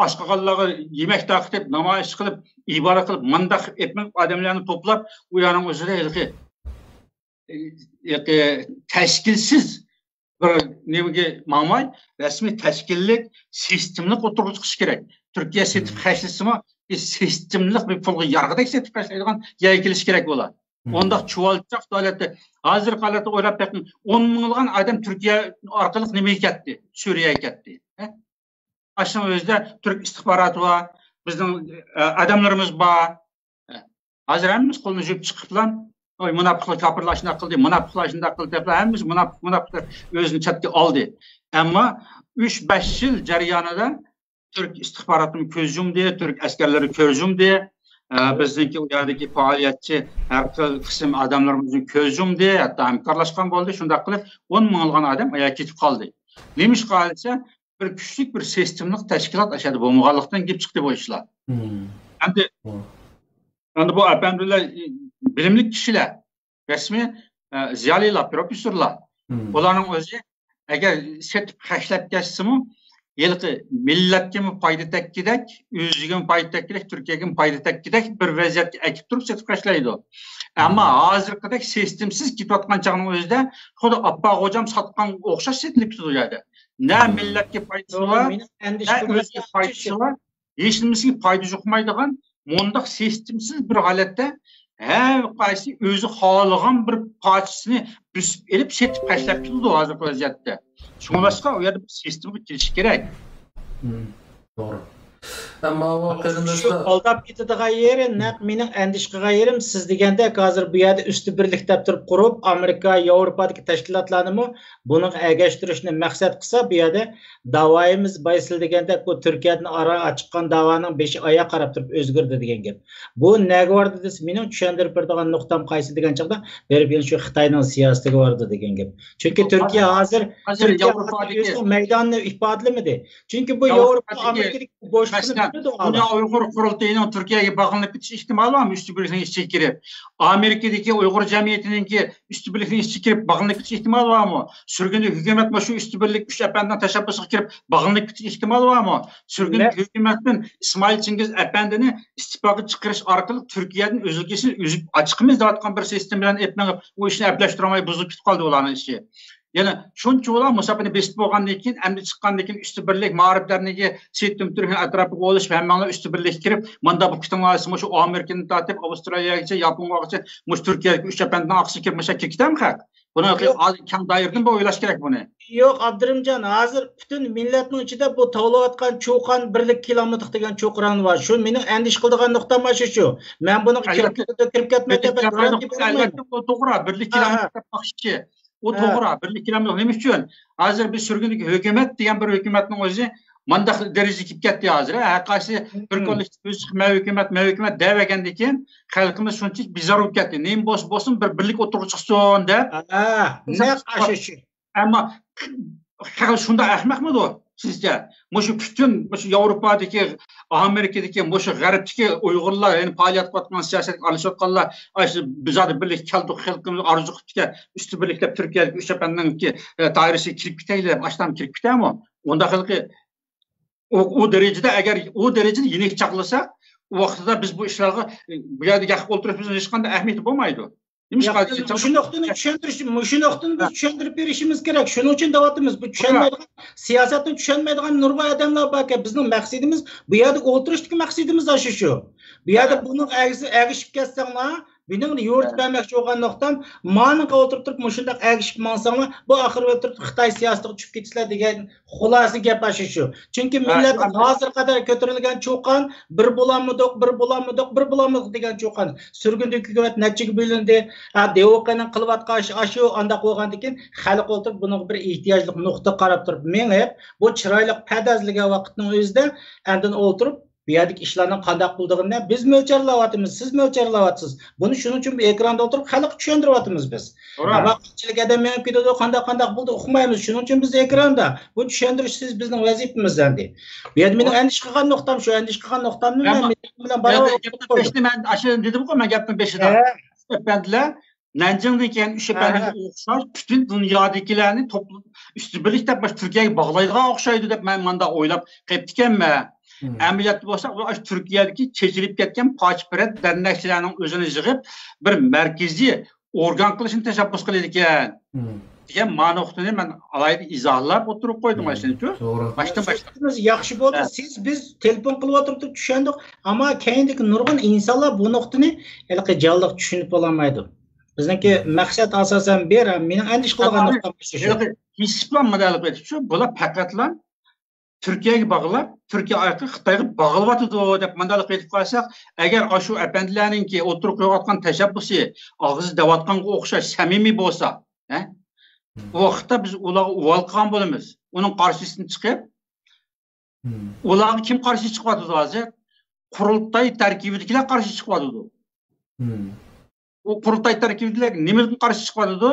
oshqoqallarga yemak taqib, namoyish qilib, ibora qilib, mandaq etmak odamlarni to'plab, u yerning o'zida tashkilsiz bir nega mamay rasmiy tashkillik sistemlik o'tirg'ish kerak. Turkiya sertifikasiyasimi sistemlik bir pulga yarg'idek sertifikasiyadan yerga kelish kerak bo'ladi. Onda chuvalchoq davlatda hozir holatda o'ylab taqin 10 mingdan odam Turkiya orqali nimaga ketdi? Suriyaga ketdi. Ashun o'zida Turk istixboroti va bizning odamlarimiz bor. Hozir hammamiz qo'lni yuvib chiqiblar. Oy munofiqlar kafirlashni qildi, munofiqlar shunday qildi deb hammamiz munofiqlar o'zini chatga oldi. Ammo 3-5 yil jarayonida Türk istihbaratının ko'z yumdi, Türk askarlari ko'z yumdi. Bizniki u yerdagi faoliyatchi har xil qism odamlarimizni ko'z yumdi, hatto hamkorlashgan bo'ldi. Shunday qilib 10 mingdan odam ayaga ketib qoldi. Nima ish qilsa bir kuchli bir sistemlik tashkilot ashadi bo'lmaganlikdan kelib chiqdi bu ishlar. Endi bu apandullar bilimli kishilar, rasmiy ziyolilar, professorlar. Ularning o'zi agar sertifikat ketsa-mu yılqı milletke mi fayda tekkidek, özgün fayda tekkidek, Türkiye'nin fayda tekkidek bir vaziyet ekip durup sertifikatlaydı. Ama hazırkıdek sistemsiz kitapkan çağının özde, xuda Abba hocam satkan okşaş setilip tutuyordu. Ne milletke faydası var, ne özgü faydası var, yeşilmesi fayda yokmaydıgan, mondak sistemsiz bir halette her qaysi özü xalagan bir parçasını büsüp elip setip taşlap tutdu hazır vaziyette. Şoňlaşqa o ýerde bir sistema kiriş gerek. Doğru. Ama o Şu qarindoshlar aldap ketadigan yeri naq mening andish qilgan yerim siz degandek hozir bu yerda üstü birlik deb turib qurib Amerika, Yevropadagi tashkilotlarni buning agashtirishni maqsad qilsa bu yerda davoyimiz baysil degandek bu Turkiyadan ara chiqqan davoning beshi oyoq qarab turib o'zgardi degan gap. Bu nega bordi desa mening tushuntirib beradigan nuqtam qaysi degan chaqda berib yana shu Xitoyning siyosatiga bordi degan gap. Chunki Turkiya hozir Yevropadagi maydonni ifodalamadi. Chunki bu Yevropa Amerikadagi Dünya Uygur Kurultayı'nın Türkiye'ye bağımlılık bitiş ihtimali var mı? Üstü birlikten işçi girip. Amerika'daki Uygur Cemiyeti'nin üstü birlikten işçi girip bağımlılık bitiş ihtimali var mı? Sürgünlük hükümet başı üstü birlik güç efendiden teşebbüsü girip bağımlılık bitiş ihtimali var mı? Sürgünlük hükümetin İsmail Çingiz efendini istifakı çıkarış arkalı Türkiye'nin özülkesini üzüp açıkımız dağıtkan bir sistemden etmeyi o işini epleştirmeyi bozup gitip kaldı olan işi. Yani şunca olan musabını besip olgandan keyin, emri çıkkandan keyin üstü birlik mağriplerine Seyittim Türk'ün etrafı oluş ve hemen üstü birlik girip manda bu kitabı şu Amerika'nın tatip Avustralya'ya gitse, Japon'a gitse, muş Türkiye'ye üç yapenden aksı kirip mesela kirkite mi kalk? Buna kan dayırdın bu oylaş gerek bunu. Yok Abdurrahimcan, hazır bütün milletning içinde bu tavlayotgan çoğan birlik kilometr degan çoğran var. Şu mening endish qildigan nuqtam şu. Men buni kirib ketmaydi. Albatta bu to'g'ri, birlik kilometr baxshi. O to'g'ri, birlik kilometr nima uchun? Hozir bir sürgünlük hükümet degan bir hükümetning o'zi mandaq darajaga kelib ketdi hozir. Qaysi bir kunlik hükümet devagandan keyin xalqimiz shunchalik bizar bo'lib ketdi. Nima bo'lsin bir birlik o'tirib chiqsin deb. Ammo xalq shunda ahmoqmi o sizce? Şu bütün Avrupa'daki, Amerika'daki, şu G'arbdagi Uyg'urlar, yani faaliyet qilgan siyaset alışayotganlar, bizade birlik keldik, xalqimiz arzu qilibdi, üstü birlikte Türkiye'deki üç yapandan ki dairesi kirib ketayli, baştan kirib ketaymi? Onda xalqi o derecede eğer o derecede yenik çaqlasak, o vaqtda biz bu işlerge bu yerda gaqib o'tirib bizning hech qanday ahamiyati bo'lmaydi. Şu noktanı tushuntirib berishimiz kerak. Shuning uchun deyapmiz, bu tushunmaydigan siyosatni tushunmaydigan nurg'ay odamlar bor. Bizning maqsadimiz bu yerda o'tirishdagi maqsadimiz shu. Bu yerda buni agishib ketsanglar, benim yo'rt vermekçi olan noktam, manın oturup turib shunday agishib mansanglar, bu oxiri o'tirib Xitoy siyosatiga tushib ketishlar degan xulosasi gap shu. Chunki millat hozir qadar ko'tarilgan cho'qan bir bo'lamidiq degan cho'qan. Surgundagi hukumat nechaga bo'lindi, Devoqaning qilayotgan shu anda qo'ygandan keyin xalq o'tirib buni bir ehtiyojli nuqta qarab turib, men bu chiroyli padazliga vaqtning o'zida andin o'tirib bu yerdagi ishlarning qanday qildig'ini biz mo'ljallayapmiz, siz mo'ljallayapsiz. Buni shuning uchun ekranda o'tirib xalq tushuntiryapmiz biz. Vaqtchilik adam menib ketadi, qanday bo'ldi uqmaymiz. Shuning uchun biz ekranda buni tushuntirish siz bizning vazifamiz endi. Bu yerda mening andish qilgan nuqtam shu, andish qilgan nuqtamni men bilan barobar men ashu dedim-ku, men gapning beshida. Efendiler Nanjingdan keyin o'sha bandga o'xshash bütün dunyodikilarni üstü birlikte Türkiye'ye bağlaydigan o'xshaydi deb men manda o'ylab qolib ekanman. Ameliyatlı olsa Türkiye'deki çekilip ketken paçperet dernekçilerinin özünü yığıp bir merkezi organ kılışını teşebbüs kılıyken. Diye manoqtini ben alayda izahlab oturup koydum aslında. Doğru. Baştan. Yaxşı bo'ldi. Siz biz telefon qilib o'tirib tushundik, ammo keyindagi nurg'un insonlar bu nuqtani haliqi jalliq tushunib olmaydi. Bizniki maqsad asosan ber, mening andish qilgan nuqtam shu. Hisiplanmadı şu, bular faqatla Türkiye'ye bağlap, Türkiye ayakı Xitayga bağlıvatıdı dep mandalik etip qalsak, eğer aşu efendilerinin ki oturup qo'yayotgan tashabbusi og'iz devatqanga o'xshash samimiy bo'lsa, o vaqtda biz ularga uvol qilgan bo'lamiz. Uning qarshisini chiqib, ularga kim qarshi chiqyapti hozir? Qurultay tarkibidagilar qarshi chiqyapti. O qurultay tarkibidagilar nimaga qarshi chiqyapti?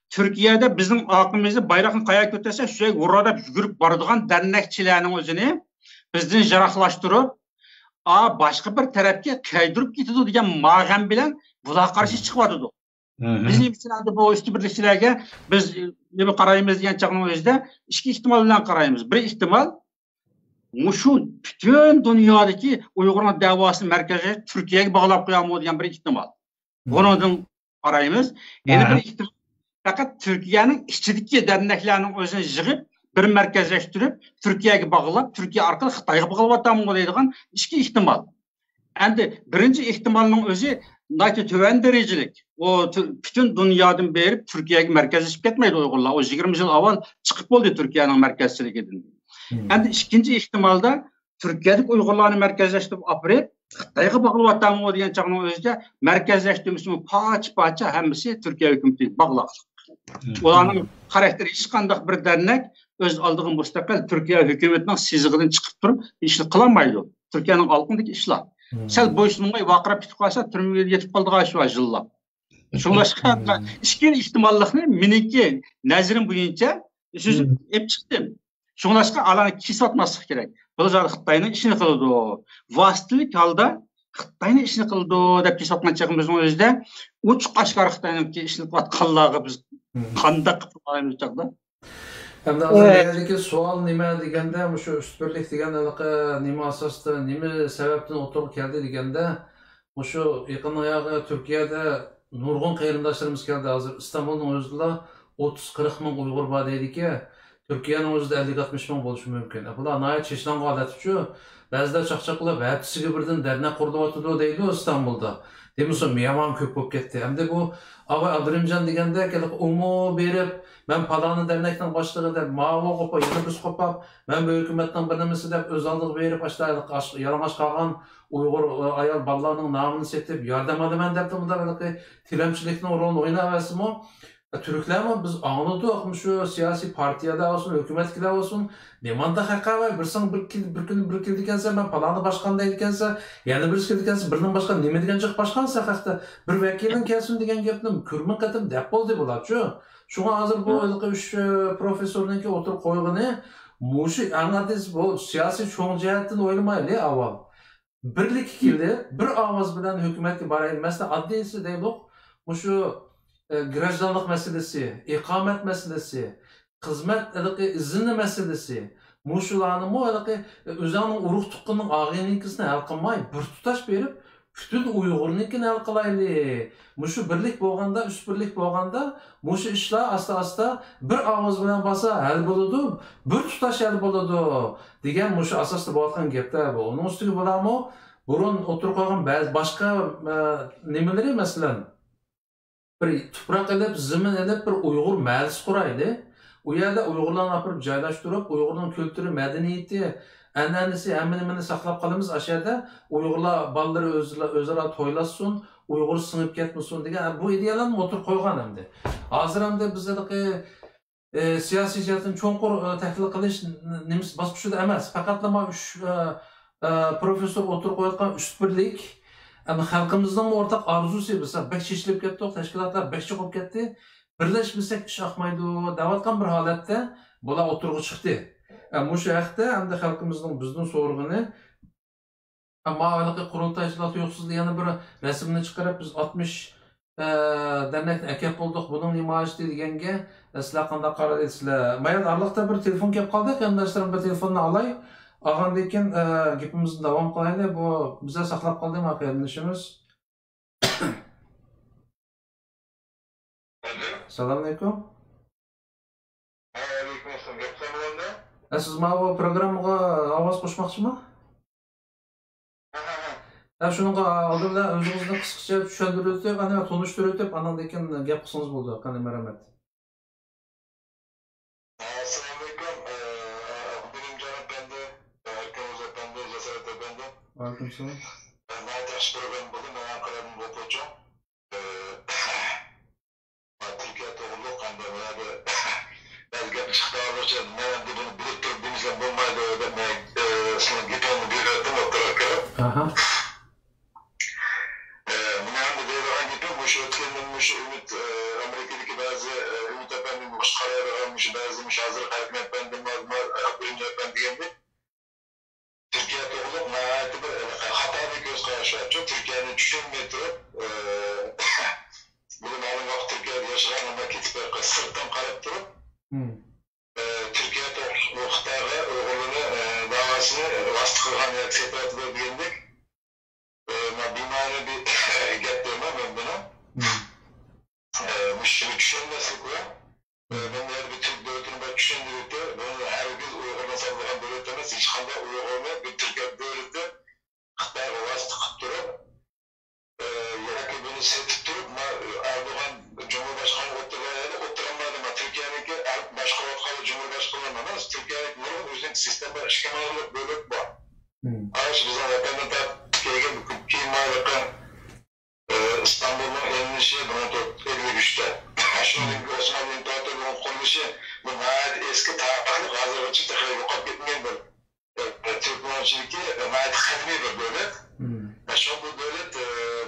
Türkiye'de bizim aklımızı bayrağın kaya götürse şuraya vurada yürüp barıdığan dernekçilerinin özünü bizden jaraqlaştırıp başka bir tarafga kaydırıp gidiyordu diyen mağam bilen buna karşı çıkmadı. Bizim için bu üstü birlikçilerge biz ne karayımız diyen çağının özde iki ihtimal bilen karayımız. Bir ihtimal şu bütün dünyadaki Uygurlar davası merkezi Türkiye'ye bağlap koyamıyor diyen bir ihtimal. Bunun karayımız. Yeni bir ihtimal. Fakat Türkiye'nin işçilik derneklerinin özünü yığıp bir merkezleştirip Türkiye'ye bağlap, Türkiye arkalı Xitayga bağlap atamı deydiğen iki ihtimal. Endi birinci ihtimalının özü Naki töven derecelik. O bütün dünyadan berip Türkiye'ye merkezleşip ketmeydi Uygurlar. O 20 yıl avval çıkıp oldu Türkiye'nin merkezçiliğinden. Endi ikinci ihtimalda Türkiye'deki Uygurlarını merkezleştirip apırıp Xitayga bağlı atamı degan çağının özünde merkezleştirmişmi paça hemmisi Türkiye hükümeti bağlı. Ulanın karakteri hiç kandak bir dernek öz aldığın müstakil Türkiye hükümetinin siziginden çıkıp durup işini kılamaydı. Türkiye'nin altındaki işler. Sel boysunmay vaqırap bitip qalsa türmeye yetip qaldığı şu ajılla. Şunlaşqa işkin ihtimallıqni meniki nazirim boyunca söz hep çıktım. Şunlaşqa alanı kesip atmasıq kerak. Bu zat Xitayning işini qildi. Vositalik holda Xitayning işini qildi deb kesip atgan chaqimizning o'zida uch qashqar Xitayning ishini qilganligi biz qandaq qilmaymiz chaqda. Hem de azaldaki sual nima deganda, şu üstbirlik deganligi nima asosda, nima sababdan o'tirib keldi deganda, şu yaqin oyog'i Turkiyada nurg'un qarindoshlarimiz keldi. Hozir Istanbulning o'zida 30-40 ming Uyg'ur bor deydi-ki, Turkiyaning o'zida 50-60 ming bo'lishi mumkin. Bular nihoyat chechlangan holat-ku. Ba'zida chaqchaqlab hatisiga birdan darna qurdiyotidu deydi Istanbulda. Demişim yaman köp bo'lib ketdi. Hamda bu Ağay Abdurrahimjon deganda umu berib, men paloni dernekning boshlig'i deb ma'lum qo'pa, yana biz qo'pab, men bu hukumatning bir nimasi deb o'z oldiga berib, başlaylik yalang'och qolgan Uyg'ur ayol bolalarning nomini setib, yordam olaman deb bunda tilamchilikning rolini o'ynayapsizmi? Türklermi biz anladık şu siyasi partiyada olsun, hükümetkiler olsun. Nemanda hakkı var. Bir kil dikense ben palanı başkan deydikense, yani bir kil dikense birinin başkan neme digencek başkansa hakkı bir vekilin kelsin degen gepni kürmün katım dep oldu bular şu. Şuna hazır bu üç profesörünki oturup koyduğunu muşu anladınız bu siyasi çoğun cihetten oylamaylı aval. Birlik kildi, bir avaz bilen hükümetki barayın. Mesela adliyesi deydik, muşu grajdanlık meselesi, ikamet meselesi, hizmet izni meselesi, muşulanı mu özünün uruq tuqqunun ağıyninkisini hal qılmay, bir tutaş berip, bütün Uyg'urninkini hal qilayli. Muşu birlik bo'lganda, üst birlik bo'lganda, muşu işler asta bir ağız bilen basa hal boludu, bir tutaş hal boludu. Degen muşu asaslı bo'lgan gaplar bu. Onun üstüge bularmı? Burun oturup qo'ygan başka nemeleri mesela bir tuproq elib, zimin elib bir Uyg'ur mahallasi qurayli. U yerda Uyg'urlarni olib joylashtirib, Uyg'urning kulturi, madaniyati, an'anasi hammasini saqlab qolamiz. O'sha yerda Uyg'urlar bolalari o'zaro to'ylasin, Uyg'ur sinib ketmasin degan bu ideyalarni o'tirib qo'ygan endi. Hozir ham bizlarga siyosiy jihatdan cho'nqur tahlil qilish nimasi bosqichida emas, faqat professor o'tirib qo'yayotgan üstbirlik ama xalqimizning o'rtaq arzusi bo'lsa, bek chechilib ketdi, tashkilotlar bek chiqib ketdi. Birlashmasak ish oqmaydi, davatgan bir holatda bular o'tirg'i chiqdi. Ama shu haqda hamda xalqimizning bizning so'rg'ini ama anaqa qurultaychilar yo'qsizlik yana bir rasmni chiqarib biz 60 dernekni akab bo'ldik, buning namoyishi deganga sizlar qanday qaraysiz? Mayli arliqda bir telefon kelib qoldi, qamdashlarım bir telefonni olay. Ağandan keyin gapimizni davom qilaylik. Bu bize saqlab qoldi maqsadimiz. Assalomu alaykum. Alaykum assalom. Gapsan bo'ldi? Siz bu programmaga ovoz qo'shmoqchimi? Ha, shunga oldinda o'zingizni qisqacha tushuntirib o'tib, ana tanishtirib o'tib, andan keyin gap qilsangiz bo'ldi. Qanday rahmat. Aleykümselam. Ben teşekkür bugün ben Ankara'dan okuyacağım. Türkiye topluluk kandıradı. Belki çıktı alacağım. Ben de bunu bilip durduğumuzda bulmaydı. Ben sana gitmemi bir öğretim oturarak. Aha. Ben de hangi bir bu şu etkinliğin şu ümit Amerika'daki bazı ümit efendim başkaları almış bazı hazır hükümet bendim var birinci efendi geldi. Türkiye topluluk nihayet bir hata bir göz karşı açıyor. Türkiye'nin düşünmeye durup bugün alın vakti Türkiye'de yaşayan ama kitap sırttan karıp durup Türkiye topluluğu Xitayga Uyg'urlarni davasını vastı kılgan sepetine bilindik. Bimani bir gap demem ben buna. Müşkili düşünmesi bu. Ben her bir Türk devletini ben düşündüğümde bunu herkes Uygur'dan sallayan devlet demez. Hiç kanda Uygur'la bir Türkiye devleti Xitayga vastı kılıp durup yaki bunu setip durup Erdoğan Cumhurbaşkanı oturamadı. Türkiye'deki başka ortalı Cumhurbaşkanı ama Türkiye'deki nurun üzerinde sistemde işkemalık bölük var. Ağaç bize efendim de Türkiye'ye bir kimaylıkı İstanbul'un elini bunu da 53'te. Şimdi Osmanlı'nın doğduğunun kuruluşu bu gayet eski tarihli hazır açık tekrar yok etmeyen bir Türk Mühendisliği gayet kadimi bir devlet. Şu bu devlet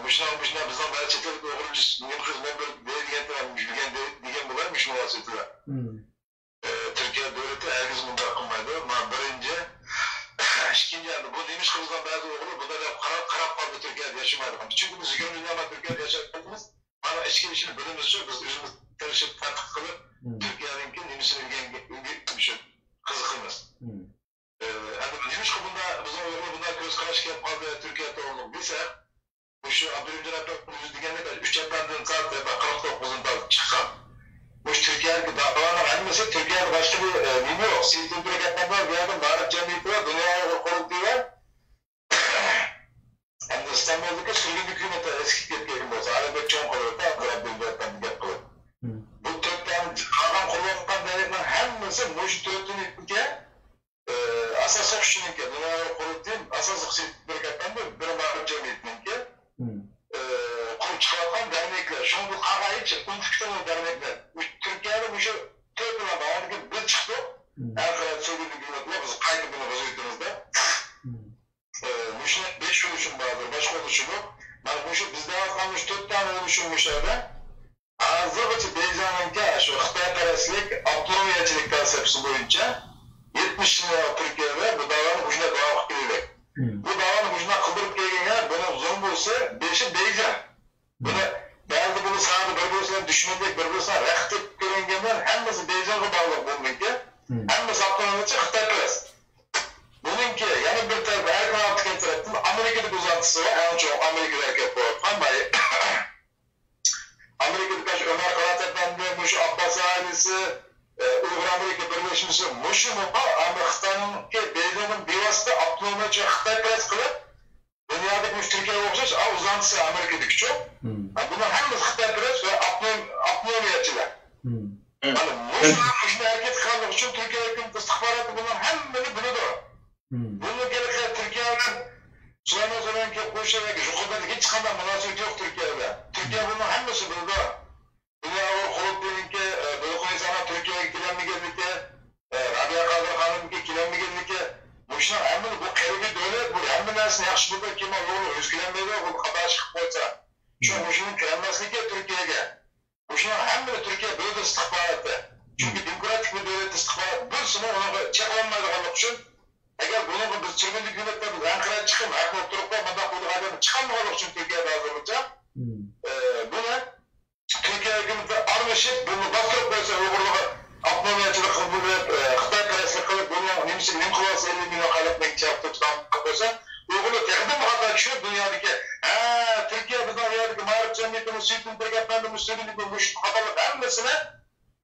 Müşnah bizden daha çetelik doğrucu Nilkız diyen bular Müşnah vasıtılar. Türkiye devleti herkes bunda akılmaydı. Ama birinci ikinci yani bu demiş kızdan bazı oğlu bu da karap kaldı Türkiye'de yaşamaydı. Çünkü biz gönüllü ama Türkiye'de yaşadığımız ama içki işini bölümümüz yok. Biz üzümüz karışıp farklı kılıp Türkiye'ninki nimisini ilgi kızıkımız. Yani demiş ki bunda bizim oğlu bundan göz karşı yapmadı Türkiye'de oğlum. Biz bu şu Abdülhamid Rapper yüz digenine kadar 3 yapmadığın saat 49'unda çıkan. Bu Türkiye'deki davalar annesi Türkiye'de başka bir nimi yok. Siyasi bir hareketler bir adam Arap Cemiyeti var, dünyaya korktuğu var. Hem de İstanbul'daki sürgün hükümeti eski tepkilerim olsa, Arabek çoğun kolaylıkta Abdülhamid Rapper'den yapılır. Bu Türk'ten kalan kullanılan devletlerin hemmesi Muşi Türk'ün ülke asas okşunun ki, dünyaya korktuğu asas siyasi bir hareketten de bir Arap Cemiyeti'nin ki çıkartan dernekler, şu an bu kavayı çıktı, o dernekler. Türkiye'de bu şu Türkiye'de bağlı bir çıktı. Ankara söylediği hükümetler, biz kaydı bunu vaziyettimizde. Bu şu 5 oluşum vardır, başka oluşum yok. Bu şu bizde kalmış 4 tane oluşummuşlardı. Azerbaycan Beyzan'ınki şu Xitayperestlik, Abdülhamidçilik felsefesi boyunca 70 lira Türkiye'de bu davanın ucuna kavak gidilir. Bu davanın ucuna kıldırıp gelgenler, bunun zulüm olsa 5'i Beyzan. Bazı bunu sağda birbirine düşmanlık, birbirine rakip görüngenler hemmesi Beyzan'a bağlı bununki. Hemmesi Abdülhamidçi Xitayperest. Bununki yani bir tarafı her gün artık ettirettim. Amerika'da uzantısı var. En çok Amerika'da erkek bu. Ama Amerika'da kaç Ömer Karat Efendi, Muş Abbas ailesi, Uygur Amerika Birleşmesi, Muş'un ama Xitay'ın Beyzan'ın bir vasıta Abdülhamidçi Xitayperest kılıp dünyadaki Türkiye'ye okşaş, uzantısı Amerika'daki çok. Bunlar hemmesi Xitayperest ve Abdülhamidçiler. Yani Muş'un herkes kalmak için Türkiye hükümeti istihbaratı bunlar hemmesi bunudur. Bunun gerekse Türkiye'nin Süleyman Soylu'nun koşarak Juku'daki hiç çıkandan münasebet yok Türkiye'de. Türkiye bunun hemmesi bunudur. Dünya var Koluklu'nunki, Bölük insana Türkiye'ye gidilen mi geldi ki, Rabia Kadir Hanım'ınki gidilen mi geldi ki, Muş'un hemmesi bu keribi devlet bu. Hemmesi yaxşı burada kim olur, özgülenmeyi bu kadar çıkıp koysa. Şu Muş'un kirenmezliği Türkiye'ye. Muş'un hemmesi Türkiye böyle istihbaratı. Çünkü demokratik bir devlet istihbaratı. Bir sınıf onu çeklanmaydı olmak için. Eğer bunu biz çırgın hükümetlerimiz Ankara'ya çıkın, haklı oturuklar, madak buluk adamı çıkanmamak için Türkiye'de hazırlayacağım. Bunu Türkiye hükümeti armışıp, bunu bastırıp koysa, Uygurluğu Abdülhamidçilik kılıp, Xitayperestlik kılıp, bunun Nimsin kuvası 50 milyon kaybetmek için yaptığı tutan koysa, Uygurluğu tekrar mı hata düşüyor dünyadaki? Türkiye bizden dünyadaki Mağrip Cemiyeti'nin, Sütün Pekatları'nın, Müslümanlık'ın, bu hatalık hemmesine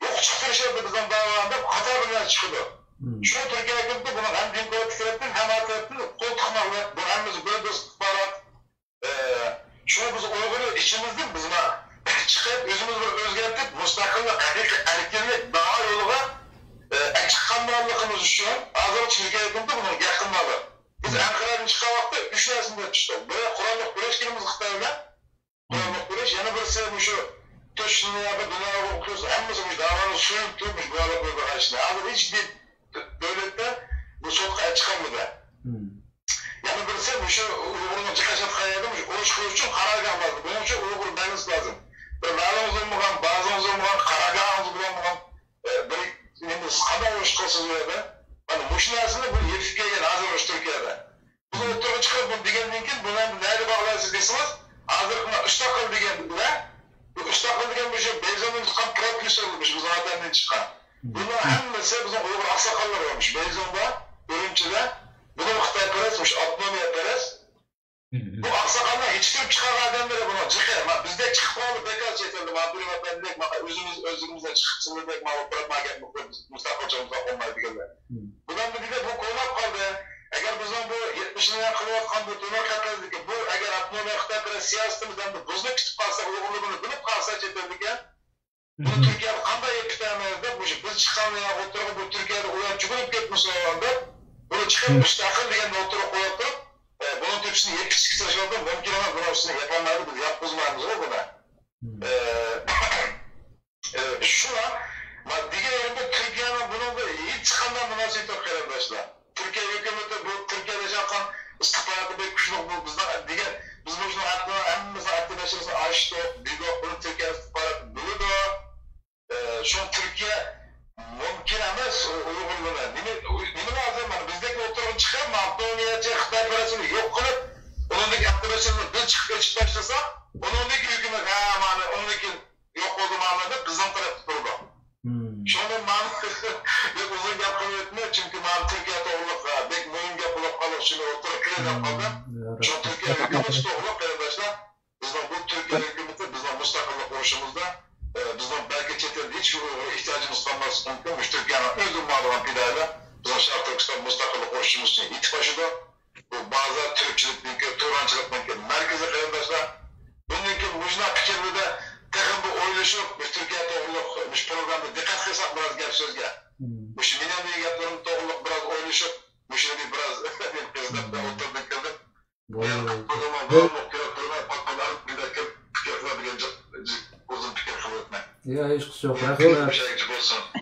yok çıktırışlarda bizden davanda hata bilgiler çıkıyor. Şu Türkiye hükümeti bunu hem demokratik ettin, hem hata ettin, koltukmalı, bu hemmesi böyle bir istihbarat. Şunu biz Uygur'u içimizde bizim çıkıp, özümüzü özgertip, müstakillik, erkinlik, daha yoluna çıkanlarlıkımız şu an, azal Türkiye hükümeti bunu yakınmalı. Biz Ankara'nın çıkan vakti 3 neresinde çıktık. Böyle Kur'anlık güreş girimiz Xitay'la. Kur'anlık güreş, yani birisi şu Türkçülüğü yapıp dünyaya okuyorsa, hemmesi bu davanın suyunu tutmuş bu arada karşısında. Ama hiçbir devlette bu sotkaya çıkamadı. Yani birisi şu Uygur'un çıkaşat kayadıymış, oruç kılıç için karargah lazım. Bunun için Uygur meclis lazım. Mağlamız olmayan, bazımız olmayan, karargahımız olmayan, bir kadar oruç kılsız yerde. Yani bu işin aslında bu yetişkiye hazır oruç Türkiye'de. Bu oturup çıkıp bunu digen mümkün, bundan nerede bağlarsınız desiniz? Hazırlıkına ıstakıl digen ne? Bu ıstakıl digen bir şey, Beyzan'ın çıkan profesör olmuş, bu zaten çıkan. Bunlar hemmesi bizim Uygur aksakallar olmuş. Beyzan'da, Örümçü'de, bunu Xitayperestmiş, Abdülhamidperest. Bu aksakallar hiç Türk çıkan adamları buna çıkar. Bizde çıkmalı bekar çetirdim. Abdülhamidperest özümüzden çıksın dedik. Mustafa Hocamızdan olmayı bilirler. Bundan bir de bu konak kaldı. Eğer bizden bu 70'ine yakın bu demokratlardaki bu eğer Abdülhamid Xitoy siyasetimizden bu buzlu kütüp kalsa, uygurluğunu bilip kalsa çeteldiğe bunu Türkiye'de kanday yapıştıramazdı. Biz çıkanlı ya oturup bu Türkiye'de uyan çıkıp gitmiş olanda bunu çıkıp müstakil diyen oturup koyup bunun tepsini 72 yaşında mümkün ama bunun üstüne yapanları biz yapmazmayız o buna. Şu an diğer yerinde Türkiye'nin bunun da hiç çıkandan münasebet yok arkadaşlar. Türkiye hükümeti bu Türkiye'de yaşayan istihbaratı bir kuşluk bu bizden diğer biz bu işin aklına hepimizin arkadaşımızı açtı. Bir de bunu Türkiye istihbaratı buldu. Şu an Türkiye mümkün emez uygulığına. Değil mi lazım? Bizdeki oturum çıkar mı? Abdülhamid'e Xitoy parasını yok kılıp onundaki arkadaşlarını bir çıkıp başlasa onundaki hükümet onundaki yok olduğu manada bizden taraf tutuldu. Şu an manası bir uzun yapım etmiyor çünkü Türkiye doğruluk bek mühim yapılıp kalır. Şimdi oturup kredi yapmadı. Şu an Türkiye hükümeti doğruluk arkadaşlar. Bizden bu Türkiye hükümeti bizden müstakillik oluşumuzda bizden belki çetelde hiçbir ihtiyacımız kalması mümkün. Türkiye'nin özür mağduran pidayla bizden Şarkı Türkistan müstakillik oluşumuz için ittifakıda bu bazı Türkçülük mümkün, Turancılık mümkün. Merkezi arkadaşlar bununki müjdat fikirli de takım bu oylaşıp Türkiye doğruluk programda dikkat kılsak biraz gel sözge. Bu şimdi benim yaptığım doğruluk biraz oylaşıp bu şimdi biraz kızdım da oturdum kıldım. Bu zaman bu noktalarına bakmalar bir dakika fikirler gelecek uzun fikir kabul etme. Ya hiç kusura yok. Rahmet.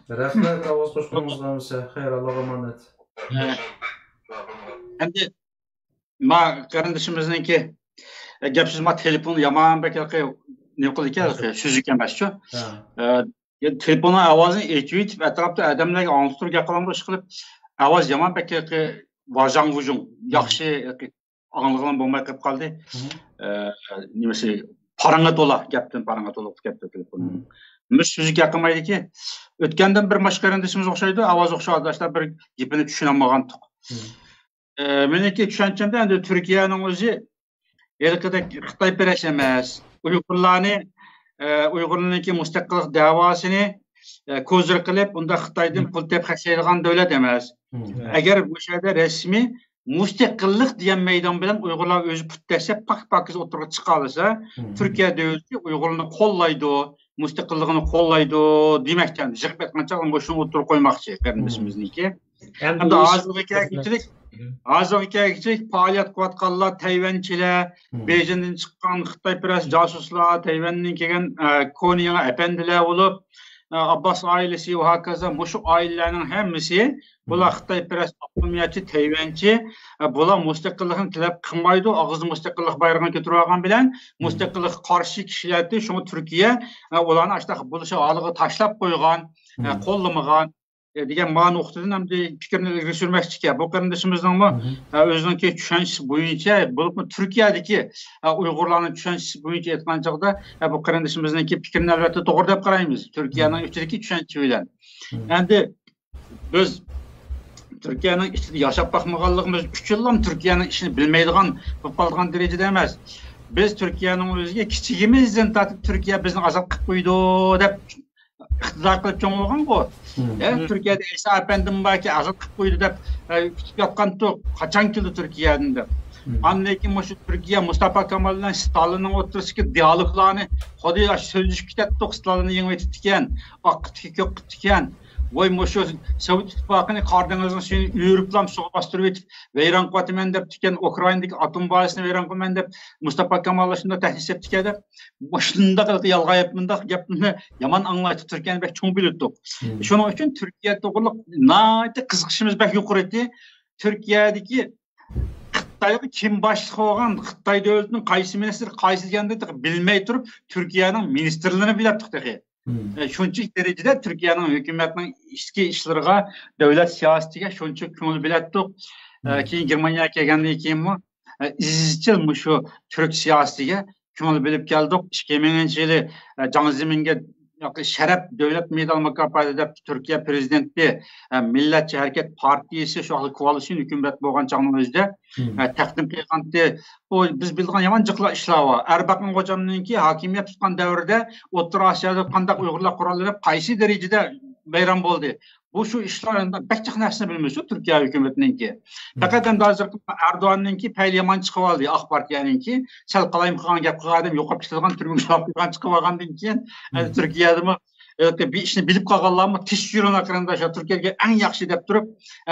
Rahmet avaz qo'shganingizga xayr, Allohga emanet. Endi ma qarindishimizniki gap so'z ma telefon yomon bekaqi ne qildi ekan suzuk emas-ku. Telefonni ovozini echib atrofda odamlarga anglashtirib gapirib qilib ovoz yomon bekaqi vajang vujung yaxshi anglag'an bo'lmay qolib qoldi. Nimasi paranga to'la gapdan paranga to'la gapda telefon. Biz suzuk yaqinmaydi ki o'tgandan bir boshqa qarindishimiz o'xshaydi, ovoz o'xshaydi arkadaşlar bir gapini tushunolmagandik. Meniki tushunchamda endi Turkiyaning o'zi erkidek Xitoy pereş emas. Uyg'urlarniki mustaqillik davosini ko'zir qilib, unda Xitoydan pul tep xashlaydigan davlat emas. Agar bu yerda rasmiy mustaqillik degan maydon bilan Uyg'urlar o'zi put desa pak-pakiz o'tirib chiqa olsa, Turkiya davlati Uyg'urlarni qo'llaydi, mustaqilligini qo'llaydi demakdan jiqib aytgancha shuni o'tirib qo'ymoqchi qarindishimizniki. Endi hozirgi faoliyat qilayotganlar Tayvanchilar, Beijingdan chiqqan Xitoy peres josuslar, Tayvandan kelgan Koniya apandilar bo'lib, Abbas ailesi ve hakaza şu ailelerinin hemmisi bular Xitoy peres hokimiyatçı, Tayvanchi, bular mustaqillikni tilab qilmaydi, og'zini mustaqillik bayrog'ini ko'tarib olgan bilan mustaqillikka qarshi kishilarni shuni Turkiya ularni ashtaqa bo'lishi holiga tashlab qo'ygan, qo'llamagan degan ma'no nuqtadan ham fikrini ilgari surmoqchi. Bu qarindishimizning o'ziniki tushunchasi bo'yicha, bo'lib Turkiyadagi Uyg'urlarning tushunchasi bo'yicha aytgan chog'da bu qarindishimizniki fikrini albatta to'g'ri deb qaraymiz. Turkiyaning ichidagi tushunchi bilan. Endi biz Turkiyaning ichida yashab boqmaganligimiz 3 yil ham Turkiyaning ishini bilmaydigan, bo'lib qolgan darajada emas. Biz Turkiyaning o'ziga kichigimizdan tortib Turkiya bizni ozod qilib qo'ydi deb iqtidor qilib cho'ngilgan bu. Türkiye'de İsa Efendim belki azat qilib qo'ydi deb kutib yotgan to'q qachon keldi Turkiyadan deb. Lekin shu Turkiya Mustafa Kemal bilan Stalinning o'rtasidagi dialoglarni xuddi so'zlashib ketdi, Stalinni yengib ketgan, oqitga ko'p ketgan. Voy shu Sovet ittifoqini qardingizning seni Yevroplam suv bostirib etib, vayron qilaman deb tikkan Ukrainadagi atom bazasini vayron qilaman deb Mustafa Kemal shunda tahdid etib tikadi. Shunda qilib yolg'ayapmanda gapni yomon anglaydi Turkiyani bek cho'ng bildik. Shuning uchun Turkiya to'g'riliq nayta qiziqishimiz bek yuqori edi. Turkiyadagi Xitoyga kim boshliq bo'lgan, Xitoy davlatining qaysi ministri qaysi deganini bilmay turib Turkiyaning ministrlarini bilibdik. Shunchalik darajada Turkiyaning hukumatining ichki ishlariga, davlat siyosatiga shunchalik ko'ngil bilatdik. Keyin Germaniyaga kelgandan keyin izchil shu turk siyosatiga ko'ngil bilib keldik. 2000-yili Janziminga sharaf davlat medal mukofoti deb Turkiya prezidenti Millatchi Harakat partiyasi shu koalitsiya hukumat bo'lgan chog'ning o'zida taqdim qilganda biz bilgan yomon jiqlar ishlar bor. Erbaqin Xo'jamninki hokimiyat tutgan davrda O'rta Osiyoda qanday Uyg'urlar qurollanib qaysi darajada bayram bo'ldi. bu şu işlerinde bekçik narsani bilmiyor Türkiye hükümetininki. Fakat endi hozir Erdoğan'ınki paylaman chiqib oldi, AK Partiyaninki sal qalayim qilgan gap qilgan, yo'qolib ketadigan turmush qilgan chiqib olgandan keyin Turkiyada bir ishni bilib qolganlarmi tish yuruna qarindoshlar Turkiyaga eng yaxshi deb turib,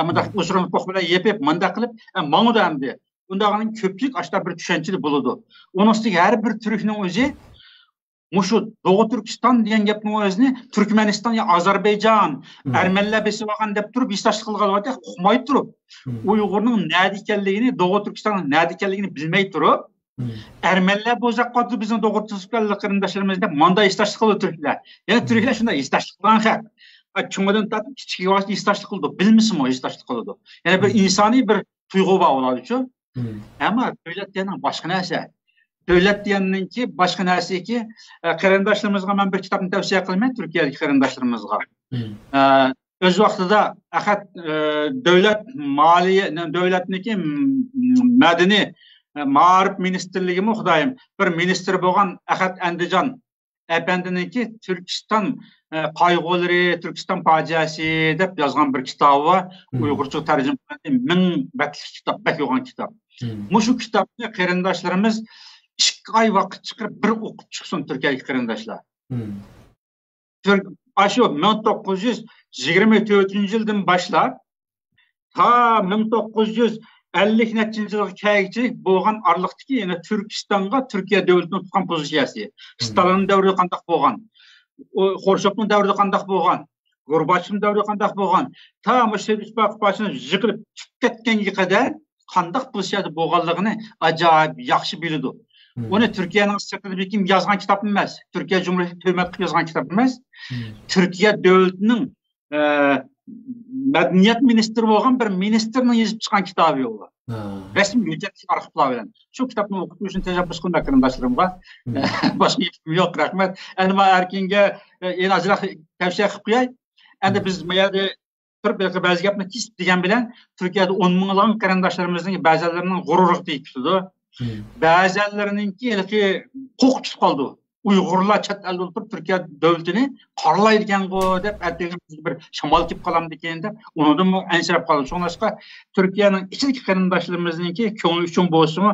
bunda o'shirin qo'q bilan yepib, munda qilib, manga da endi bundag'ning ko'pchilik ashta bir tushunchali bo'ladi. Uning ustiga har bir turkning o'zi Muşu Doğu Türkistan diyen gapning o'zini Turkmeniston ya Ozarbayjon, Armanlar besib olgan deb turib istaşlik qilgan vaqt uqmay turib, Uyg'urning nada ekanligini, Doğu Türkistanning nada ekanligini bilmay turib, Armanlar bozaq qoldi bizning Doğu Türkistonlik qarindoshlarimiz deb manda istaşlik qildi turklar. Ya'ni turklar shunday istaşlik qilgan haq. Cho'ngadan tortib kichik vaqt istaşlik qildi. Bilmisizmi o istaşlik qildi. Ya'ni bir insoniy bir tuyg'u bor bo'ladi-ku. Ammo davlat degan boshqa narsa. Devlet diyenin ki başka neresi ki qarindoshlarımızga ben bir kitabını tavsiye qilmayman Türkiye'deki qarindoshlarımızga. Öz vaqtida axat devlet maliye devletniki madeni ma'rif ministerligi muhdayim bir minister bo'lgan axat Andijon efendiniki Türkistan qayg'ulari, Türkistan faciasi deb yozgan bir kitobi var. Uyg'urcha tarjima qilingan 1000 betlik kitap, bek yo'g'on kitap. Mushu kitobni qarindoshlarimiz 2 ay vaqt chiqarib bir o'qib chiqsin Turkiyaga qarindoshlar. Aşu 1924-yildan boshlab ta 1950-nechinchi yilga kelguncha bo'lgan oraliqdagi yana Turkistonga Turkiya davlatining tutgan pozitsiyasi. Stalin davrida qanday bo'lgan, Xorshevning davrida qanday bo'lgan, Gorbachevning davrida qanday bo'lgan, ta Sovet ittifoqi boshini yiqilib ketganga qadar qanday pozitsiyada bo'lganligini ajoyib yaxshi biladi. Onu Türkiye'nin sırtını kim yazgan kitap emas. Türkiye Cumhuriyeti hükümet yazgan kitap emas. Türkiye devletinin medeniyet ministri olan bir ministerinin yazıp çıkan kitabı o. Resmi hüccet arxivlar bilen. Şu kitabını okuduğu için teşebbüs qildim qarindoshlarımga. Başka yapım yok rahmet. Endi men erkinga en azroq tavsiya qilib qo'yay. Endi biz bu yerda bir ba'zi gapni kesib degan bilan Turkiyada 10 minglagan qarindoshlarımızning ba'zilarining g'ururi deyib tutadi. Ba'zilarininki qo'q tutib qoldi. Uyg'urlar chet elda o'tirib Turkiya davlatini qorlaydigan-ku deb bir shamol kelib qolamdi ekan deb undan ansirab qoldi. Shuningdek Turkiyaning ichki qarindoshlarimizninki ko'ngli uchun bo'lsa-mu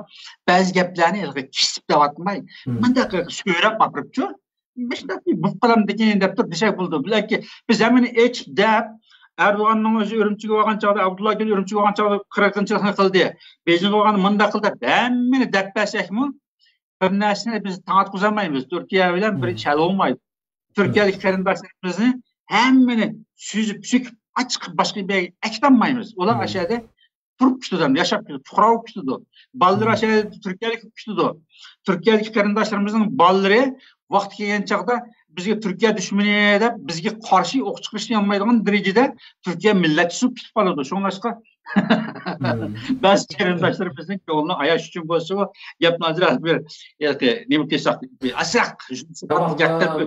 ba'zi gaplarni kesib deyotmay, bunday so'rab baqiribchi. Bu qolamdi ekan deb turib deshay bo'ldi. Bilaki biz hamini echib deb Erdoğan'ın özü Ürümçi'ye olgan çağda, Abdullah Gül Ürümçi'ye olgan çağda 40'lık kıldı. Beyzin olgan mında kıldı. Beni deppesek mi? Bir nesine biz tanıt kuzamayız. Türkiye bilen bir şey olmayız. Türkiye'deki qarindoshlarimizni hemmini süzüp süküp açık başka bir eklenmayız. Onlar aşağıda turib kutudum, yaşap kutudum, fuqaro kutudum. Balları aşağıda Türkiye'deki kutudum. Türkiye'deki qarindoshlarımızın balları vaqt kelgan chaqda bizga Turkiya dushmani deb bizga qarshi o'q chiqishni olmaydigan darajada Turkiya millatchisi tutib qoladi. Shuningdek ba'zi qarindoshlarimizning ko'ngli ayash uchun bo'lsa, gapni ajratib bir nima desaq, asraq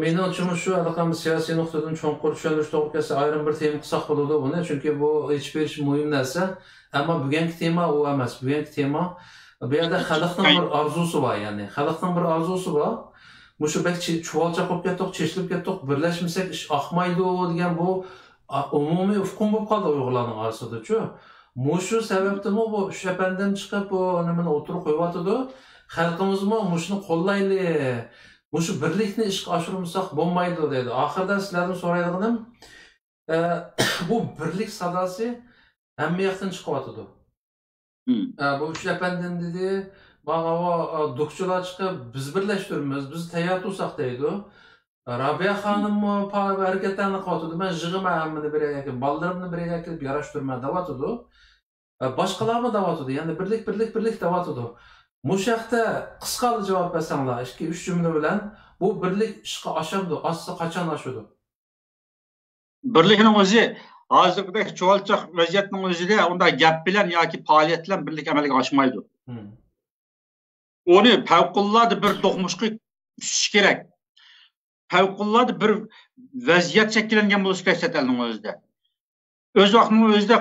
mening uchun shu aniqamiz siyosiy nuqtadan cho'nqur tushunish to'g'ri kelsa ayrim bir tema qilsak bo'ladi buni, chunki bu hech bir muhim narsa. Ammo bugungi tema u emas. Bugungi tema bu yerda xalqning bir orzusi bor, ya'ni xalqning bir orzusi bor. Muşu belki çuvalca qolib ketdik, chechilib ketdik, birlashmasak ish oqmaydi degan bu umumiy ufqum bo'lib qoldi Uyg'urlarning orasida-ku. Muşu sababdan bu shapandan chiqib bu nimani o'tirib qo'yotdi. Xalqimizmi mushuni qo'llayli, mushu birlikni ishga oshirmasak bo'lmaydi dedi. Oxirida sizlardan so'raydiganim bu birlik sadosi hamma yoqdan chiqyotdi. Bu shapandan dedi Bağa dokçular çıkıp biz birleştirimiz, biz tayyor tursak deydi. Rabia Hanım hareketlerini qiladi. Men jig'im hammani birga, bolalarımni birga kelib yarashtirma deyotdi. Boshqalarni deyotdi. Ya'ni birlik deyotdi. Mushaqda qisqacha javob bersanglar, 2-3 jumla bilan bu birlik ishga oshadi, asli qachon oshadi? Birlikning o'zi hozirgidek cho'lchoq vaziyatning o'zida unda gap bilan yoki faoliyat bilan birlik amalga oshmaydi. Onu favqulodda bir do'qmushga tushish kerak. Favqulodda bir vaziyat shakllangan bo'lishi kerak chet elning o'zida. O'z vaqtning o'zida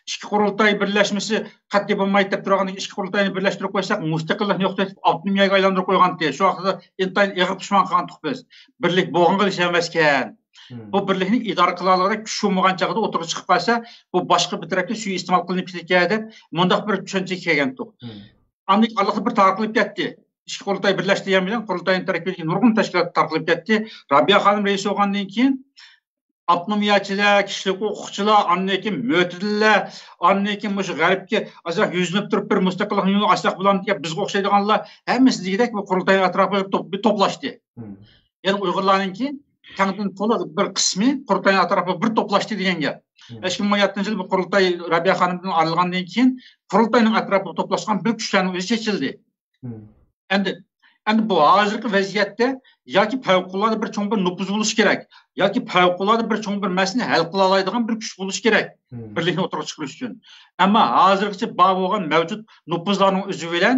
ikki qurultay birlashmasi qat'iy bo'lmaydi deb turgan ikki qurultayni birlashtirib qo'ysak, mustaqillikni yo'qotib avtonomiyaga aylantirib qo'ygan edi. Shu vaqtda intayin eg'ir pushmon qilgan biz. Birlik bo'lgan ish emas ekan. Bu birlikni idora qila oladigan kuch bo'lmagan chog'da o'tirib chiqib qolsa, bu boshqa bir tarafga suiiste'mol qilinib ketgan deb mundaq bir tushuncha kelgandik. Andik allaqi bir tarqalib ketdi. İki qurultay birlashtirgan bilan qurultayning tarafidan nurg'un tashkilot tarqalib ketdi. Rabia xonim rais bo'lgandan keyin avtonomiyachilar, kishilik huquqchilar, andan keyin mo'tadillar, andan keyin shu g'arbga azoq yuzinib turib bir mustaqillikni yo'li açsaq bilan deb bizga o'xshaydiganlar hammasi degidek bu qurultay atrofiga to'plashdi. Ya'ni Uyg'urlarningki tangdan to'la bir qismi qurultay atrofiga bir to'plashdi degan gap. 2017 yil bu qurultay Rabia xonimdan ayrılgandan keyin qurultayning atrofiga to'plashgan bir kuchlarning o'zi chechildi. Endi bu hozirgi vaziyatda yoki favqulodda bir cho'ng bir nüfuz bo'lishi kerak, yoki favqulodda bir cho'ng bir masalani hal qila oladigan bir kuch bo'lishi kerak birlikni o'tirib chiqarish uchun. Ammo hozirgacha bor bo'lgan mavjud nüfuzlarning o'zi bilan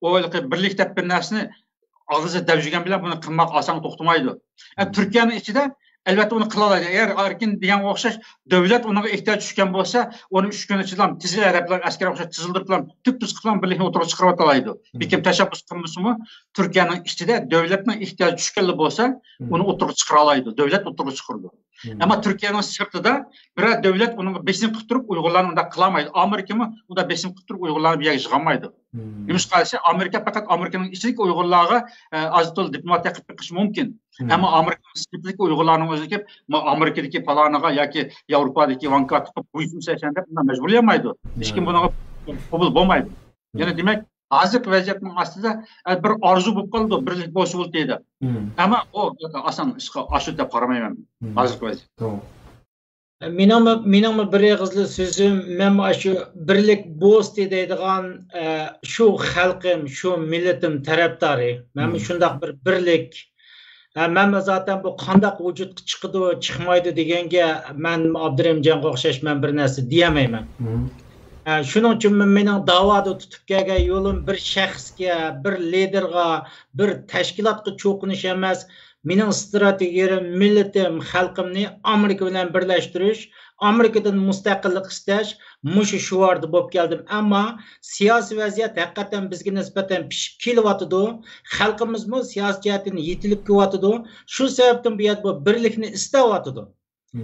o'yliqi birlik deb bir narsani og'zida davjigan bilan buni qilmoq oson to'xtamaydi. Turkiyaning ichida albatta uni qila oladi. Agar Arkin degan o'xshash davlat unga ehtiyoj tushgan bo'lsa, uni 3 kun ichida tizil arablar askar o'xshash tizildirib, tub-tuz qilib birlikni o'tirib chiqarib oladi. Bekim tashabbus qilmasimi, Turkiyaning ichida davlatning ehtiyoji tushganli bo'lsa, uni o'tirib chiqara oladi. Davlat o'tirib chiqardi. Ammo Turkiyaning sirtida biror davlat unga besim qilib turib Uyg'urlarni unda qila olmaydi. Amerikami unda besim qilib turib Uyg'urlarni bu yerga yig'olmaydi. Nima qarasa Amerika faqat Amerikaning ichidagi Uyg'urlarga aztol diplomatiya qilib chiqish mumkin. Ammo Amerikaning ichidagi Uyg'urlarning o'zi kelib Amerikadagi paloniga yoki Yevropadagi vankatga bo'ysunsa deb bundan majburlamaydi. Hech kim bunga qabul bo'lmaydi. Ya'ni demak, hozirgi vaziyatning ostida bir orzu bo'lib qoldi, birlik bo'lsa bo'ldi dedi. Ammo u oson ishga oshib deb qaramayman. Hozirgi vaziyat. Mening bir egizli so'zim, men shu birlik bo'sti deydigan shu xalqim, shu millatim tarafdori. Men shundaq bir birlik men zaten bu qandaq vujudga chiqdi, chiqmaydi deganga men Abdurimjonga o'xshash men bir narsa deyamayman. Shuning uchun mening da'voda tutib kelgan yo'lim bir shaxsga, bir liderga, bir tashkilotga cho'qinish emas. Mening strategiyam millatim, xalqimni Amerika bilan birlashtirish, Amerikadan mustaqillik istash, mushu shuarda bo'lib keldim. Ammo siyosiy vaziyat haqiqatan bizga nisbatan pishib kelyotdi. Xalqimizmi siyosiy jihatdan yetilib kelyotdi. Shu sababdan bu yerda birlikni istayotdi.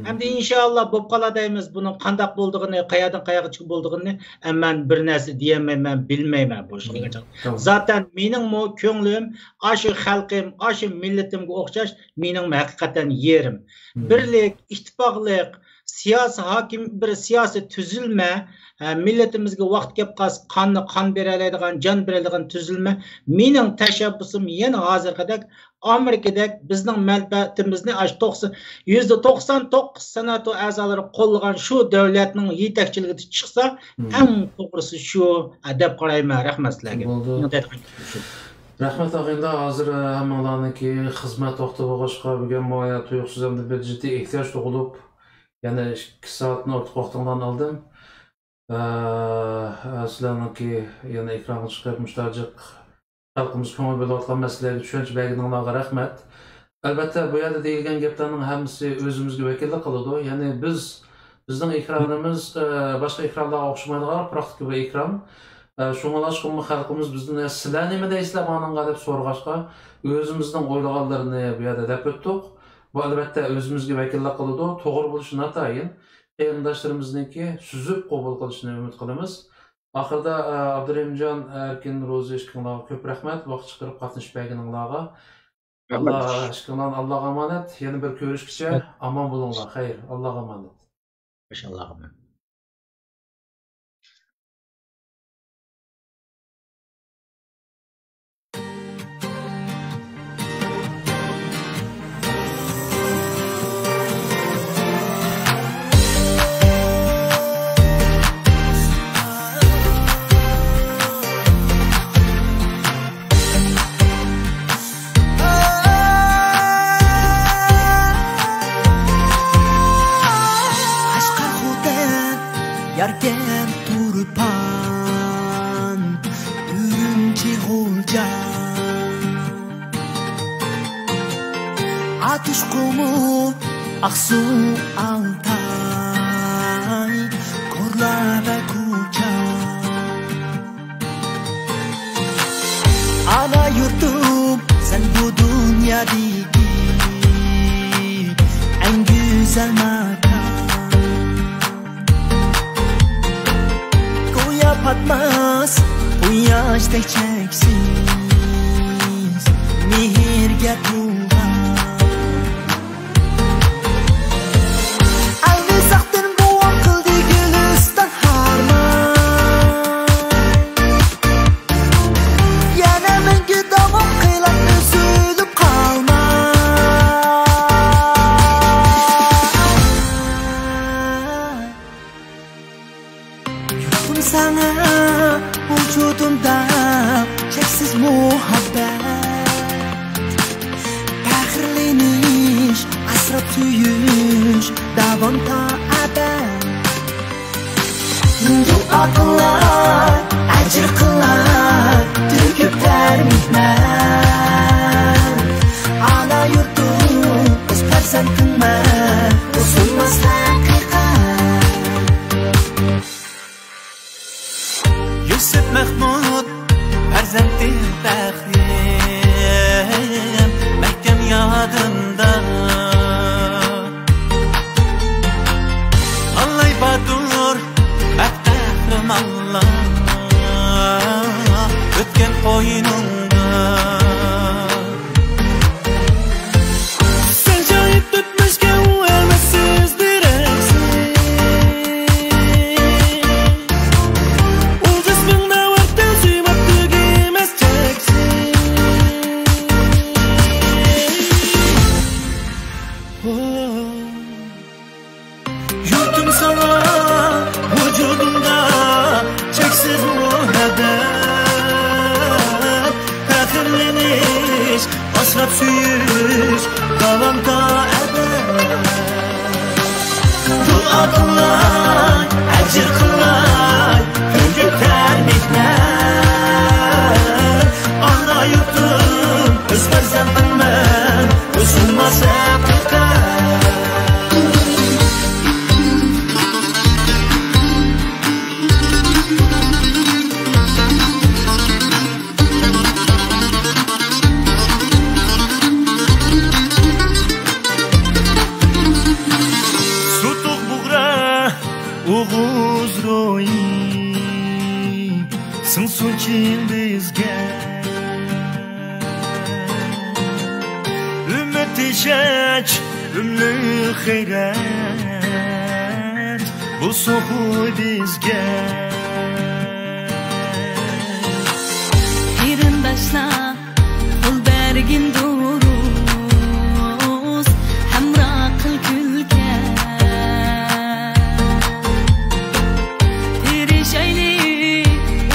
Hamda inshaalloh bo'lib qoladaymiz. Buning qanday bo'ldig'ini, qayerdan qayerga chiqib bo'ldig'ini men bir narsa deyamayman, bilmayman boshqacha. Zaten mening ko'nglim, shu xalqim, shu millatimga o'xshash mening haqiqatan yerim. Birlik, ittifoqlik, siyosiy hokim bir siyosiy tuzilma, millatimizga vaqt kelib qolsa qonni qon beradigan, jon beradigan tuzilma. Mening tashabbusim yana hozirgidek Amerikadek bizning manfaatimizni %99 senato a'zolari qo'llagan shu davlatning yetakchiligida chiqsa, eng to'g'risi shu deb qarayman. Rahmat sizlarga. Rahmat og'aylar, hozir hammalarniki xizmat vaqti bo'lg'achqa bo'lgan moya tuyuqsiz ham bir jiddiy ehtiyoj tug'ilib, yana 2 soatni ortiq vaqtinglarni oldim. Sizlarniki yana ekranga chiqib mushtajiq xalqimiz ko'ngil bo'layotgan masalalarga tushuncha berganinglarga rahmat. Albatta bu yerda deyilgan gaplarning hammasi o'zimizga vakillik qiladi. Ya'ni bizning ekranimiz boshqa ekranlarga o'xshamaydigan praktik bir ekran. Shuningdek xalqimiz bizdan sizlar nima deysizlar bunga deb so'rag'achqa o'zimizning o'ylaganlarini bu yerda deb o'tdik. Bu albatta o'zimizga vakillik qiladi. To'g'ri bo'lishi notayin qarindoshlarimizniki suzib qabul qilishini umid qilamiz. Oxirida Abdurimjon, Erkin, Ro'zi ishqinglarga ko'p rahmat. Vaqt chiqarib qatnashib berganinglarga. Allah ishqinglar, Allohga omonat. Yana bir ko'rishgacha omon bo'linglar. Xayr, Allohga omonat. Inshaalloh. Yargen turpan Ürümçi Gulcan Atış kumu Aksu Altay Korla ve Kucan Ana yurtum sen bu dünyadaki en güzel güzel makan. Go'yo patmas bu yoshdek cheksiz mehrga to'lgan. Ayni saqtin bu aqldi guliston harman. Yana menga davom qilib üzülüp qalma. Yurdim sana vücudumda cheksiz muhabbet. Faxrlanish, asrab suyish, davomda abad. Duo qilar, ajr qilar, to'kiblar mehnat. Ana yurtim, biz farzandingman, o'zimiz haqiqat. Yusuf Mahmud, farzandi Bahrim, mahkam yodimda. Allah badur, Bahrim Allah, o'tgan o'yinimda. Sen joyib tutmishga o'lmassiz deraksiz. U jismingda vaqtda suymak tugimas cheksiz. Yurtim sana vücudumda cheksiz muhabbat. Faxrlanish, asrab suyish, davomda abad. Duo qilay, ajr qilay, to'kiblar mehnat. Ana yurtim, biz farzandingman, o'zimiz haqiqat. Sutuq buğra, Oğuz ro'yi, singsun bizga. Ümmet ishach, umli xayrat, bu so'xu bizga. Qarindoshlar, qo'l bergin durus, hamro qil kulga. Tirishayli,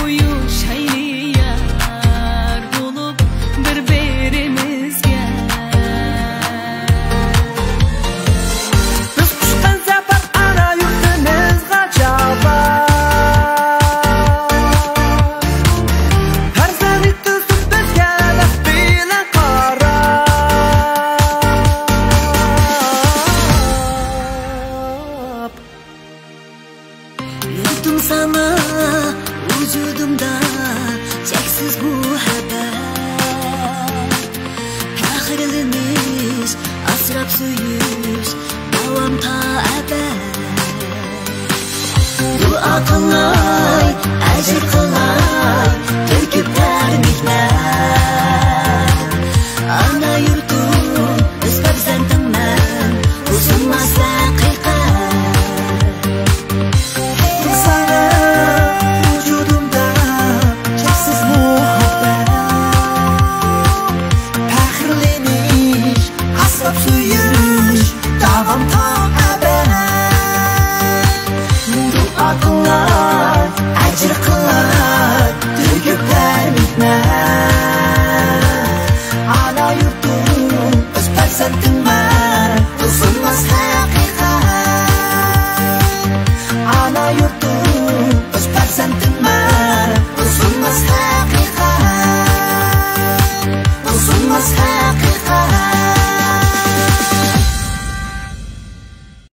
uyushayli yar bo'lib bir-birimizga. Biz qushgan safar ana yurtimizga javob. Farzandi tuzib bizga laf bilan qarab. Yurtim sana vücudumda cheksiz muhabbat. Faxrlanish, asrab suyish, davomda abad. Duo qilay, ajr qilay, to'kiblar mehnat. Ana yurtim, biz farzandingman, o'zimiz haqiqat.